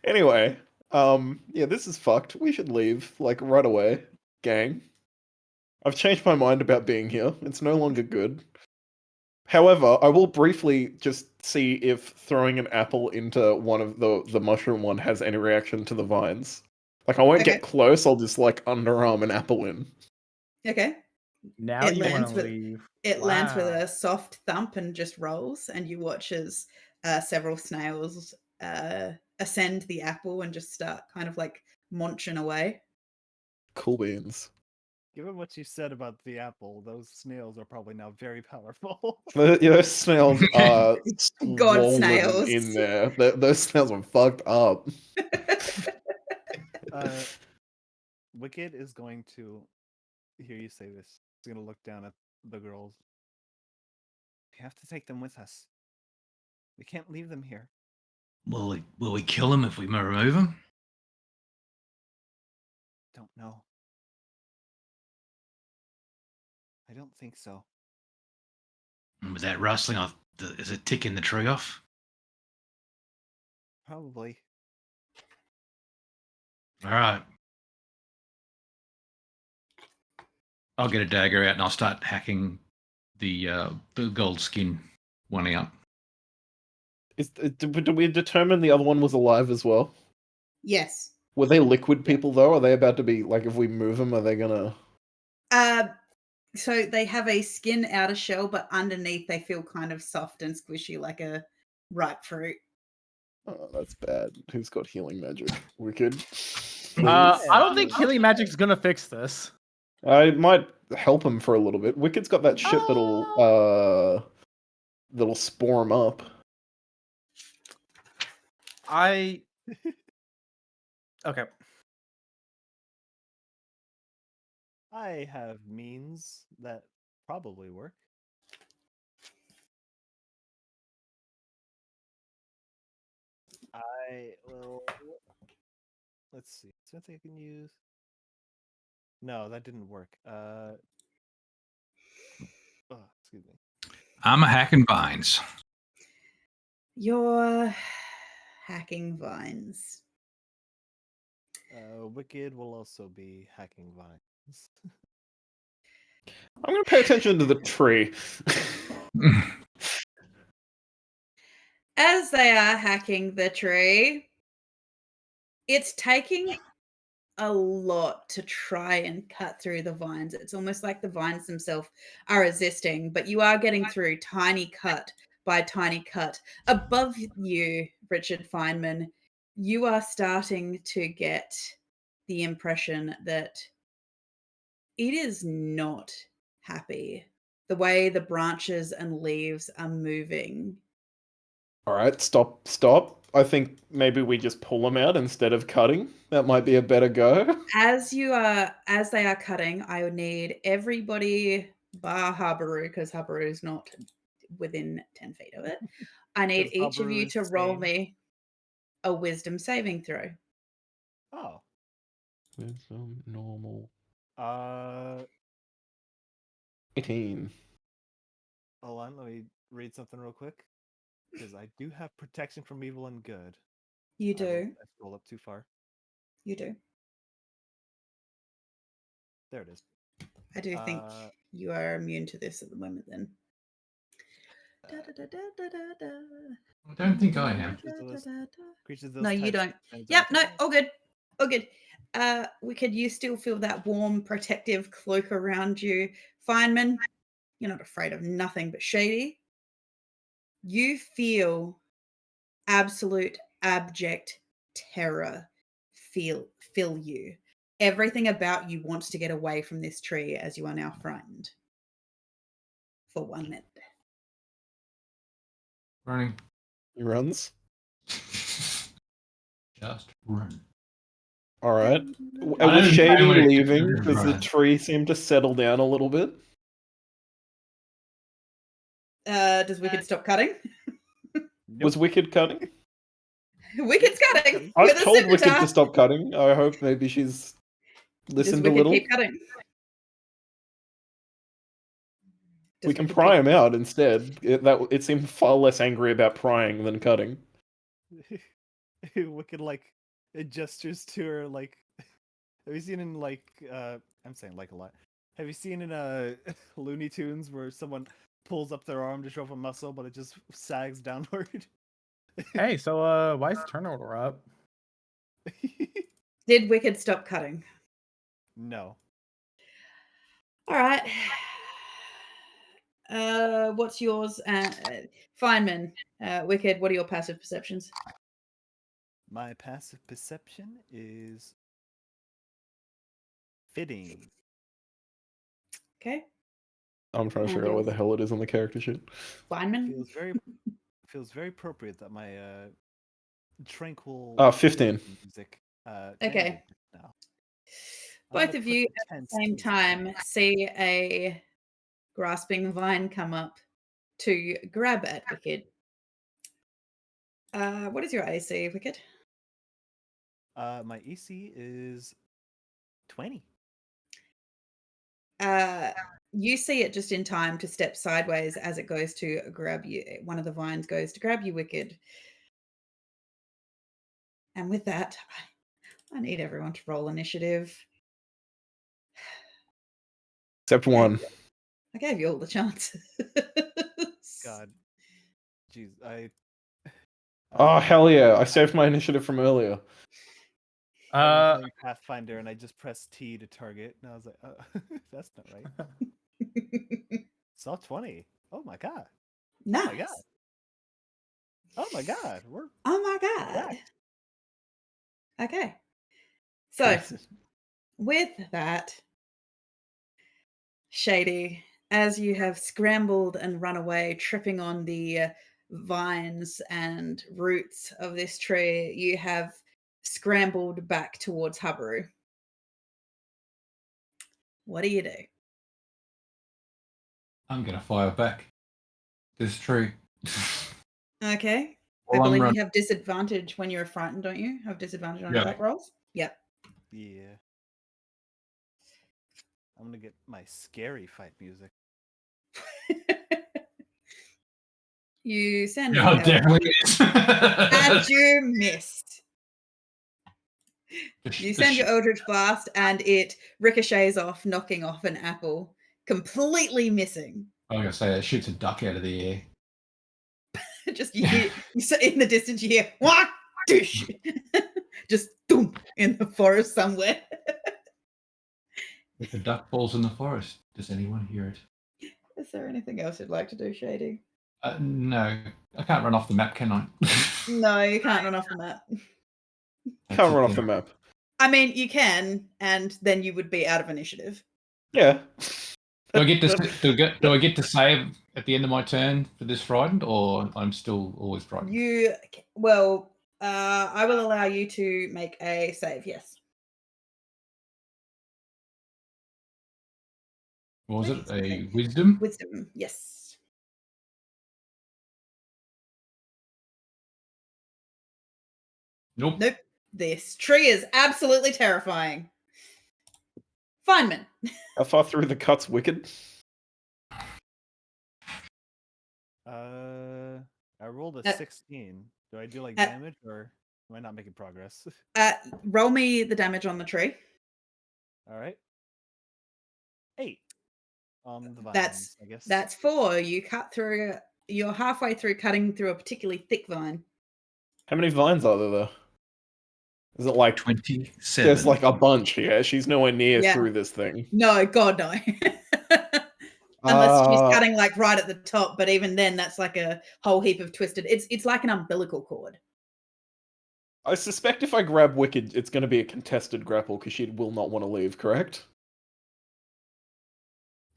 Anyway, yeah, this is fucked. We should leave like right away, gang. I've changed my mind about being here. It's no longer good. However, I will briefly just see if throwing an apple into one of the mushroom one has any reaction to the vines. Like, I won't Okay. get close. I'll just like underarm an apple in. Okay. Now It you want lands to with- leave. It lands with Wow. a soft thump and just rolls, and you watch as several snails ascend the apple and just start kind of like munching away. Cool beans. Given what you said about the apple, those snails are probably now very powerful. Those snails are God swollen snails. in there. Those snails are fucked up. Wicked is going to hear you say this. He's going to look down at the girls. We have to take them with us. We can't leave them here. Will we kill them if we remove them? Don't know. I don't think so. And with that rustling, is it ticking the tree off? Probably. All right. I'll get a dagger out and I'll start hacking the gold skin one out. Did we determine the other one was alive as well? Yes. Were they liquid people though? Are they about to be like, if we move them, are they gonna? So they have a skin outer shell, but underneath they feel kind of soft and squishy like a ripe fruit. Oh, that's bad. Who's got healing magic? Wicked. Please. I don't think healing magic's gonna fix this. I might help him for a little bit. Wicked's got that shit that'll spore him up. Okay. I have means that probably work. I will. Let's see. Something I can use. No, that didn't work. Oh, excuse me. I'm a hacking vines. You're hacking vines. Wicked will also be hacking vines. I'm gonna pay attention to the tree. As they are hacking the tree, it's taking a lot to try and cut through the vines. It's almost like the vines themselves are resisting, but you are getting through tiny cut by tiny cut. Above you, Richard Feynman, you are starting to get the impression that it is not happy. The way the branches and leaves are moving. All right, stop. I think maybe we just pull them out instead of cutting. That might be a better go. As they are cutting, I would need everybody bar Habaru, because Habaru is not within 10 feet of it. I need 'Cause each of Habaru you is to roll sane. me a wisdom saving throw. Oh. Wisdom normal. 18. 18. Hold on, let me read something real quick. Because I do have protection from evil and good. You do. I scrolled up too far. You do. There it is. I do think you are immune to this at the moment then. I don't think I am. No, you don't. Yep, no, all good. All good. Wicked, you still feel that warm, protective cloak around you. Feynman, you're not afraid of nothing but Shady. You feel absolute, abject terror fill you. Everything about you wants to get away from this tree as you are now frightened. For 1 minute. Running. He runs. Just run. All right. I don't Was think Shady I would leaving? consider Does the run. tree seem to settle down a little bit? Does Wicked stop cutting? Was Wicked cutting? Wicked's cutting. I've with a told Wicked scimitar. to stop cutting. I hope maybe she's Does listened a Wicked little. keep cutting? We can pry him out instead. It seemed far less angry about prying than cutting. Wicked it gestures to her like. Have you seen in I'm saying like a lot. Have you seen in Looney Tunes where someone pulls up their arm to show off a muscle, but it just sags downward? Hey, so why is the turnover up? Did Wicked stop cutting? No. All right. What's yours? Feynman, Wicked, what are your passive perceptions? My passive perception is fitting. Okay. I'm trying to And figure out where the yours? hell it is on the character sheet. Feynman? Feels very appropriate that my tranquil 15. music Okay. now. Both of you at the same time see a grasping vine come up to grab at Wicked. What is your AC, Wicked? My AC is 20. You see it just in time to step sideways as it goes to grab you. One of the vines goes to grab you, Wicked. And with that, I need everyone to roll initiative. Except one. I gave you all the chances. God. Jeez, Oh, hell yeah. I saved my initiative from earlier. I was playing Pathfinder and I just pressed T to target, and I was like, that's not right. Saw 20. Oh my god. Nice. Oh my god. Oh my god. We're Oh my god. back. Okay. So Jesus. with that, Shady, as you have scrambled and run away, tripping on the vines and roots of this tree, you have scrambled back towards Habaru. What do you do? I'm gonna fire back. This tree. Okay. I While I'm believe running. you have disadvantage when you're frightened, don't you? Have disadvantage on Yeah. attack rolls? Yep. Yeah. I'm gonna get my scary fight music. You send Yeah, an it definitely Eldritch, is. and you missed. Just- You just send your sh- Eldritch Blast, and it ricochets off, knocking off an apple, completely missing. I'm gonna say that shoots a duck out of the air. Just you hear, in the distance, you hear wah, dish, just boom in the forest somewhere. If a duck falls in the forest, does anyone hear it? Is there anything else you'd like to do, Shady? No, I can't run off the map, can I? No, you can't run off the map. That's Can't it run off then. the map. I mean, you can, and then you would be out of initiative. Yeah. Do I get to do I get to save at the end of my turn for this frightened, or I'm still always frightened? I will allow you to make a save. Yes. What was it? A wisdom? Wisdom. Yes. Nope. Nope. This tree is absolutely terrifying. Feynman. How far through the cut's wicked? I rolled a Uh, 16. Do I do like uh, damage or am I not making progress? Roll me the damage on the tree. All right. 8 on the vines, That's I guess. that's 4. You cut through. You're halfway through cutting through a particularly thick vine. How many vines are there though? Is it like 27. there's like a bunch? Yeah, she's nowhere near Yeah. through this thing. No, God, no. Unless she's Uh, cutting like right at the top, but even then, that's like a whole heap of twisted. It's like an umbilical cord. I suspect if I grab Wicked, it's going to be a contested grapple because she will not want to leave. Correct?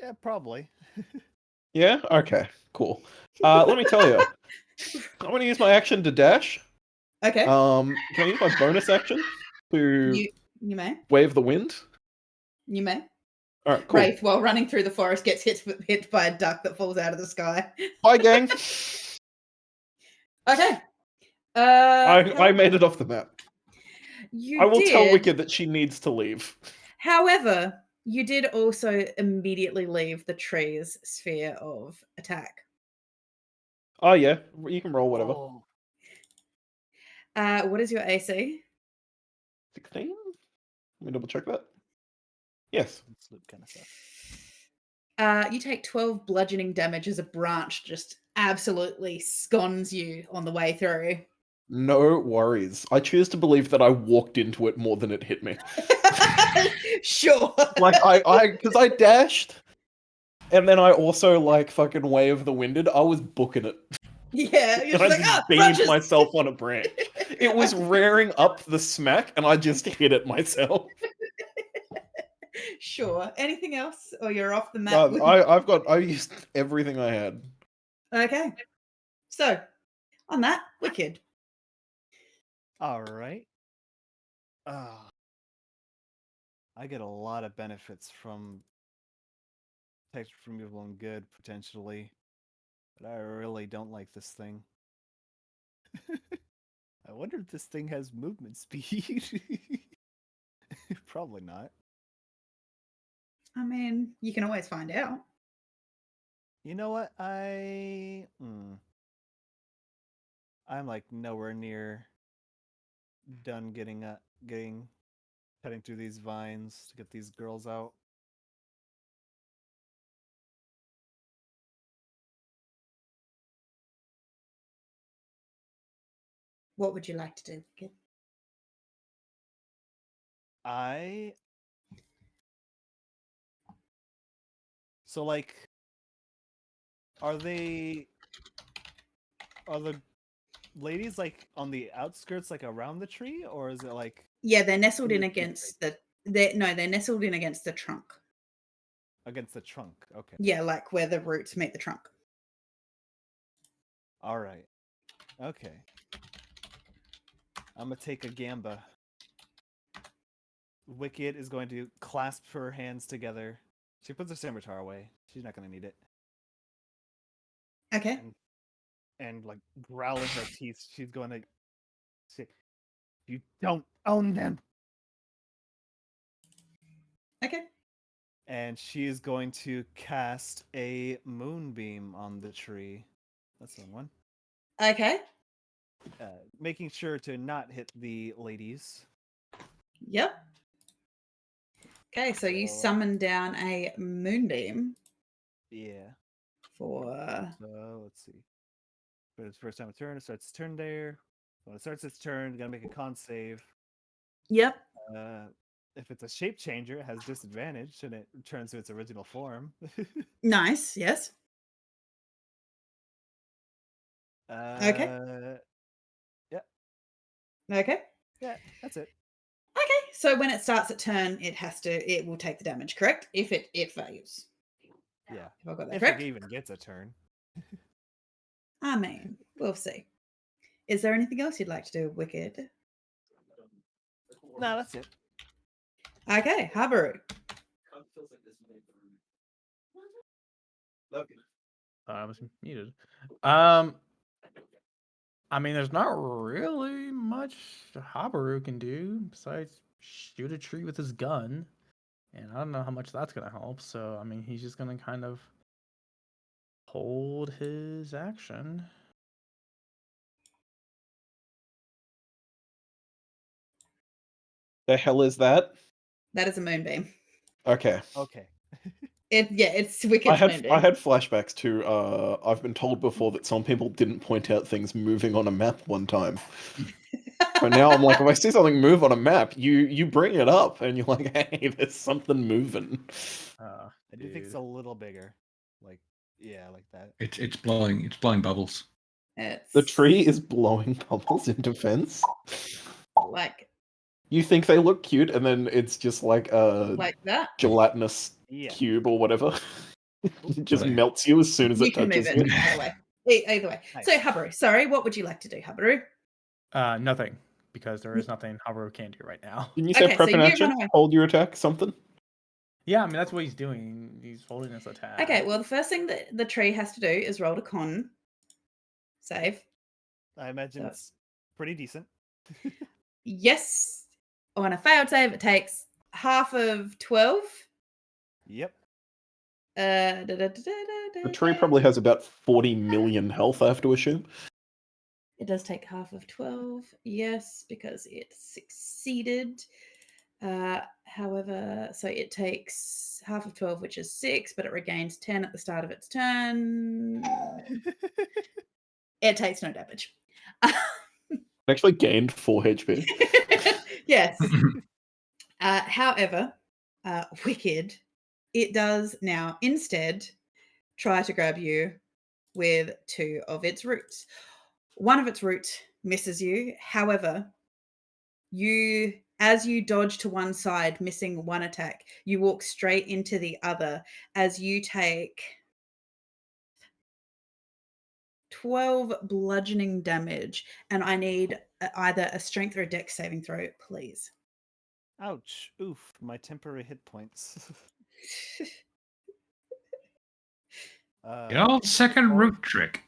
Yeah, probably. Yeah. Okay. Cool. Let me tell you, I'm going to use my action to dash. Okay, Can I use my bonus action to you may, wave the wind? you may. All right. Cool. Wraith, while running through the forest, gets hit by a duck that falls out of the sky. Bye, gang. Okay. I made it off the map. You I will tell did. Wicked that she needs to leave. However, you did also immediately leave the tree's sphere of attack. Oh yeah, you can roll whatever. Oh. What is your AC? 16. Let me double check that. Yes. Sloop kind of stuff. You take 12 bludgeoning damage as a branch just absolutely scones you on the way through. No worries. I choose to believe that I walked into it more than it hit me. Sure. Like because I dashed, and then I also like fucking wave the winded. I was booking it. Yeah, you're And just I like, just oh, beamed branches. myself on a branch. It was rearing up the smack, and I just hit it myself. Sure. Anything else? Or you're off the map? I used everything I had. Okay. So, on that, Wicked. All right. I get a lot of benefits from text from evil and good potentially, but I really don't like this thing. I wonder if this thing has movement speed. Probably not. I mean, you can always find out. You know what? I'm like nowhere near done cutting through these vines to get these girls out. What would you like to do, Wicked? So like, are the ladies like on the outskirts, like around the tree, or is it like Yeah, they're nestled in in the tree against they're nestled in against the trunk. against the trunk? Okay. Yeah, like where the roots meet the trunk. All right. Okay. I'm gonna take a gamba. Wicked is going to clasp her hands together. She puts her scimitar away. She's not gonna need it. Okay. And like growling her teeth, she's going to say, "You don't own them." Okay. And she is going to cast a moonbeam on the tree. That's the one. Okay. Making sure to not hit the ladies. Yep. Okay, so you So, summon down a moonbeam yeah. for So let's see. But it's first time a turn. It starts its turn there. When it starts its turn, you gotta make a con save. Yep. If it's a shape changer, it has disadvantage and it returns to its original form. Nice. Yes. Okay. Yeah, Okay. yeah, that's it. Okay. So when it starts its turn, it will take the damage, correct? If it fails. Yeah, Have I got that if correct? it even gets a turn. I mean, we'll see. Is there anything else you'd like to do, Wicked? No, that's it. Okay, Habaru. I was muted. I mean, there's not really much Habaru can do besides shoot a tree with his gun, and I don't know how much that's gonna help. So, I mean, he's just gonna kind of hold his action. The hell is that? That is a moonbeam. Okay. Okay. It's I Wicked's had moonbeam. I had flashbacks to I've been told before that some people didn't point out things moving on a map one time. So now I'm like, if I see something move on a map, you bring it up and you're like, hey, there's something moving. Uh, I do think it's dude. a little bigger. Like, yeah, like that. It's blowing bubbles. It's The tree is blowing bubbles in defense. like You think they look cute, and then it's just like a that. gelatinous Yeah. cube or whatever. It just Right. melts you as soon as You it can move touches it you. either way. Either way. Nice. So Habaru, sorry, what would you like to do, Habaru? Nothing, because there is nothing Habaru can do right now. Didn't you say Okay, so prep and you action? run away. Hold your attack, something? Yeah, I mean that's what he's doing. He's holding his attack. Okay, well the first thing that the tree has to do is roll a con save. I imagine So- it's pretty decent. Yes. On a failed save, it takes half of 12. Yep. The tree probably has about 40 million health, I have to assume. It does take half of 12, yes, because it succeeded. However, so it takes half of 12, which is 6, but it regains 10 at the start of its turn. It takes no damage. It actually gained 4 HP. Yes. However, Wicked, it does now instead try to grab you with 2 of its roots. One of its roots misses you. However, as you dodge to one side, missing one attack, you walk straight into the other as you take 12 bludgeoning damage, and I need either a strength or a dex saving throw, please. Ouch. Oof. My temporary hit points. Get old second hold- root trick.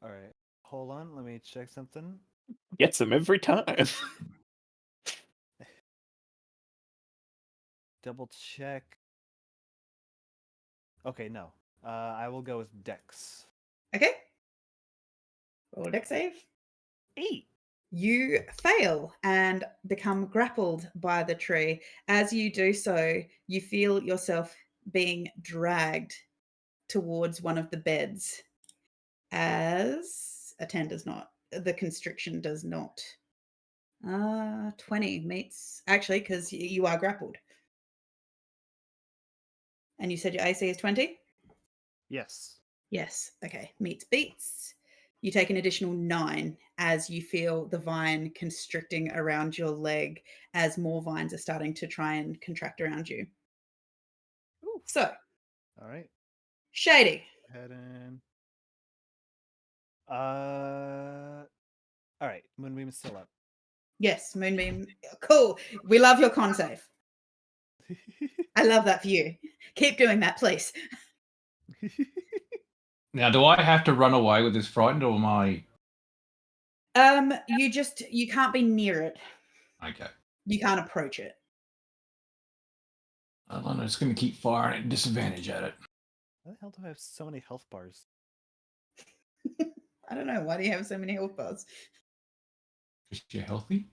All right. Hold on. Let me check something. Gets him every time. Double check. Okay, no. I will go with Dex. Okay. Roll a dex save. 8. You fail and become grappled by the tree. As you do so, you feel yourself being dragged towards one of the beds as a 10 does not. The constriction does not. 20 meets, actually, because you are grappled. And you said your AC is 20? Yes. Yes. Okay. Meets beats. You take an additional 9 as you feel the vine constricting around your leg as more vines are starting to try and contract around you. Ooh. So, All right. Shady. Go ahead and. All right. Moonbeam is still up. Yes, Moonbeam. Cool. We love your con save. I love that for you. Keep doing that, please. Now, do I have to run away with this frightened, or am I You can't be near it. okay? You can't approach it. I'm just going to keep firing at disadvantage at it. Why the hell do I have so many health bars? I don't know. Why do you have so many health bars? Just you're healthy.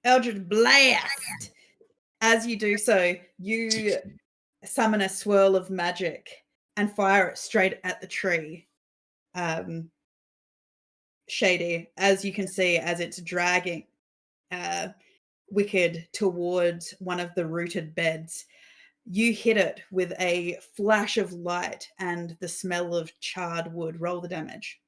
Eldritch Blast! As you do so, you summon a swirl of magic and fire it straight at the tree. Shady, as you can see, as it's dragging Wicked towards one of the rooted beds. You hit it with a flash of light and the smell of charred wood. Roll the damage.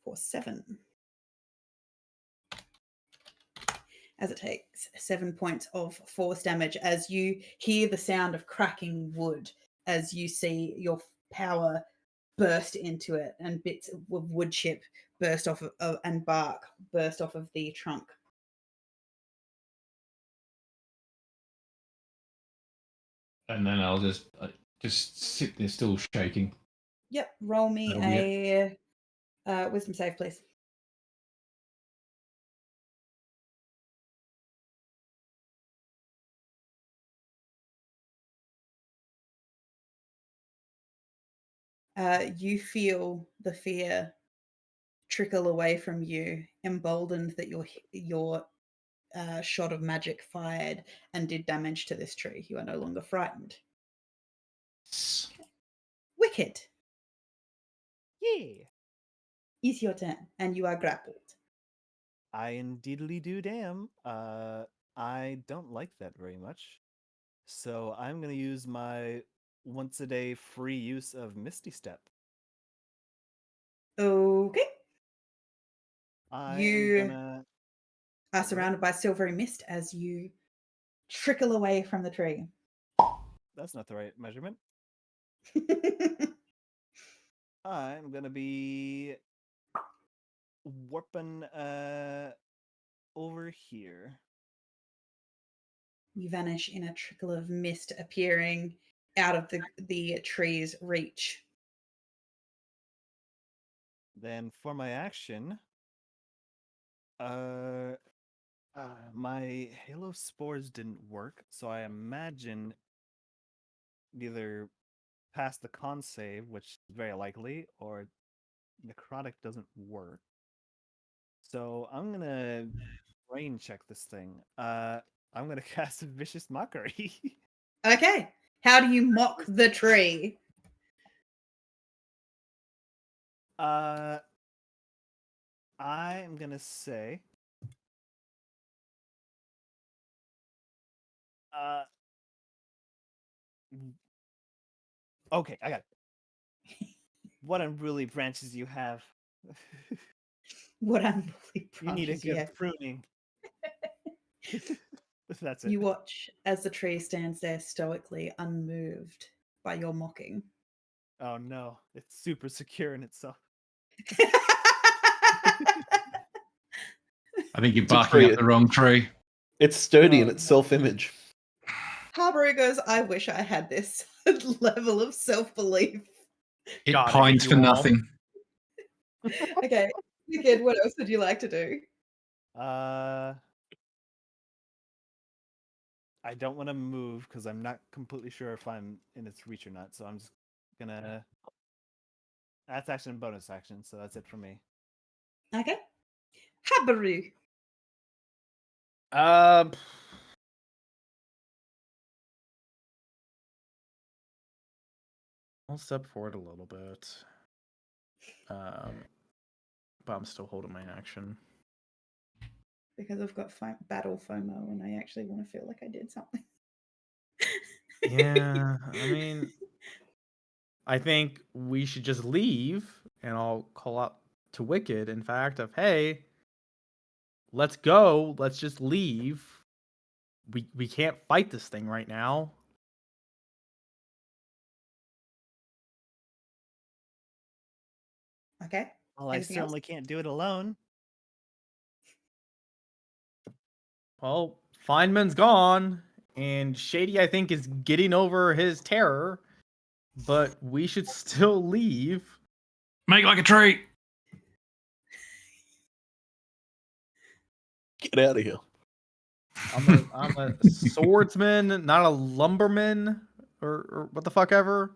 For 7. As it takes 7 points of force damage as you hear the sound of cracking wood, as you see your power burst into it and bits of wood chip burst off and bark burst off of the trunk. And then I'll just sit there still shaking. Yep. Roll me That'll be a wisdom save, please. You feel the fear trickle away from you, emboldened that your shot of magic fired and did damage to this tree. You are no longer frightened. Wicked. Yeah. It's your turn, and you are grappled. I indeedly do damn. I don't like that very much. So I'm gonna use my once a day free use of Misty Step. Okay. I am You gonna. are Go ahead. surrounded by silvery mist as you trickle away from the tree. That's not the right measurement. I'm gonna be warping over here. You vanish in a trickle of mist appearing out of the tree's reach. Then for my action, my Halo spores didn't work, so I imagine either pass the con save, which is very likely, or necrotic doesn't work. So I'm gonna brain check this thing. I'm gonna cast a vicious mockery. Okay. How do you mock the tree? I'm gonna say. Okay, I got it. What unruly branches you have. What unruly You need a branches you good have. pruning. That's it. You watch as the tree stands there stoically unmoved by your mocking. Oh no, it's super secure in itself. I think you're It's a barking tree. up the wrong tree. It's sturdy in Oh, its self-image. Harbour goes, I wish I had this level of self-belief. It God, I pines hate for you all. nothing. Okay, Wicked, what else would you like to do? I don't want to move because I'm not completely sure if I'm in its reach or not. So I'm just gonna. That's action and bonus action, so that's it for me. Okay. Habaru. I'll step forward a little bit. But I'm still holding my action. because I've got battle FOMO and I actually want to feel like I did something. Yeah, I mean, I think we should just leave, and I'll call out to Wicked, in fact, of hey, let's go. Let's just leave. We can't fight this thing right now. Okay. Well, I Anything else? certainly can't do it alone. Well, Feynman's gone, and Shady, I think, is getting over his terror, but we should still leave. Make like a tree. Get out of here. I'm a swordsman, not a lumberman, or what the fuck ever.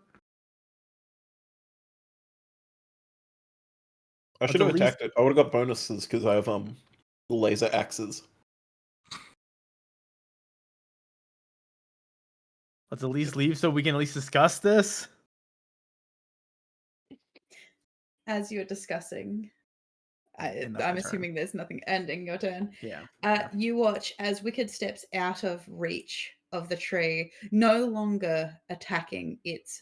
I should at have least- attacked it. I would have got bonuses because I have laser axes. Let's at least leave so we can at least discuss this. As you're discussing, And that's I'm my turn. assuming there's nothing ending your turn. Yeah. You watch as Wicked steps out of reach of the tree, no longer attacking its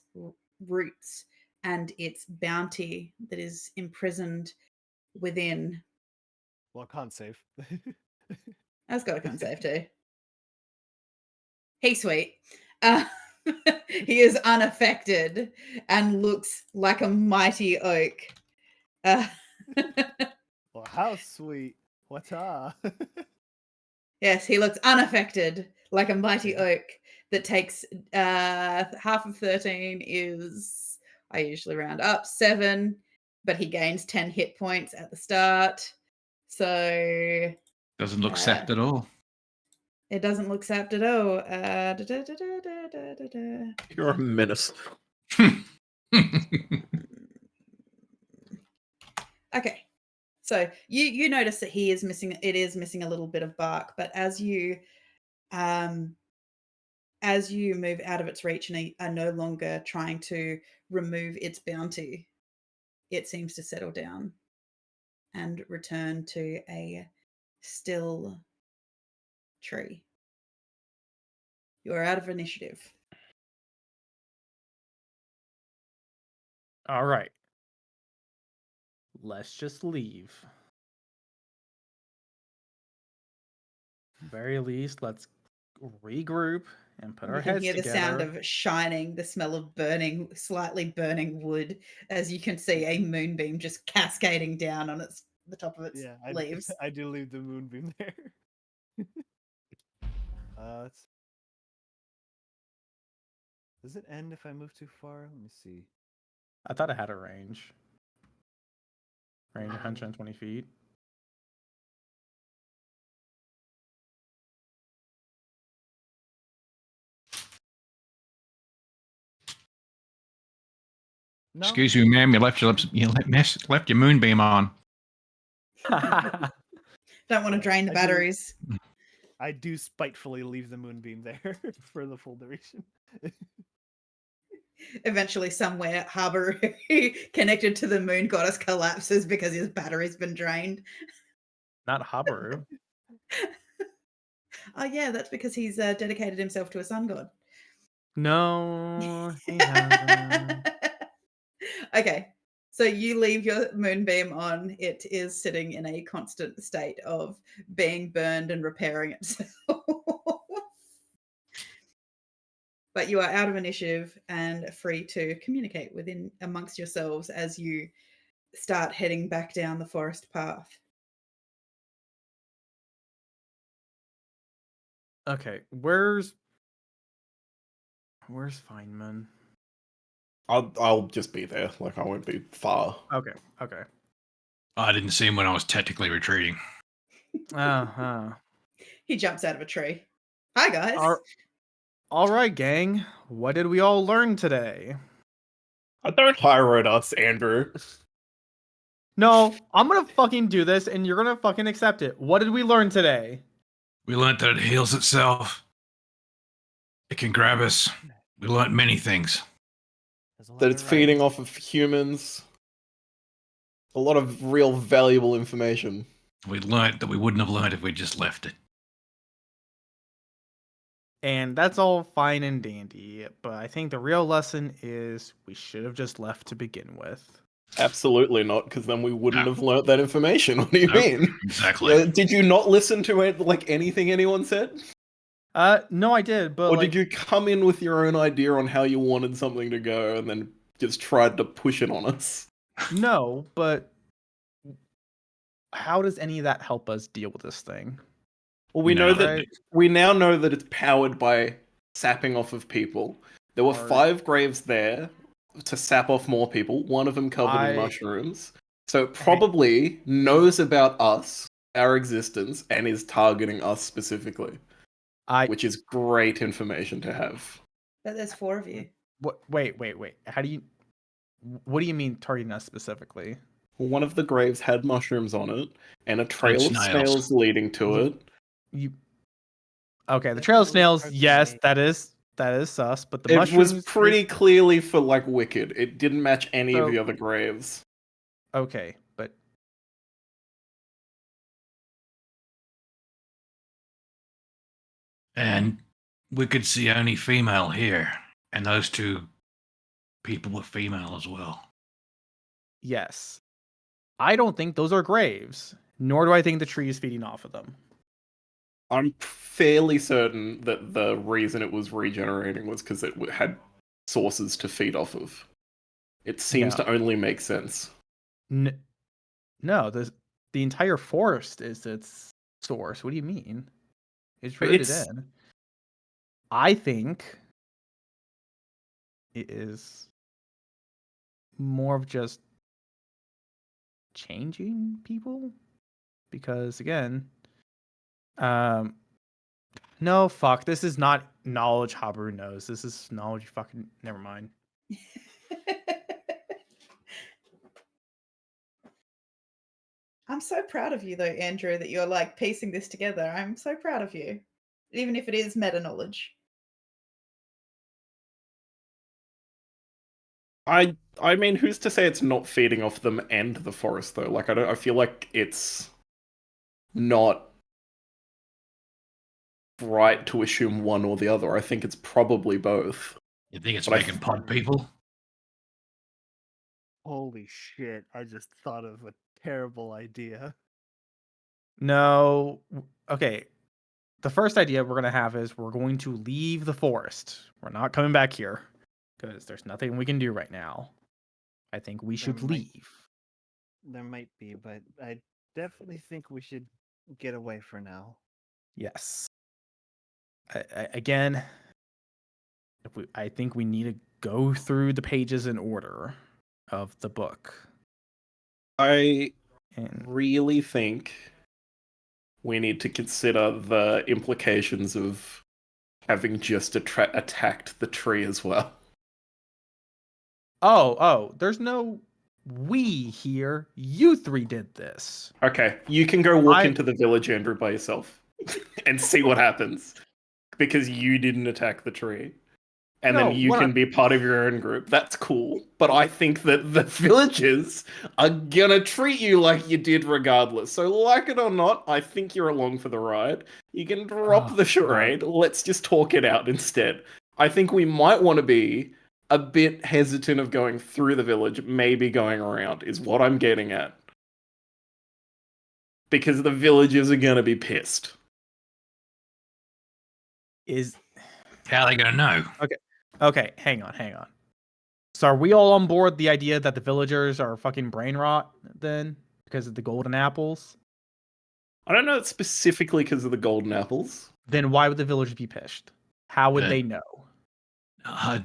roots and its bounty that is imprisoned within. Well, con save. That's got a con save too. He's sweet. Uh, he is unaffected and looks like a mighty oak. Well, how sweet. What's Yes, he looks unaffected like a mighty oak that takes half of 13 is, I usually round up, 7, but he gains 10 hit points at the start. So Doesn't look sapped at all. it doesn't look sapped at all. You're a menace. Okay. So you notice that he is missing, it is missing a little bit of bark, but as you move out of its reach and are no longer trying to remove its bounty, it seems to settle down and return to a still tree. You are out of initiative. All right. Let's just leave. Very least, let's regroup and put our You can heads hear the together. sound of shining, the smell of burning, slightly burning wood, as you can see a moonbeam just cascading down on the top of its leaves. I do leave the moonbeam there. Does it end if I move too far? Let me see. I thought it had a range. Range 120 feet. No? Excuse me, ma'am. You left your moonbeam on. Don't want to drain the batteries. I do spitefully leave the moonbeam there for the full duration. Eventually, somewhere, Harbor connected to the moon goddess collapses because his battery's been drained. Not Habaru. Oh, yeah, that's because he's dedicated himself to a sun god. No, he hasn't. Okay, so you leave your moonbeam on. It is sitting in a constant state of being burned and repairing itself. But you are out of initiative and free to communicate within amongst yourselves as you start heading back down the forest path. Okay, where's Feynman? I'll just be there. Like I won't be far. Okay. I didn't see him when I was technically retreating. He jumps out of a tree. Hi, guys. All right, gang. What did we all learn today? Don't hire us, Andrew. No, I'm gonna fucking do this, and you're gonna fucking accept it. What did we learn today? We learned that it heals itself. It can grab us. We learned many things. That it's feeding off of humans. A lot of real valuable information. We learnt that we wouldn't have learned if we just left it. And that's all fine and dandy, but I think the real lesson is we should have just left to begin with. Absolutely not, because then we wouldn't No. have learnt that information. What do you Nope, mean? exactly. Did you not listen to it, like anything anyone said? No, I did, but Or like, did you come in with your own idea on how you wanted something to go and then just tried to push it on us? no, but how does any of that help us deal with this thing? Well, We we know know nothing. that we now know that it's powered by sapping off of people. There were Or- 5 graves there to sap off more people, one of them covered in mushrooms. So it probably knows about us, our existence, and is targeting us specifically, which is great information to have. But there's 4 of you. Wait. What do you mean targeting us specifically? One of the graves had mushrooms on it, and a trail of snails. snails leading to it. Okay, the That's trail of really snails, hard to yes, make. that is sus, but the It mushrooms was pretty clearly for, like, Wicked. It didn't match any of So- the other graves. Okay, but And we could see only female here. And those 2 people were female as well. yes. I don't think those are graves, nor do I think the tree is feeding off of them. I'm fairly certain that the reason it was regenerating was because it had sources to feed off of. It seems No. to only make sense. No, the entire forest is its source. What do you mean? It's But rooted it's- in. I think it is more of just changing people, because again, no, fuck, this is not knowledge Habaru knows. This is knowledge fucking never mind. I'm so proud of you, though, Andrew, that you're like piecing this together. I'm so proud of you, even if it is meta knowledge. I mean, who's to say it's not feeding off them and the forest though? Like, I feel like it's not right to assume one or the other. I think it's probably both. You think it's But making pod people? Holy shit! I just thought of a terrible idea. No, okay. The first idea we're gonna have is we're going to leave the forest. We're not coming back here because there's nothing we can do right now. I think we should There might- leave. There might be, but I definitely think we should get away for now. Yes. Again, I think we need to go through the pages in order of the book. I And really think we need to consider the implications of having just attacked the tree as well. there's no we here. You 3 did this. Okay, you can go walk into the village, Andrew, by yourself and see what happens. Because you didn't attack the tree. And No, then you what can be part of your own group. That's cool. But I think that the villagers are gonna treat you like you did regardless. So, like it or not, I think you're along for the ride. You can drop Oh, the charade. Let's just talk it out instead. I think we might want to be a bit hesitant of going through the village, maybe going around, is what I'm getting at. Because the villagers are gonna be pissed. How are they going to know? Okay, hang on. So are we all on board the idea that the villagers are fucking brain rot then because of the golden apples? I don't know it's specifically because of the golden apples. Then why would the villagers be pissed? How would Yeah. they know?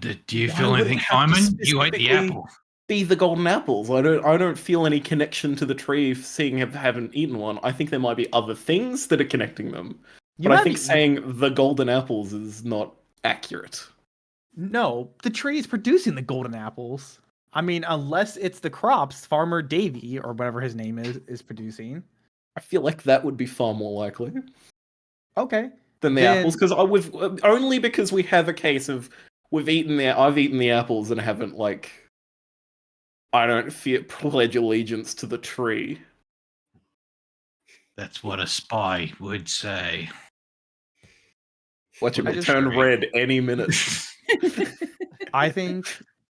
Do you Why feel would it anything, have to Simon? You ate the specifically apple. Be the golden apples. I don't feel any connection to the tree seeing haven't eaten one. I think there might be other things that are connecting them. You But I might think be- saying the golden apples is not accurate. No, the tree is producing the golden apples. I mean, unless it's the crops Farmer Davy or whatever his name is producing. I feel like that would be far more likely Okay. than the Then- apples, because only because we have a case of I've eaten the apples and haven't, like, I don't pledge allegiance to the tree. That's what a spy would say. Watch I him just- turn red any minute. I think,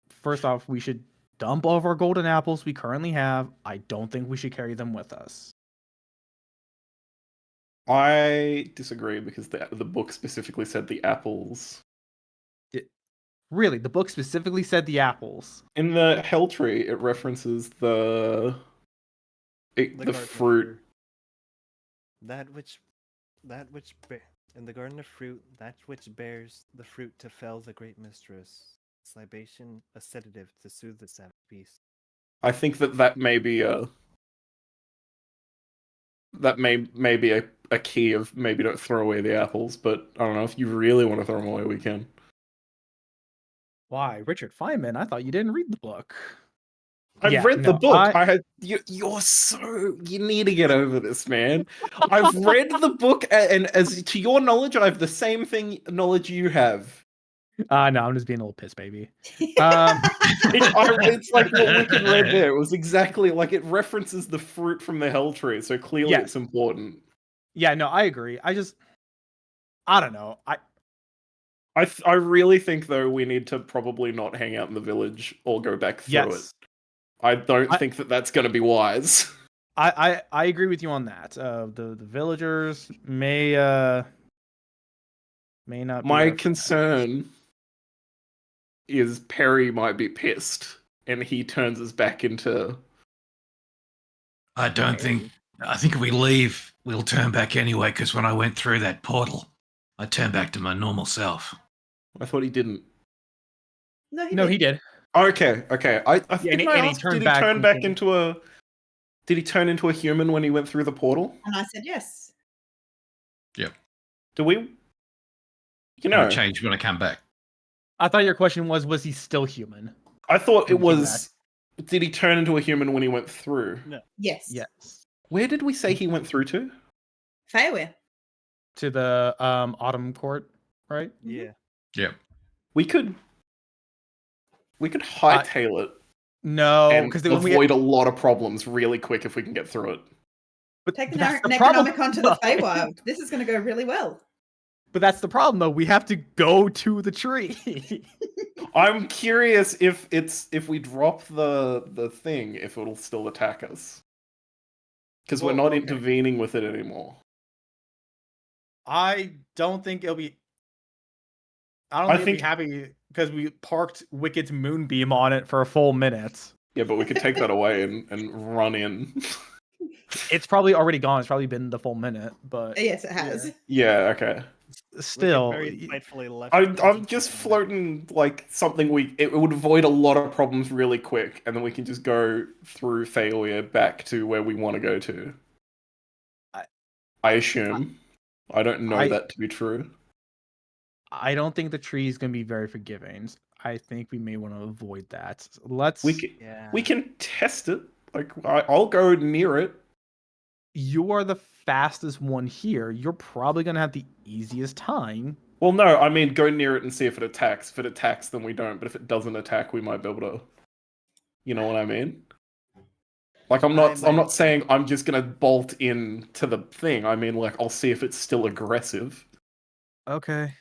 first off, we should dump all of our golden apples we currently have. I don't think we should carry them with us. I disagree because the book specifically said the apples. Really, the book specifically said the apples. In the Hell Tree, it references the Garden of fruit. That which in the garden of fruit, that which bears the fruit to fell the great mistress. Its libation, a sedative to soothe the savage beast. I think that may be a key of maybe don't throw away the apples, but I don't know, if you really want to throw them away, we can. Why, Richard Feynman? I thought you didn't read the book. I've Yeah, read the no, book. You need to get over this, man. I've read the book, and as to your knowledge, I have the same knowledge you have. No, I'm just being a little piss baby. Um, It's like what Wicked read there. It was exactly like it references the fruit from the Hell Tree, so clearly Yes. it's important. yeah, no, I agree. I don't know. I really think though we need to probably not hang out in the village or go back through it. Yes, I don't think that's going to be wise. I agree with you on that. The villagers may not. Be My our concern is Perry might be pissed and he turns us back into. I think if we leave, we'll turn back anyway, because when I went through that portal, I turned back to my normal self. I thought he didn't. No, he did. Okay. I think and he- I and he asked, turned did he back turn back into- into a? Did he turn into a human when he went through the portal? And I said yes. Do we? And it changed when I came back. I thought your question was he still human? I thought it When he came was. Did he turn into a human when he went through? No. Yes. Yes. Where did we say he went through to? Fairway. To the Autumn Court, right? Yeah. Yeah. We could hightail it No, and because when we avoid a lot of problems really quick if we can get through it. but Take the that's the problem. Necronomicon to the Feywild. This is going to go really well. But that's the problem, though. We have to go to the tree. I'm curious if we drop the thing, if it'll still attack us. Because we're Well, not okay. intervening with it anymore. I don't think it'll be. I don't I think it'll be happy because we parked Wicked's moonbeam on it for a full minute. Yeah, but we could take that away and run in. It's probably already gone. It's probably been the full minute, but Yes, it has. Yeah, okay. still, very spitefully left. I'm just floating like something it would avoid a lot of problems really quick, and then we can just go through failure back to where we want to go to. I assume. I don't know that to be true. I don't think the tree is going to be very forgiving. I think we may want to avoid that. We can test it. Like I'll go near it. You are the fastest one here. You're probably going to have the easiest time. Well, no, I mean go near it and see if it attacks. If it attacks, then we don't. But if it doesn't attack, we might be able to. You know what I mean? Like I'm not saying I'm just gonna bolt in to the thing. I mean, like I'll see if it's still aggressive. Okay.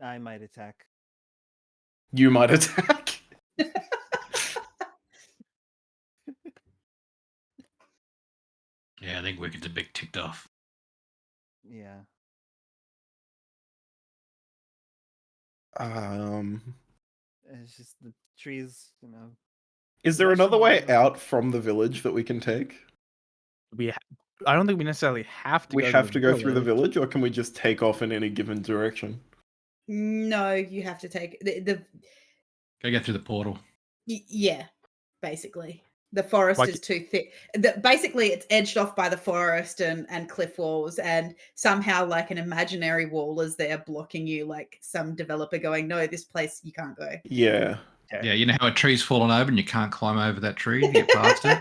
I might attack. You might attack. Yeah, I think Wicked's a bit ticked off. Yeah. It's just the trees, you know. Is there another way out from the village that we can take? I don't think we necessarily have to. We have to go through the village, or can we just take off in any given direction? No, you have to take the Go get through the portal. yeah, basically. The forest Like- is too thick. Basically, it's edged off by the forest and cliff walls, and somehow, like an imaginary wall is there blocking you. Like some developer going, "No, this place you can't go." Yeah. Yeah, you know how a tree's fallen over and you can't climb over that tree to get past it?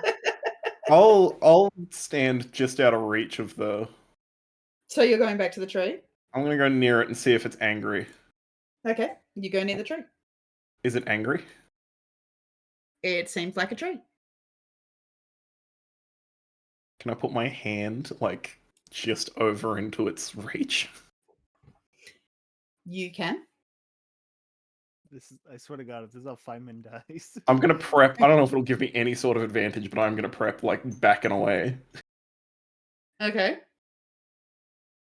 I'll stand just out of reach of the. So you're going back to the tree? I'm gonna go near it and see if it's angry. Okay, you go near the tree. Is it angry? It seems like a tree. Can I put my hand like just over into its reach? You can. This is, I swear to God, if this is how Feynman dies. I'm gonna prep. I don't know if it'll give me any sort of advantage, but I'm gonna prep like backing away. Okay.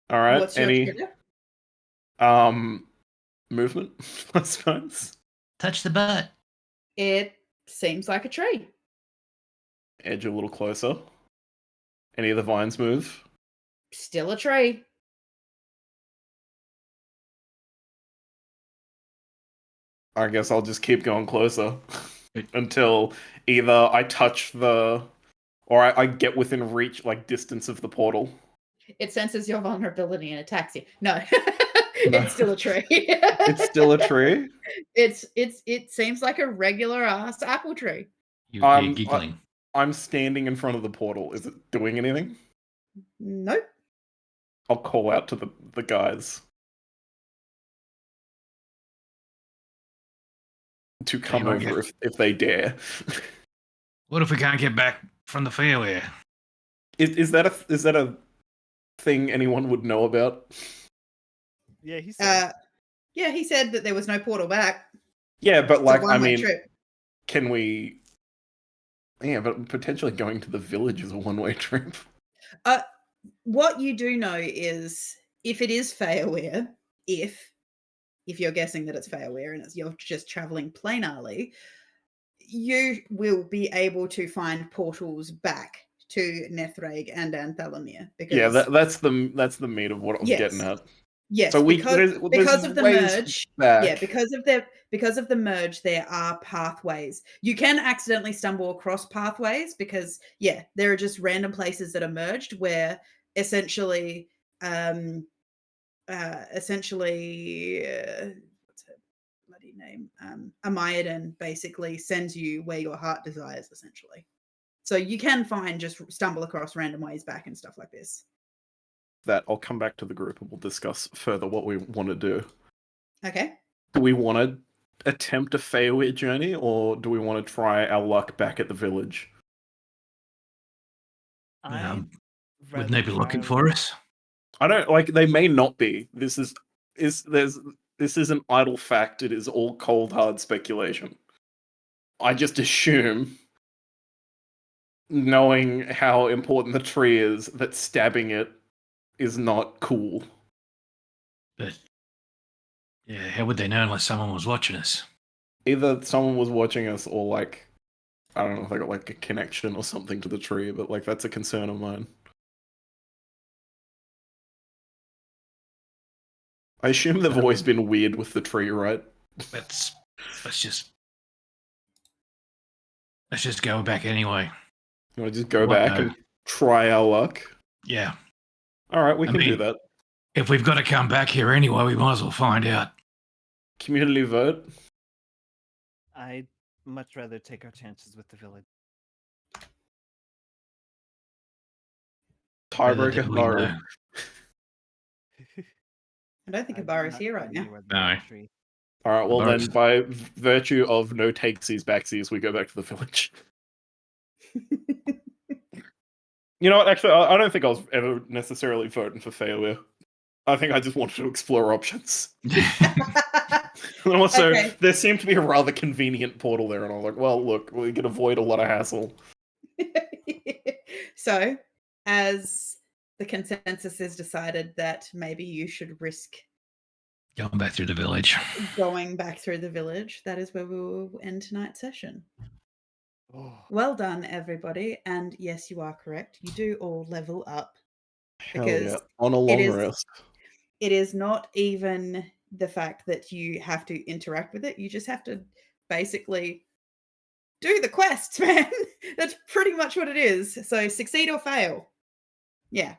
All right. What's your Any trigger? movement? I suppose. Touch the butt. It seems like a tree. Edge a little closer. Any of the vines move? Still a tree. I guess I'll just keep going closer until either I touch the, or I get within reach, like distance of the portal. It senses your vulnerability and attacks you. No, No. it's still a tree. It's still a tree. It seems like a regular ass apple tree. You're giggling. I'm standing in front of the portal. Is it doing anything? Nope. I'll call out to the guys to come won't over if they dare. What if we can't get back from the fairway? Is that a thing anyone would know about? Yeah, he said. Yeah, he said that there was no portal back. Yeah, but It's like, a I one-way mean, trip. can we? Yeah, but potentially going to the village is a one-way trip. What you do know is if it is Feyaware, if you're guessing that it's Feyaware and you're just traveling planarly, you will be able to find portals back to Nethreg and Anthalamir because Yeah, that's the meat of what I was getting at. Yes, So because of the ways merge. back. Yeah, because of the merge, there are pathways. You can accidentally stumble across pathways because there are just random places that are merged where essentially what's her bloody name? Amayadin basically sends you where your heart desires, essentially. So you can just stumble across random ways back and stuff like this. That I'll come back to the group and we'll discuss further what we want to do. Okay. Do we want to attempt a Feywild journey, or do we want to try our luck back at the village? Wouldn't they be looking for us? I don't like. They may not be. This is an idle fact. It is all cold hard speculation. I just assume, knowing how important the tree is, that stabbing it is not cool. But yeah, how would they know unless someone was watching us? Either someone was watching us, or like, I don't know if they got like a connection or something to the tree, but like that's a concern of mine. I assume they've always been weird with the tree, right? Let's just go back anyway. You want to just go What, back and try our luck? Yeah. All right, we can do that. If we've got to come back here anyway, we might as well find out. Community vote. I'd much rather take our chances with the village. Tiebreaker. Haru. I don't think Abaru's here right now. No. All right, well Haru's- then, by virtue of no takesies, backsies, we go back to the village. You know what? Actually, I don't think I was ever necessarily voting for failure. I think I just wanted to explore options. And also, there seemed to be a rather convenient portal there, and I was like, well, look, we can avoid a lot of hassle. So, as the consensus is decided that maybe you should risk Going back through the village. going back through the village, that is where we will end tonight's session. Oh, Well done, everybody. And yes, you are correct. You do all level up. Hell Because yeah. On a long rest. It is not even the fact that you have to interact with it. You just have to basically do the quests, man. That's pretty much what it is. So succeed or fail. Yeah.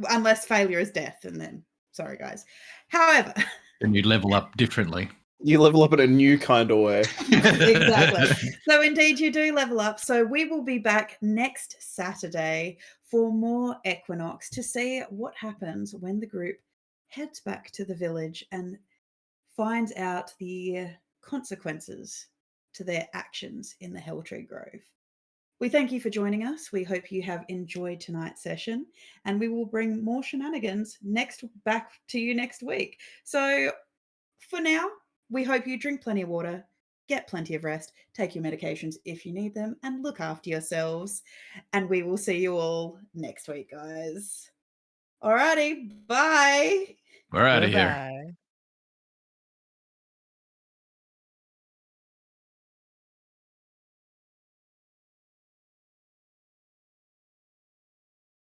Unless failure is death, and then sorry guys. However, Then you level up differently. You level up in a new kind of way. exactly. So indeed you do level up. So we will be back next Saturday for more Equinox to see what happens when the group heads back to the village and finds out the consequences to their actions in the Helltree Grove. We thank you for joining us. We hope you have enjoyed tonight's session, and we will bring more shenanigans back to you next week. So for now, we hope you drink plenty of water, get plenty of rest, take your medications if you need them, and look after yourselves. And we will see you all next week, guys. Alrighty, bye. We're out of here. Goodbye.